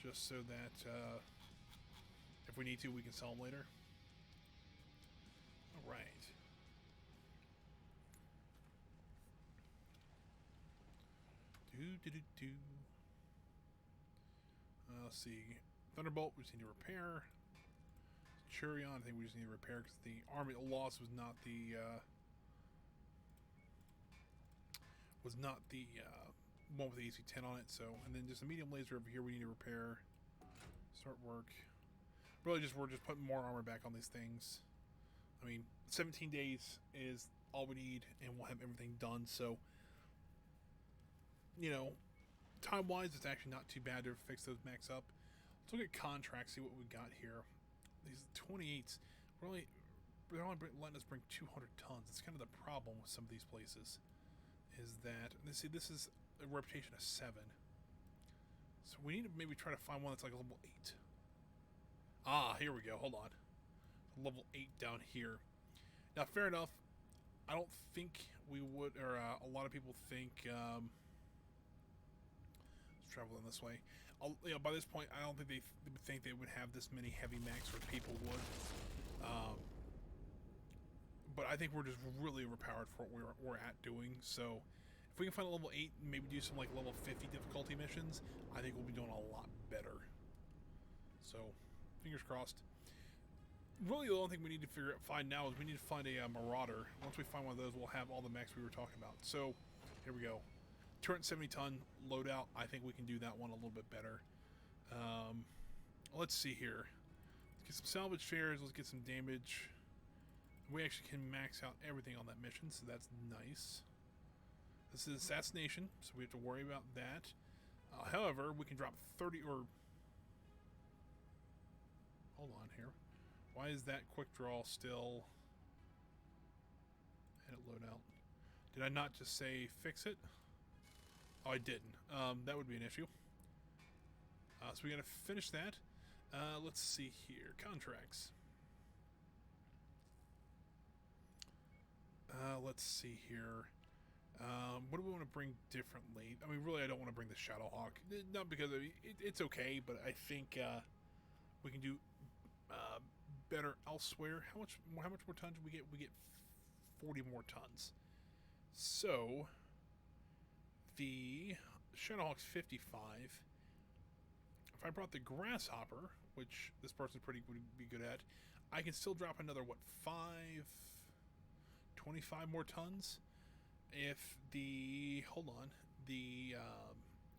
Just so that if we need to, we can sell them later. All right. Let's see. Thunderbolt, we just need to repair. Churion, I think we just need to repair because the army loss was not the one with the AC-10 on it. So, and then just a medium laser over here, we need to repair. Start work. Really, we're just putting more armor back on these things. I mean, 17 days is all we need, and we'll have everything done. So, you know, time-wise, it's actually not too bad to fix those mechs up. Let's look at contracts, see what we got here. These 28s, they're only letting us bring 200 tons. That's kind of the problem with some of these places. Is that, see, this is a reputation of 7. So we need to maybe try to find one that's like a level 8. Ah, here we go. Hold on. Level 8 down here. Now, fair enough. I don't think we would, or a lot of people think. Let's travel in this way. You know, by this point, I don't think they would think they would have this many heavy mechs, or people would. But I think we're just really overpowered for what we're at doing. So if we can find a level 8 and maybe do some like level 50 difficulty missions, I think we'll be doing a lot better. So fingers crossed. Really, the only thing we need to find now is we need to find a Marauder. Once we find one of those, we'll have all the mechs we were talking about. So here we go. 270-ton loadout. I think we can do that one a little bit better. Let's see here. Let's get some salvage fares. Let's get some damage. We actually can max out everything on that mission, so that's nice. This is assassination, so we have to worry about that. However, we can drop 30 or... Hold on here. Why is that quick draw still... Edit loadout. Did I not just say fix it? Oh, I didn't. That would be an issue. So we gotta finish that. Let's see here. Contracts. Let's see here. What do we want to bring differently? I mean, really, I don't want to bring the Shadowhawk. Not because it's okay, but I think we can do better elsewhere. How much more tons do we get? We get 40 more tons. So the Shadowhawk's 55. If I brought the Grasshopper, which this person's would be good at, I can still drop another 25 more tons. If the the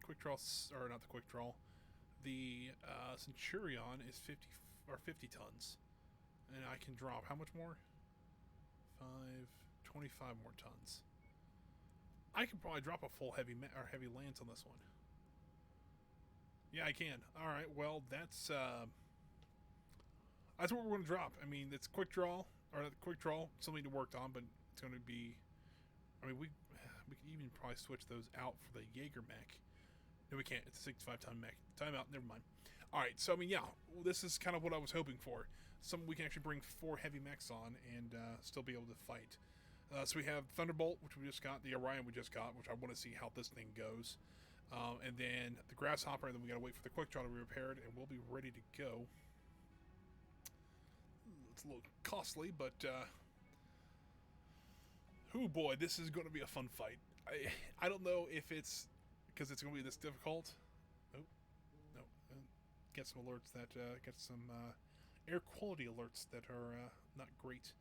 quick draw, or not the quick draw, the Centurion is 50 tons, and I can drop how much more? 25 more tons. I could probably drop a full heavy lance on this one. Yeah, I can. All right, well that's what we're going to drop. I mean, it's quick draw, or not quick draw, something to work on, but it's going to be. I mean, we could even probably switch those out for the Jaeger mech. No, we can't. It's a 65-ton mech. Time out. Never mind. All right. So I mean, yeah, this is kind of what I was hoping for. We can actually bring 4 heavy mechs on and still be able to fight. So we have Thunderbolt, which we just got. The Orion we just got, which I want to see how this thing goes. And then the Grasshopper, and then we got to wait for the quick draw to be repaired, and we'll be ready to go. It's a little costly, but oh boy, this is going to be a fun fight. I don't know if it's because it's going to be this difficult. Oh, no. Get some alerts that get some air quality alerts that are not great.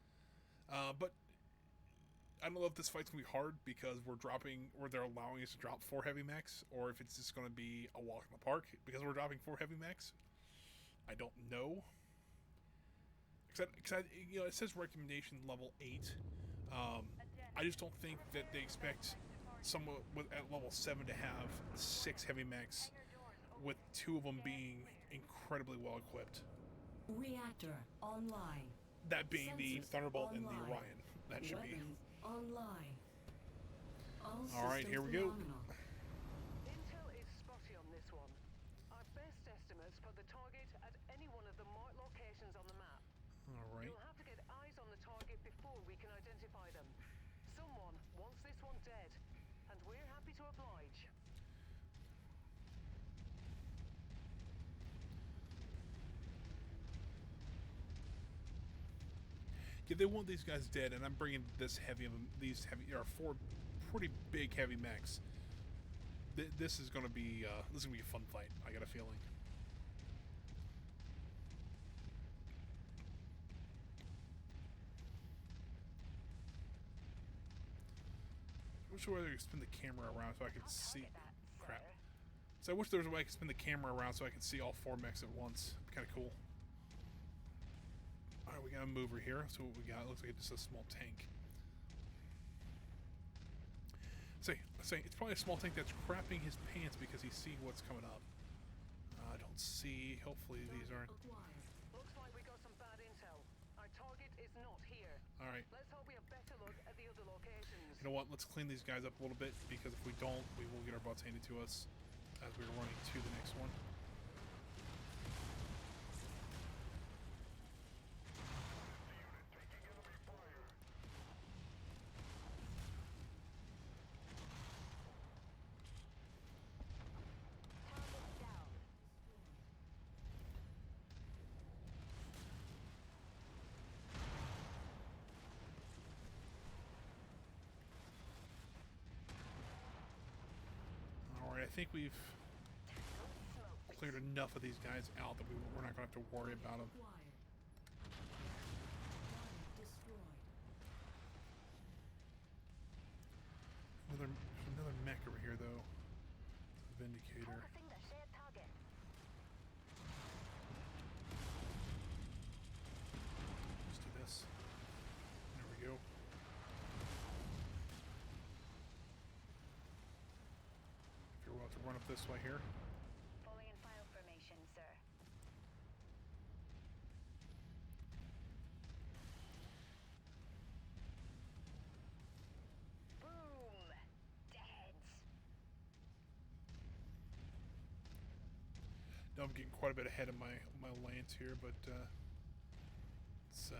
But I don't know if this fight's going to be hard because they're allowing us to drop 4 heavy mechs, or if it's just going to be a walk in the park because we're dropping 4 heavy mechs. I don't know. Because you know, it says recommendation level 8. I just don't think that they expect someone at level 7 to have 6 heavy mechs, with 2 of them being incredibly well equipped. Reactor online. That being Sensors the Thunderbolt online. and the Orion. That should be. Weapons online. All right, here we go. Intel is spotty on this one. Our best estimates put the target at any one of the marked locations on the map. All right. You'll have to get eyes on the target before we can identify them. Someone wants this one dead, and we're happy to oblige. Yeah, they want these guys dead, and I'm bringing this heavy of them. These heavy are 4 pretty big heavy mechs. This is gonna be a fun fight. I got a feeling. I wish there was a way to spin the camera around so I could see. Crap. So I wish there was a way I could spin the camera around so I could see all 4 mechs at once. Kind of cool. Alright, we got a mover here. So what we got? Looks like it's just a small tank. Say it's probably a small tank that's crapping his pants because he sees what's coming up. I don't see. Hopefully these aren't. Looks like we got some bad intel. Our target is not here. Alright. Let's hope we have better look at the other locations. You know what? Let's clean these guys up a little bit because if we don't, we will get our butts handed to us as we're running to the next one. I think we've cleared enough of these guys out that we're not going to have to worry about them. Another mech over here, though. It's a Vindicator. Let's do this. There we go. We'll have to run up this way here. Falling in file formation, sir. Boom! Dead. Now I'm getting quite a bit ahead of my lance here, but it's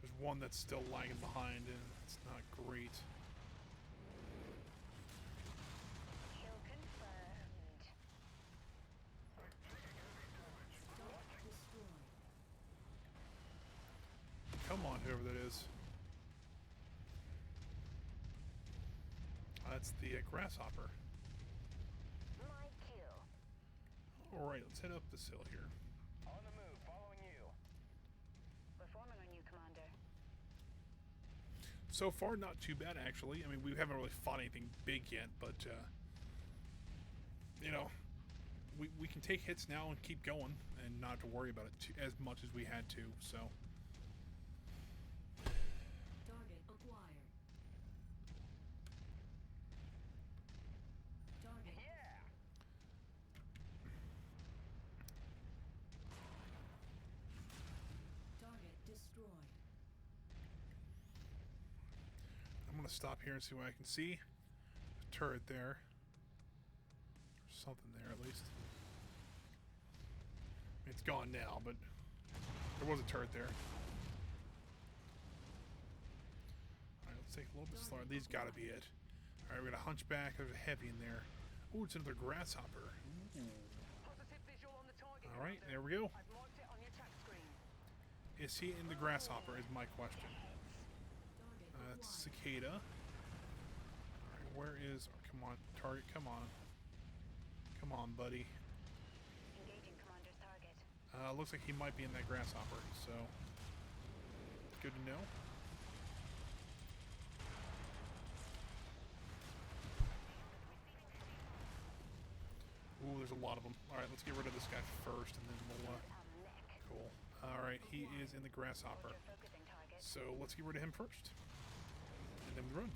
there's one that's still lagging behind, and it's not great. Kill confirmed. Come on, whoever that is. That's the grasshopper. My kill. Alright, let's head up this hill here. On the move, following you. We're forming on you, Commander. So far, not too bad, actually. I mean, we haven't really fought anything big yet, but, you know, we can take hits now and keep going and not have to worry about it as much as we had to, so. Target acquired. Target. Yeah! Target destroyed. I'm going to stop here and see what I can see. A turret there. There's something there, at least. It's gone now, but there was a turret there. Alright, let's take a little bit slower. These got to be it. Alright, we got a hunchback. There's a heavy in there. Ooh, it's another grasshopper. Positive visual on the target. Alright, Commander. there we go. I've marked it on your tac screen. Is he in the grasshopper is my question. That's Cicada. Alright, where is... Oh, come on, target, come on. Come on, buddy. Engaging Commander's target. Looks like he might be in that grasshopper, so... Good to know. Ooh, there's a lot of them. Alright, let's get rid of this guy first, and then we'll... Cool. Alright. he is in the grasshopper. Focusing target. So let's get rid of him first. And then we run.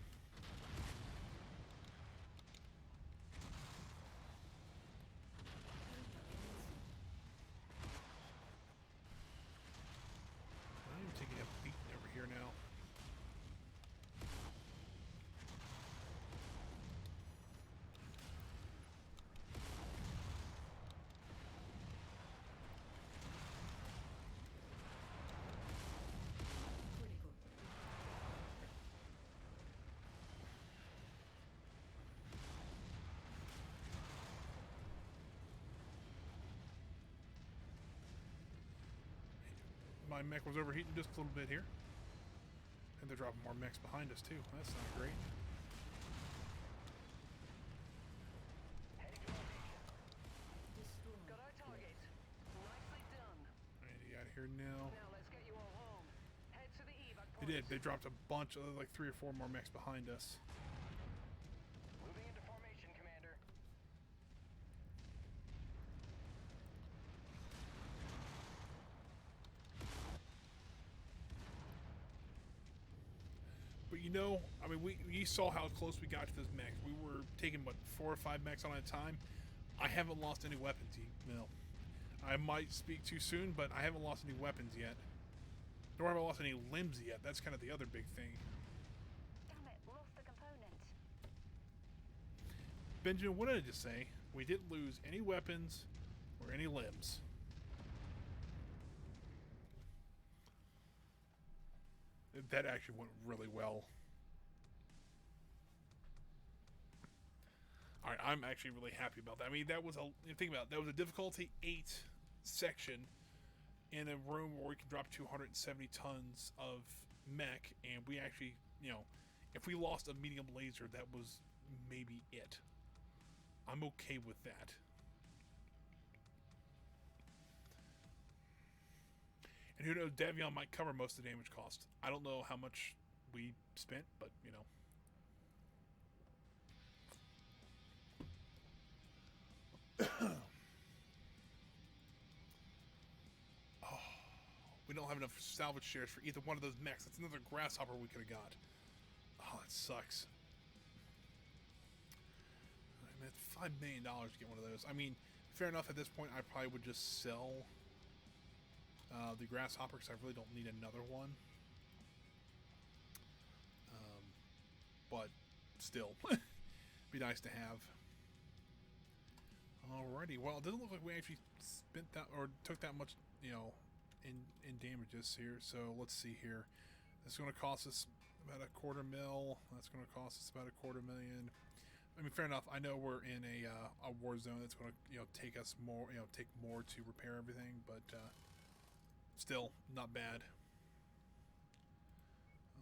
I'm taking a beating over here now. Critical. My mech was overheating just a little bit here. And they're dropping more mechs behind us too. That's not great. Heading to location. Destroyed. Got our target. Nicely done. Alright, you out here now. Now let's get you all home. Head to the evac They did. They dropped a bunch of, like 3 or 4 more mechs behind us. Moving into formation, Commander. But you know, I mean, we saw how close we got to those mechs. We were taking, what, 4 or 5 mechs on at a time. I haven't lost any weapons yet. No. I might speak too soon, but I haven't lost any weapons yet. Nor have I lost any limbs yet. That's kind of the other big thing. Damn it, lost the component. Benjamin, what did I just say? We didn't lose any weapons or any limbs. That actually went really well. Alright, I'm actually really happy about that. I mean, that was a, think about it, that was a difficulty 8 section in a room where we can drop 270 tons of mech, and we actually, you know, if we lost a medium laser, that was maybe it. I'm okay with that. And who knows, Davion might cover most of the damage cost. I don't know how much we spent, but, you know. Oh, we don't have enough salvage shares for either one of those mechs. That's another grasshopper we could have got. Oh, that sucks. I mean, it's $5 million to get one of those. I mean, fair enough, at this point, I probably would just sell the grasshopper because I really don't need another one. But still, be nice to have. Alrighty, well, it doesn't look like we actually spent that or took that much, you know, in damages here. So let's see here. This is going to cost us about $250,000. That's going to cost us about $250,000. I mean, fair enough. I know we're in a war zone that's going to, you know, take us more, you know, take more to repair everything, but still not bad.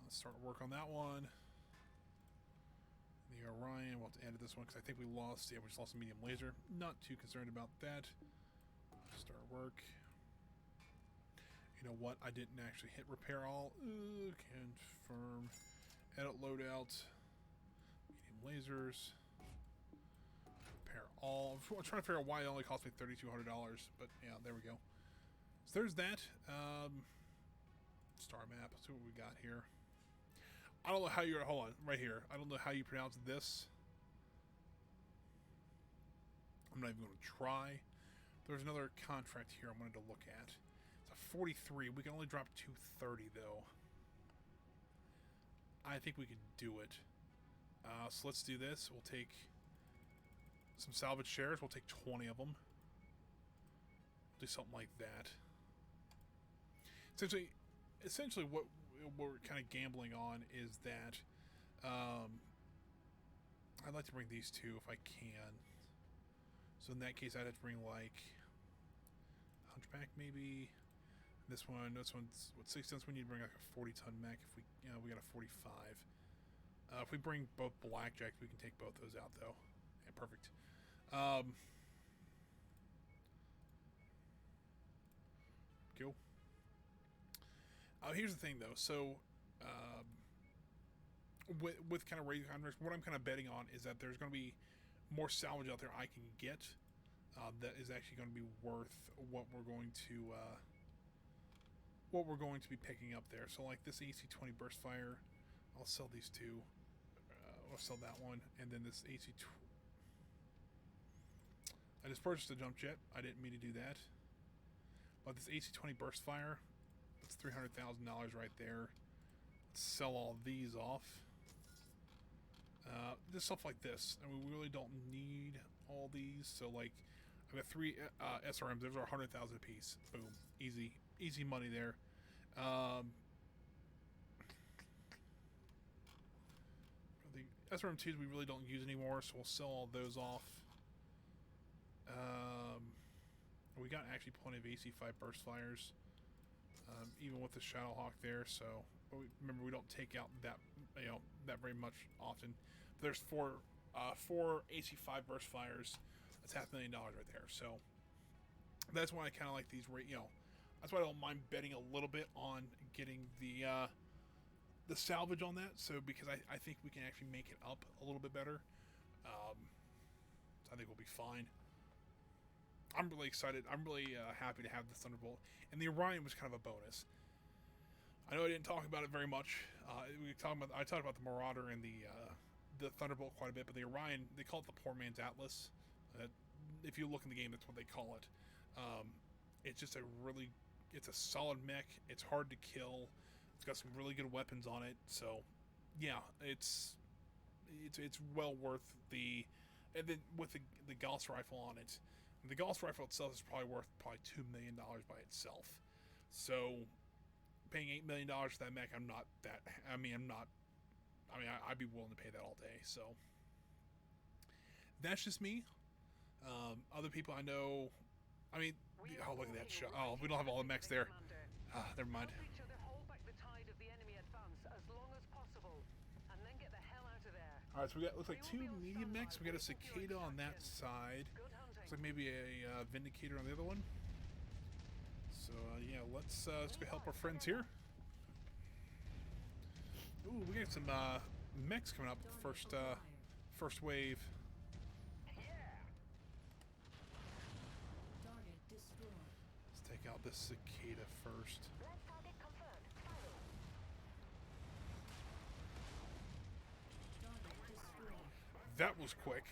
Let's start work on that one. The Orion, we'll have to edit this one because I think we lost, yeah, we just lost a medium laser. Not too concerned about that. Start work. You know what? I didn't actually hit repair all. Confirm. Edit loadout. Medium lasers. Repair all. I'm trying to figure out why it only cost me $3,200, but yeah, there we go. So there's that. Star map. Let's see what we got here. I don't know how you're. Hold on, right here. I don't know how you pronounce this. I'm not even going to try. There's another contract here I wanted to look at. It's a 43. We can only drop 230 though. I think we can do it. So let's do this. We'll take some salvage shares. We'll take 20 of them. Do something like that. Essentially, what we're kind of gambling on is that I'd like to bring these two if I can. So in that case, I'd have to bring like Hunchback maybe. This one's what 6 cents. We need to bring like a 40-ton mech. If we, you know, we got a 45. If we bring both Blackjacks, we can take both those out though. Yeah, perfect. Cool. Here's the thing though. So with kind of radio contracts, what I'm kind of betting on is that there's going to be more salvage out there I can get that is actually going to be worth what we're going to what we're going to be picking up there. So like this AC-20 burst fire, I'll sell these two. I'll sell that one, and then this AC-20. I just purchased a jump jet. I didn't mean to do that. But this AC-20 burst fire, that's $300,000 right there. Let's sell all these off. Just stuff like this. I mean, we really don't need all these. So like, I've got 3 SRMs. Those are 100,000 a piece. Boom, easy money there. The SRM2s we really don't use anymore, so we'll sell all those off. We got actually plenty of AC-5 burst fires, even with the Shadowhawk there. So, but remember, we don't take out that that very much often. There's four AC-5 burst fires. That's $500,000 right there. So that's why I kind of like these. That's why I don't mind betting a little bit on getting the salvage on that. So because I think we can actually make it up a little bit better. So I think we'll be fine. I'm really excited. I'm really happy to have the Thunderbolt, and the Orion was kind of a bonus. I know I didn't talk about it very much. I talked about the Marauder and the Thunderbolt quite a bit, but the Orion, they call it the poor man's Atlas. If you look in the game, that's what they call it. It's just it's a solid mech. It's hard to kill. It's got some really good weapons on it. So, yeah, it's well worth the. And then with the Gauss rifle on it, the Gauss rifle itself is probably worth $2 million by itself. So, paying $8 million for that mech, I'd be willing to pay that all day. So, that's just me. Other people I know, look at that shot. Oh, we don't have all the mechs there. Never mind. Alright, so we got, looks like 2 medium mechs. We got a Cicada on that side. Looks like maybe a Vindicator on the other one. So, yeah, let's go help our friends here. Ooh, we got some mechs coming up. First wave. Let's take out this Cicada first. That was quick.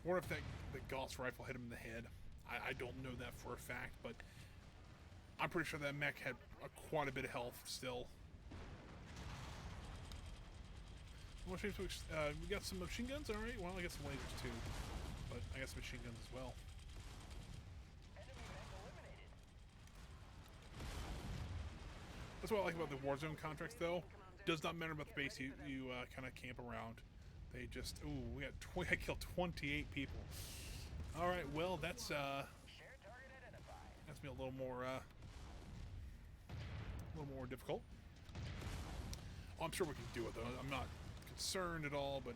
I wonder if the Gauss rifle hit him in the head. I don't know that for a fact, but I'm pretty sure that mech had quite a bit of health still. We got some machine guns, alright. Well, I got some lasers too, but I got some machine guns as well. That's what I like about the Warzone contracts, though. Does not matter about the base you kind of camp around. They just I killed 28 people. All right, well that's me a little more difficult. Oh, I'm sure we can do it though. I'm not concerned at all, but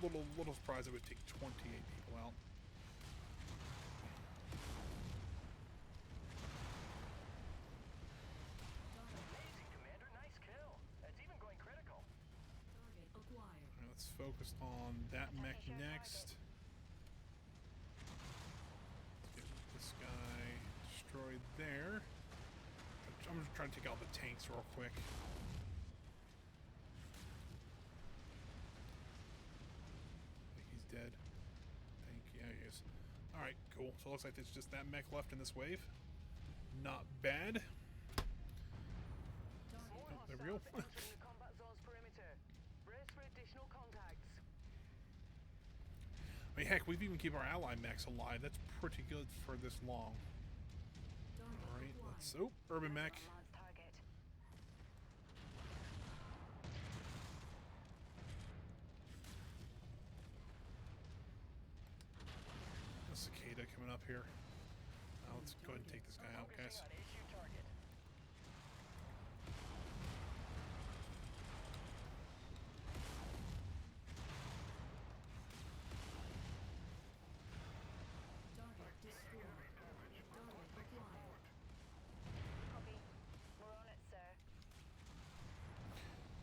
just little surprised it would take 28 people out. Focused on that mech next. Let's get this guy destroyed there. I'm just trying to take out the tanks real quick. I think he's dead. Yeah, he is. Alright, cool. So it looks like there's just that mech left in this wave. Not bad. Oh, there we go. I mean, heck, we've even kept our ally mechs alive. That's pretty good for this long. Alright, let's... Oh, urban mech. A Cicada coming up here. Now let's go ahead and take this guy out, guys.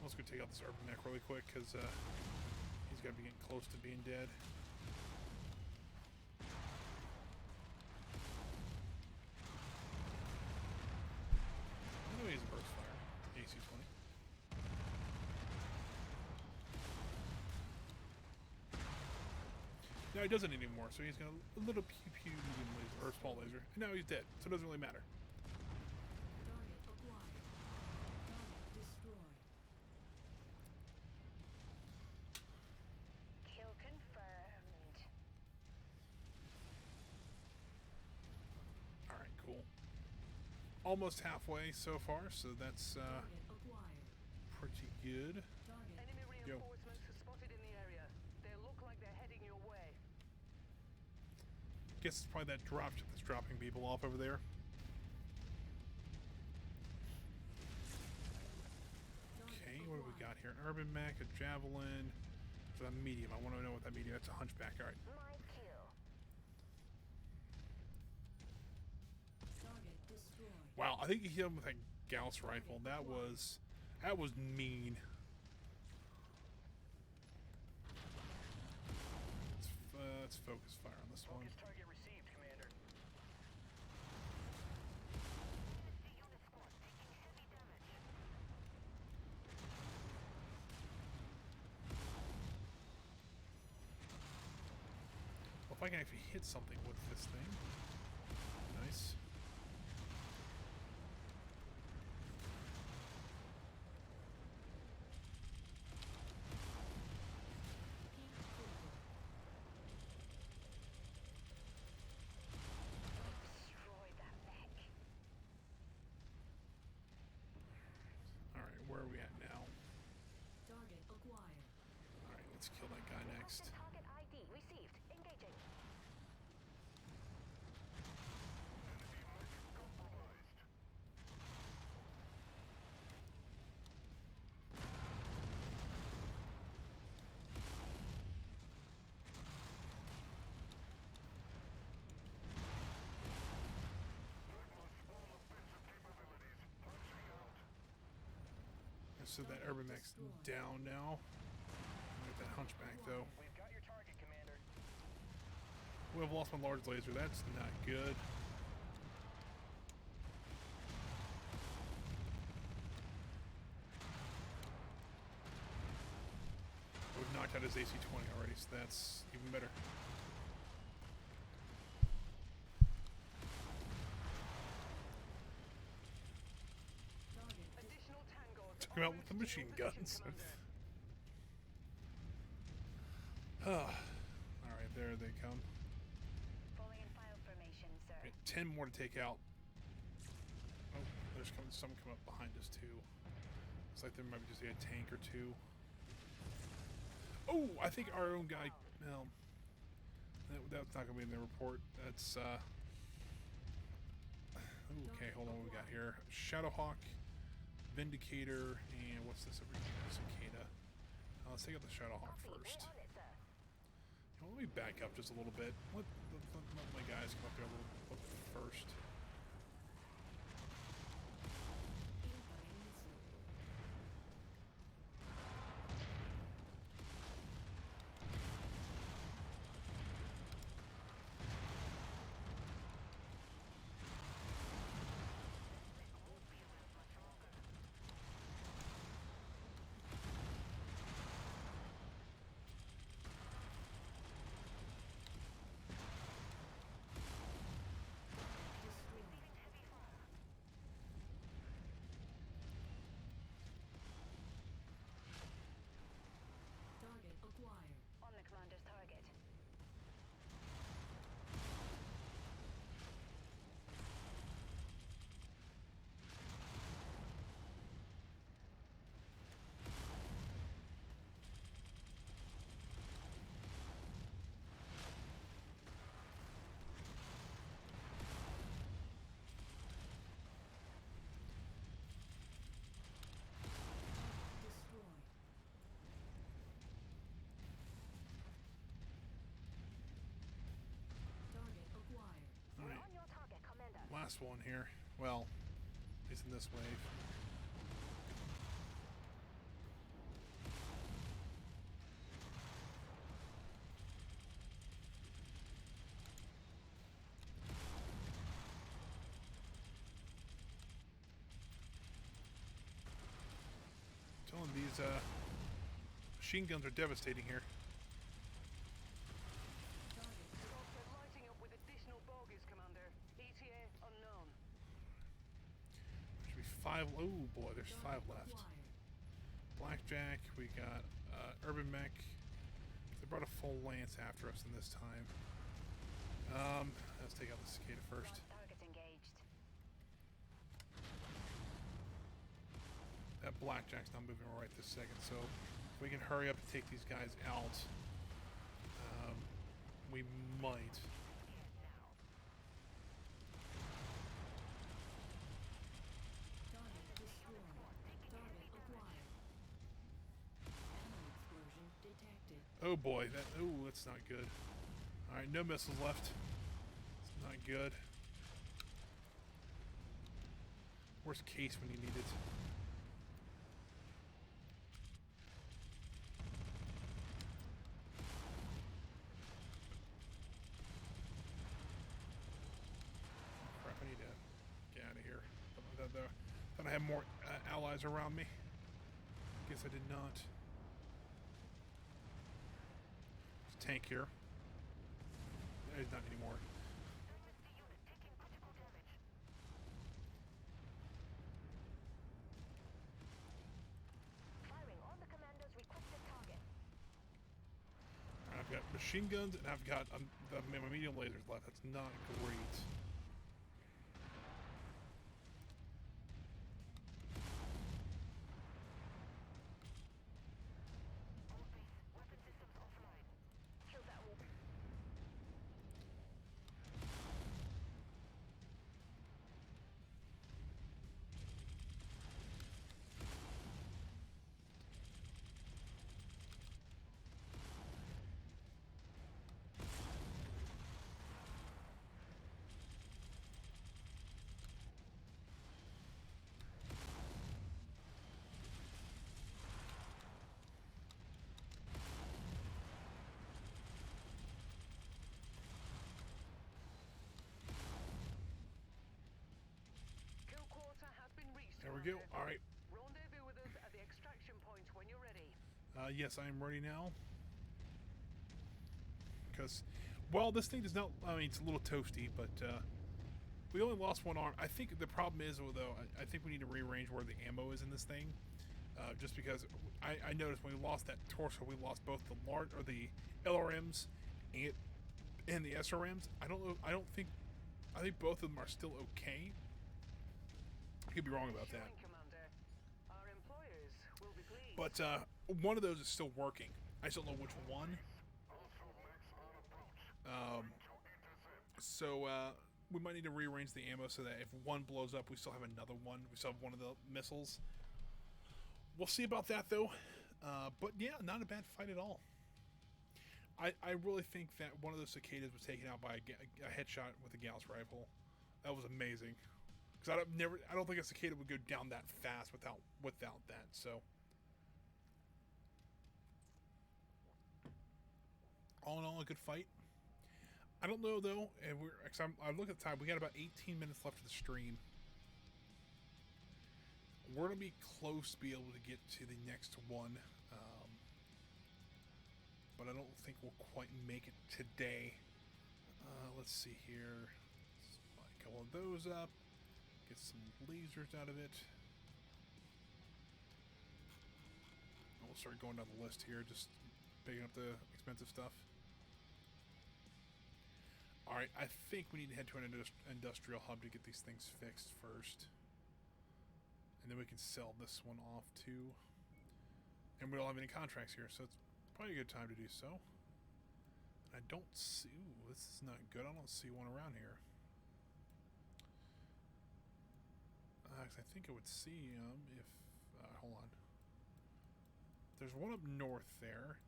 Let's go take out this urban mech really quick because he's got to be getting close to being dead. I know he's a burst fire. AC-20. Now he doesn't anymore, so he's got a little pew-pew medium laser, or small laser. And now he's dead, so it doesn't really matter. Target acquired. Target destroyed. Kill confirmed. Alright, cool. Almost halfway so far, so that's Target acquired. pretty good. Target. Enemy Yo. reinforcements are spotted in the area. They look like they're heading your way. Guess it's probably that dropship that's dropping people off over there. Okay, what do we got here? An urban mech, a javelin, a medium. I want to know what that medium. That's a hunchback. All right. My kill. Target destroyed. Wow, I think he hit him with that Gauss rifle. That was mean. Let's focus fire on this one. Focus target received, Commander. Unit squad taking heavy damage. Well, if I can actually hit something with this thing. Nice. Peak critical. Destroy that mech. Alright, where are we at now? Target acquired. Alright, let's kill that guy next. Target ID received. Engaging. So that urban mech's down now. Get that hunchback though. We've got your target, Commander. We have lost my large laser. That's not good. We've knocked out his AC-20 already, so that's even better. Target Additional tangos. Took him out with the machine guns. Alright, there they come. Falling in file formation, sir. Okay, 10 more to take out. Oh, there's some come up behind us too. Looks like there might be just a tank or two. Oh, I think our own guy. Well, that's not gonna be in the report. That's okay, hold on. What we got here? Shadowhawk, Vindicator, and what's this over here? Cicada. Let's take out the Shadowhawk first. We're on it, sir. You know, let me back up just a little bit. Let my guys come up there a little first. incoming missile. Destroyed. Target acquired. On the commander's target. Destroyed. Target acquired. We're Alright, on your target, commander. last one here. Well, he's in this wave. These machine guns are devastating here. Also lighting up with additional bogies, Commander. ETA unknown. Should be 5. Oh boy, there's 5 left. Acquired. Blackjack. We got Urban Mech. They brought a full lance after us in this time. Let's take out the cicada first. Targets engaged. That blackjack's not moving right this second, so if we can hurry up and take these guys out, we might. Target destroyed. Target acquired. Ammo explosion detected. Oh boy, that's not good. All right, no missiles left. It's not good. Worst case when you need it. Crap, I need to get out of here. Thought I had more allies around me. Guess I did not. There's a tank here. There's not anymore. Firing on the commander's requested target. I've got machine guns and I've got my medium lasers left. That's not great. Weapon systems offline. Kill that wolf. Kill quarter has been reached. There we go. Commander. All right. Rendezvous with us at the extraction point when you're ready. Yes, I am ready now. Because, well, this thing does not. I mean, it's a little toasty, but we only lost one arm. I think the problem is, though, I think we need to rearrange where the ammo is in this thing. Just because I noticed when we lost that torso, we lost both the LRMs and the SRMs. I don't know. I think both of them are still okay. I could be wrong about that. Showing, Commander. Our employers will be pleased. But one of those is still working. I just don't know which one. So we might need to rearrange the ammo so that if one blows up, we still have another one. We still have one of the missiles. We'll see about that, though. But yeah, not a bad fight at all. I really think that one of those cicadas was taken out by a headshot with a Gauss rifle. That was amazing. Because I don't think a cicada would go down that fast without that. So all in all, a good fight. I don't know though, and I look at the time. We got about 18 minutes left of the stream. We're gonna be close to be able to get to the next one, but I don't think we'll quite make it today. Let's see here. Let's light a couple of those up. Get some lasers out of it. We'll start going down the list here, just picking up the expensive stuff. Alright, I think we need to head to an industrial hub to get these things fixed first. And then we can sell this one off too. And we don't have any contracts here, so it's probably a good time to do so. I don't see... Ooh, this is not good. I don't see one around here. I think I would see if... hold on. There's one up north there.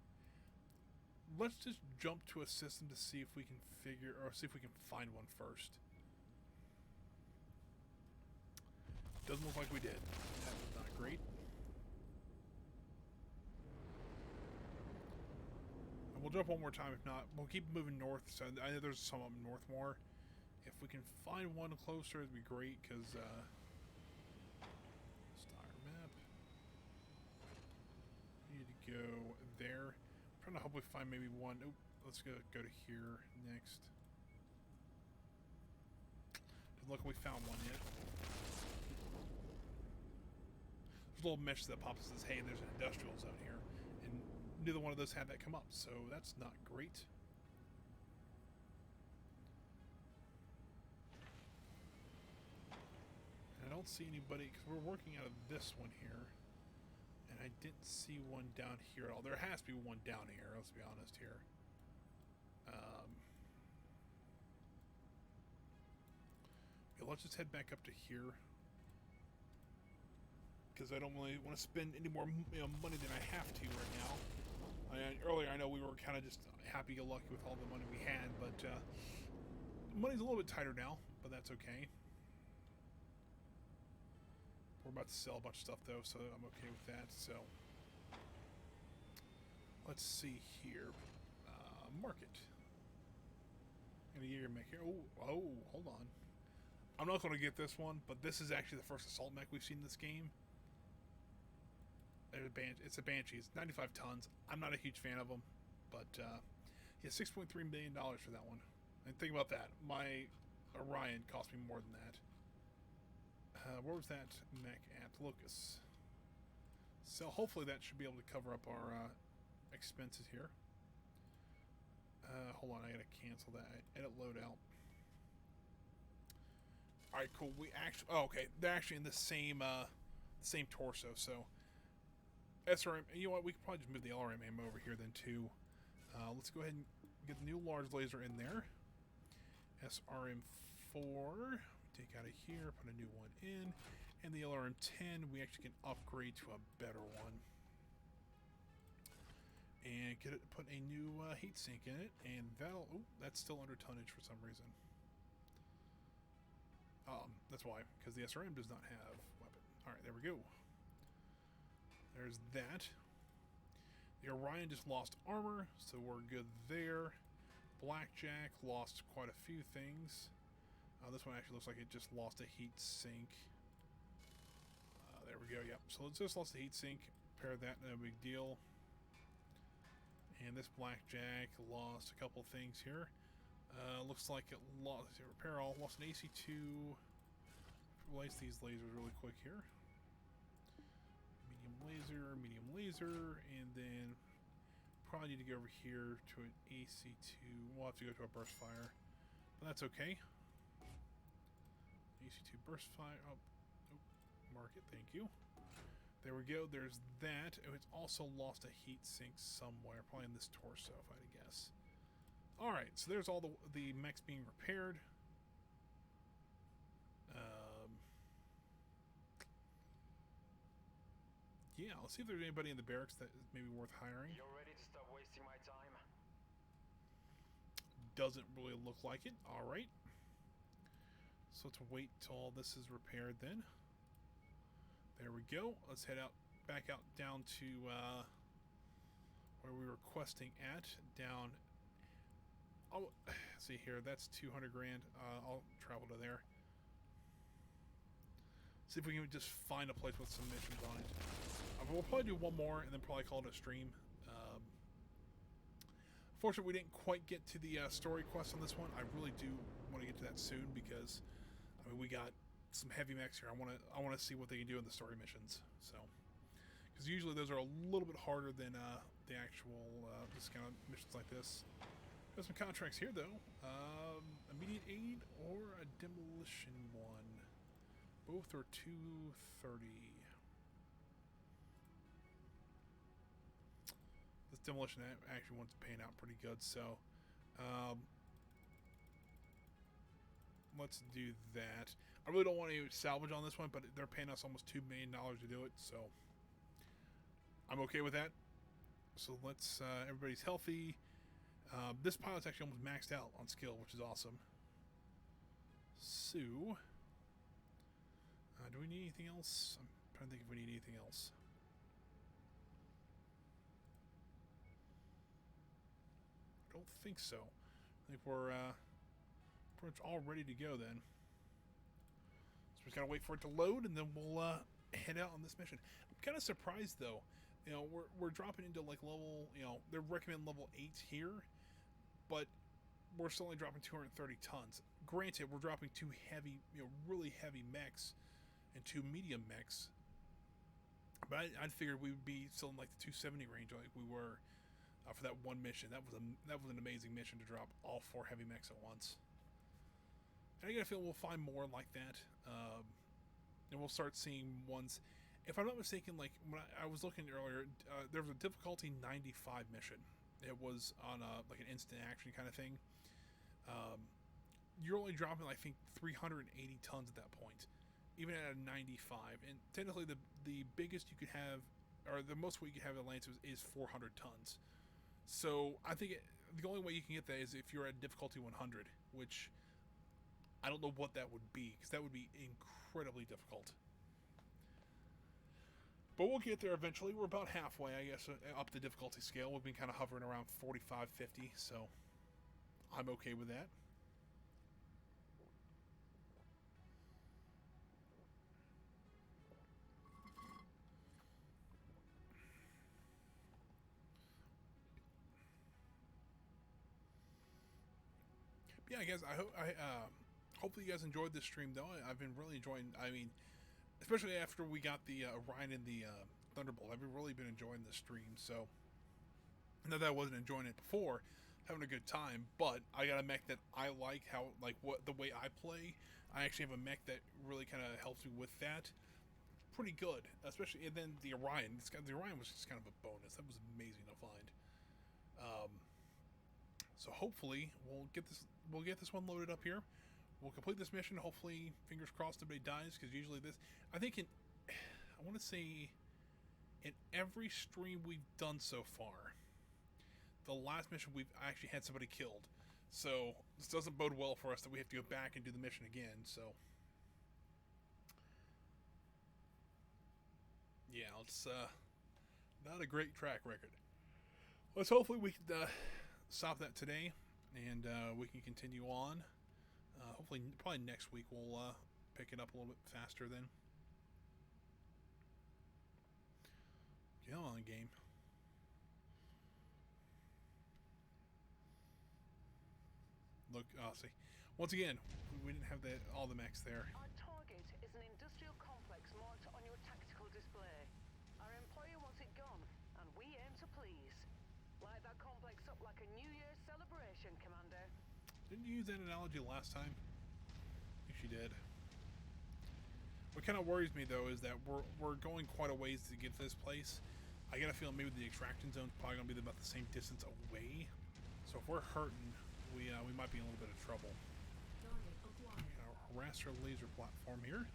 Let's just jump to a system to see if we can see if we can find one first. Doesn't look like we did. That's not great. And we'll jump one more time. If not, we'll keep moving north. So I know there's some up north more. If we can find one closer, it'd be great. Because star map. go there. I'm trying to hopefully find maybe one. Oh, let's go to here next. Look, we found one yet. There's a little mesh that pops and says, hey, there's an industrial zone here. And neither one of those had that come up, so that's not great. And I don't see anybody, because we're working out of this one here. And I didn't see one down here at all. There has to be one down here, let's be honest here. Yeah, let's just head back up to here. Because I don't really want to spend any more money than I have to right now. Earlier, I know we were kind of just happy-go-lucky with all the money we had, but money's a little bit tighter now, but that's okay. We're about to sell a bunch of stuff, though, so I'm okay with that. So, let's see here. Market. I'm going to get your mech here. Oh, hold on. I'm not going to get this one, but this is actually the first assault mech we've seen in this game. It's a Banshee. It's 95 tons. I'm not a huge fan of them, but yeah, $6.3 million for that one. And think about that. My Orion cost me more than that. Where was that mech at? Locus. So hopefully that should be able to cover up our expenses here. Hold on, I gotta cancel that. Edit loadout. All right, cool. We actually, okay, they're actually in the same torso. So SRM. You know what? We could probably just move the LRM ammo over here then too. Let's go ahead and get the new large laser in there. SRM4. Take out of here, put a new one in, and the LRM10 we actually can upgrade to a better one, and put a new heat sink in it, and that'll. Oh, that's still under tonnage for some reason. That's why, because the SRM does not have weapon. All right, there we go. There's that. The Orion just lost armor, so we're good there. Blackjack lost quite a few things. This one actually looks like it just lost a heat sink. There we go, yep. So it just lost the heat sink. Repair that, no big deal. And this Blackjack lost a couple things here. Looks like it lost, repair all, lost an AC2. Replace these lasers really quick here. Medium laser, and then probably need to go over here to an AC2. We'll have to go to a burst fire, but that's okay. AC2 burst fire. Oh, mark it. Thank you. There we go. There's that. It's also lost a heat sink somewhere, probably in this torso, if I had to guess. All right, so there's all the mechs being repaired. Yeah, let's see if there's anybody in the barracks that is maybe worth hiring. You're ready to stop wasting my time? Doesn't really look like it. All right. So let's wait till all this is repaired then. There we go. Let's head out, back out down to where we were questing at. Down. Oh, see here. That's 200 grand. I'll travel to there. See if we can just find a place with some missions on it. We'll probably do one more and then probably call it a stream. Fortunately, we didn't quite get to the story quest on this one. I really do want to get to that soon because, I mean, we got some heavy mechs here. I want to see what they can do in the story missions. So, because usually those are a little bit harder than the actual this kind of missions like this. Got some contracts here though. Immediate aid or a demolition one. Both are 230. This demolition actually one's paying out pretty good, so let's do that. I really don't want to salvage on this one, but they're paying us almost $2 million to do it, so I'm okay with that. So let's, everybody's healthy. This pilot's actually almost maxed out on skill, which is awesome. So, do we need anything else? I'm trying to think if we need anything else. I don't think so. I think we're pretty much all ready to go then. So we just gotta wait for it to load, and then we'll head out on this mission. I'm kind of surprised though. You know, we're dropping into like level, you know, they recommend level 8 here, but we're still only dropping 230 tons. Granted, we're dropping 2 heavy, you know, really heavy mechs and 2 medium mechs, but I figured we would be still in like the 270 range like we were for that one mission. That was an amazing mission to drop all 4 heavy mechs at once. And I get a feel we'll find more like that, and we'll start seeing ones. If I'm not mistaken, like when I was looking earlier, there was a difficulty 95 mission. It was on like an instant action kind of thing. You're only dropping, I think, 380 tons at that point, even at a 95. And technically, the biggest you could have, or the most weight you could have at Lance is 400 tons. So I think the only way you can get that is if you're at difficulty 100, which I don't know what that would be, because that would be incredibly difficult. But we'll get there eventually. We're about halfway, I guess, up the difficulty scale. We've been kind of hovering around 45, 50, so I'm okay with that. Yeah, I guess hopefully you guys enjoyed this stream, though. I've been really enjoying. I mean, especially after we got the Orion and the Thunderbolt, I've really been enjoying this stream. So, not that I wasn't enjoying it before, having a good time, but I got a mech that I like what the way I play. I actually have a mech that really kind of helps me with that. Pretty good, especially, and then the Orion. The Orion was just kind of a bonus. That was amazing to find. So hopefully we'll get this one loaded up here. We'll complete this mission. Hopefully, fingers crossed, nobody dies, because usually I want to say, in every stream we've done so far, the last mission we've actually had somebody killed. So this doesn't bode well for us that we have to go back and do the mission again. So yeah, it's not a great track record. Let's hopefully we can stop that today, and we can continue on. Hopefully, probably next week we'll pick it up a little bit faster then. Get on, game. Look, see. Once again, we didn't have all the mechs there. Our target is an industrial complex marked on your tactical display. Our employer wants it gone, and we aim to please. Light that complex up like a New Year's celebration, Commander. Didn't you use that analogy last time? I think she did. What kind of worries me, though, is that we're going quite a ways to get to this place. I got a feeling maybe the extraction zone's probably going to be about the same distance away. So if we're hurting, we might be in a little bit of trouble. Harasser laser platform here.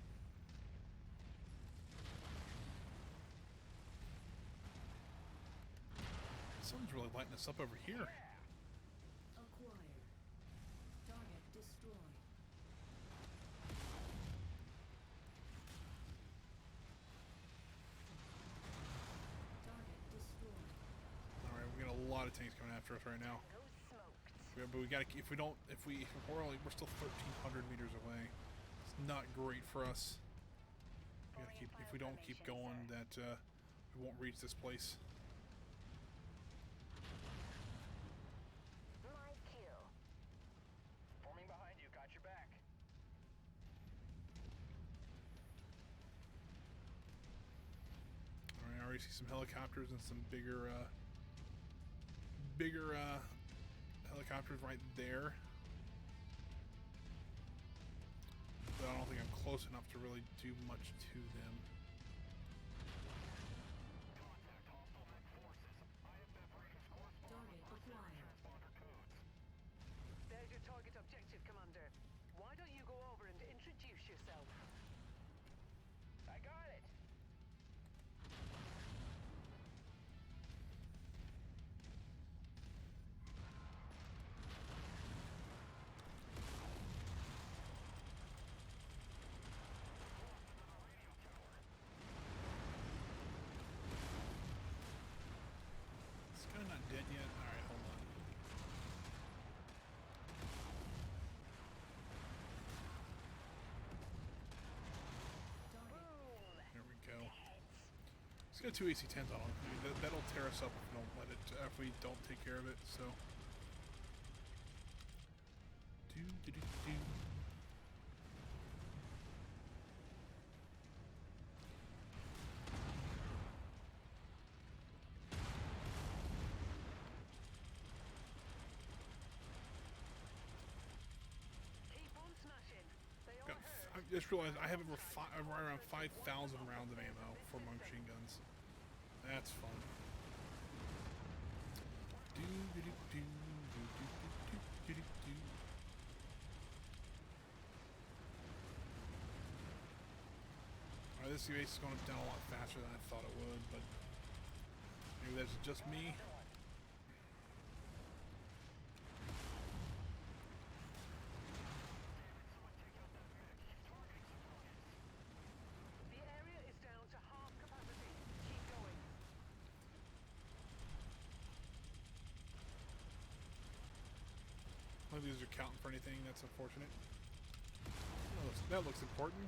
Someone's really lighting us up over here. Acquired. Target destroyed. Target destroyed. All right, we got a lot of tanks coming after us right now. Yeah, but we gotta. We're still 1,300 meters away. It's not great for us. We gotta keep. If we don't keep going, that we won't reach this place. My kill. Forming behind you, got your back. All right, I already see some helicopters and some bigger helicopters right there. But I don't think I'm close enough to really do much to them. Target acquired. There's your target objective, Commander. Why don't you go over and introduce yourself? I got it. got 2 AC-10s on him. I mean, that'll tear us up if we don't let it. If we don't take care of it. So. Do. Keep on smashing. They all Got, hurt. I just realized I have around 5,000 rounds of ammo for my machine guns. That's fun. Alright, this base is going down a lot faster than I thought it would, but maybe that's just me. The area is down to half capacity. Keep going. None of these are counting for anything. That's unfortunate. Oh, that looks important.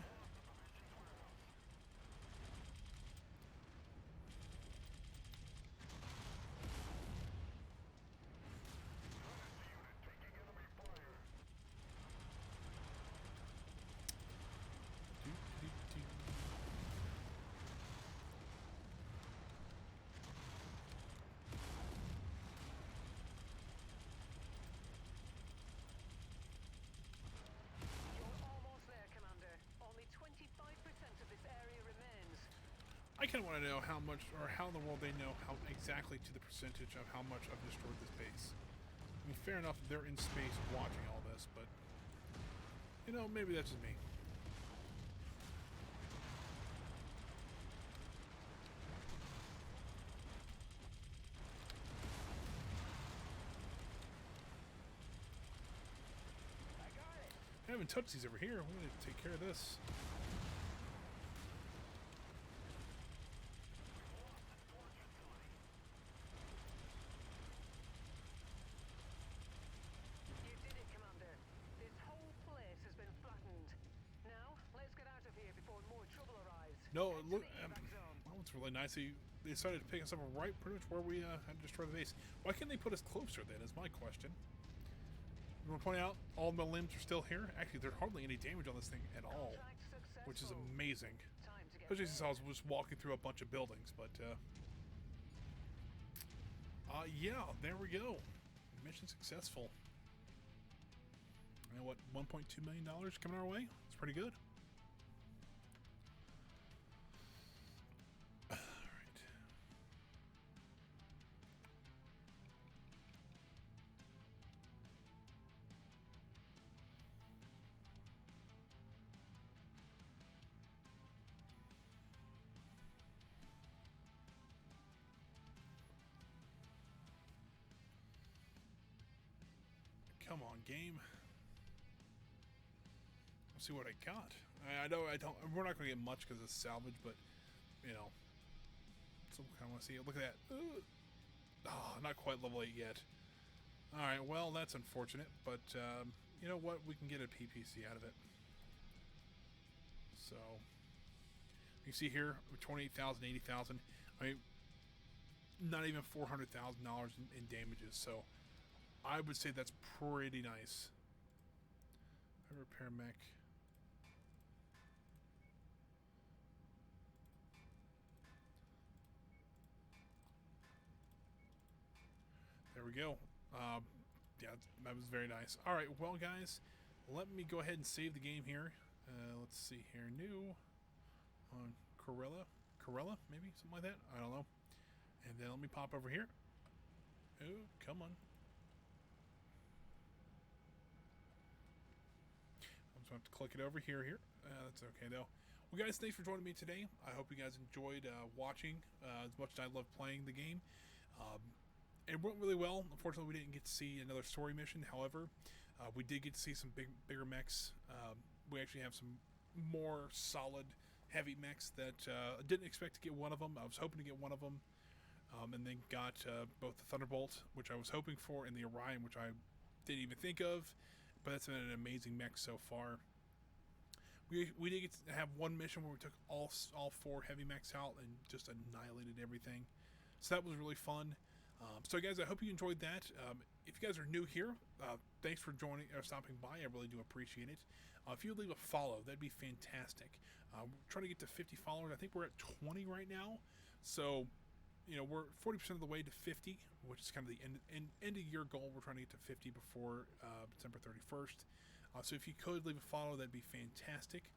You're almost there, Commander. Only 25% of this area remains. I kind of want to know how much, or how in the world they know how exactly to the percentage of how much I've destroyed this base. I mean, fair enough, they're in space watching all this, but you know, maybe that's just me. I haven't touched these over here. I'm going to take care of this. You did it, Commander. This whole place has been flattened. Now, let's get out of here before more trouble arrives. No, Head to look, the evac zone. well, it's really nice. They decided to pick us up right pretty much where we had to destroy the base. Why can't they put us closer then, is my question. I'm going to point out, all the limbs are still here. Actually, there's hardly any damage on this thing at all, Contract which is successful. amazing. Time to get Especially since I going. was just walking through a bunch of buildings, but yeah, there we go. Mission successful. You know what? $1.2 million coming our way. It's pretty good. All right. Come on, game. Let's see what I got. I know I don't. We're not going to get much because it's salvage, but you know, some kind of want to see it. Look at that. Oh, not quite level 8 yet. All right. Well, that's unfortunate, but you know what? We can get a PPC out of it. So you see here, 28,000, 80,000. I mean, not even $400,000 in damages. So I would say that's pretty nice. I repair mech. There we go. Yeah, that was very nice. All right, well, guys, let me go ahead and save the game here. Let's see here. New on Corella, maybe something like that. I don't know. And then let me pop over here. Oh, come on. I'm just going to have to click it over here. That's okay, though. Well, guys, thanks for joining me today. I hope you guys enjoyed watching as much as I love playing the game. It went really well. Unfortunately, we didn't get to see another story mission. However, we did get to see some bigger mechs. We actually have some more solid, heavy mechs that I didn't expect to get one of them. I was hoping to get one of them. And then got both the Thunderbolt, which I was hoping for, and the Orion, which I didn't even think of. But that's been an amazing mech so far. we did get to have one mission where we took all 4 heavy mechs out and just annihilated everything. So that was really fun. So guys, I hope you enjoyed that. If you guys are new here, thanks for joining or stopping by. I really do appreciate it. If you leave a follow, that'd be fantastic. We're trying to get to 50 followers. I think we're at 20 right now. So, you know, we're 40% of the way to 50, which is kind of the end of year goal. We're trying to get to 50 before December 31st. So if you could leave a follow, that'd be fantastic.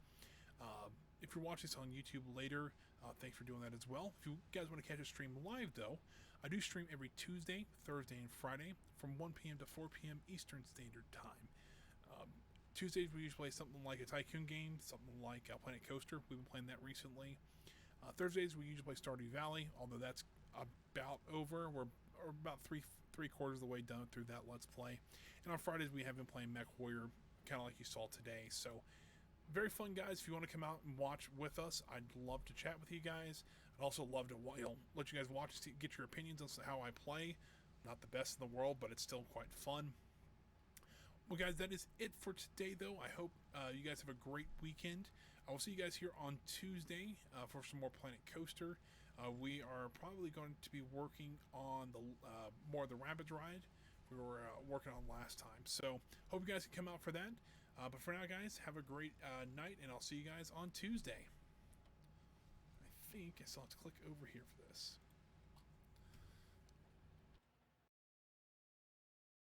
If you're watching this on YouTube later, thanks for doing that as well. If you guys want to catch a stream live, though, I do stream every Tuesday, Thursday, and Friday from 1 p.m. to 4 p.m. Eastern Standard Time. Tuesdays, we usually play something like a Tycoon game, something like Planet Coaster. We've been playing that recently. Thursdays, we usually play Stardew Valley, although that's about over. We're about three quarters of the way done through that Let's Play. And on Fridays, we have been playing MechWarrior, kind of like you saw today. So, very fun, guys. If you want to come out and watch with us, I'd love to chat with you guys. I'd also love to let you guys watch to get your opinions on how I play. Not the best in the world, but it's still quite fun. Well, guys, that is it for today, though. I hope you guys have a great weekend. I will see you guys here on Tuesday for some more Planet Coaster. We are probably going to be working on the more of the Rabbids ride we were working on last time. So, hope you guys can come out for that. But for now, guys, have a great night, and I'll see you guys on Tuesday. I think I still have to click over here for this.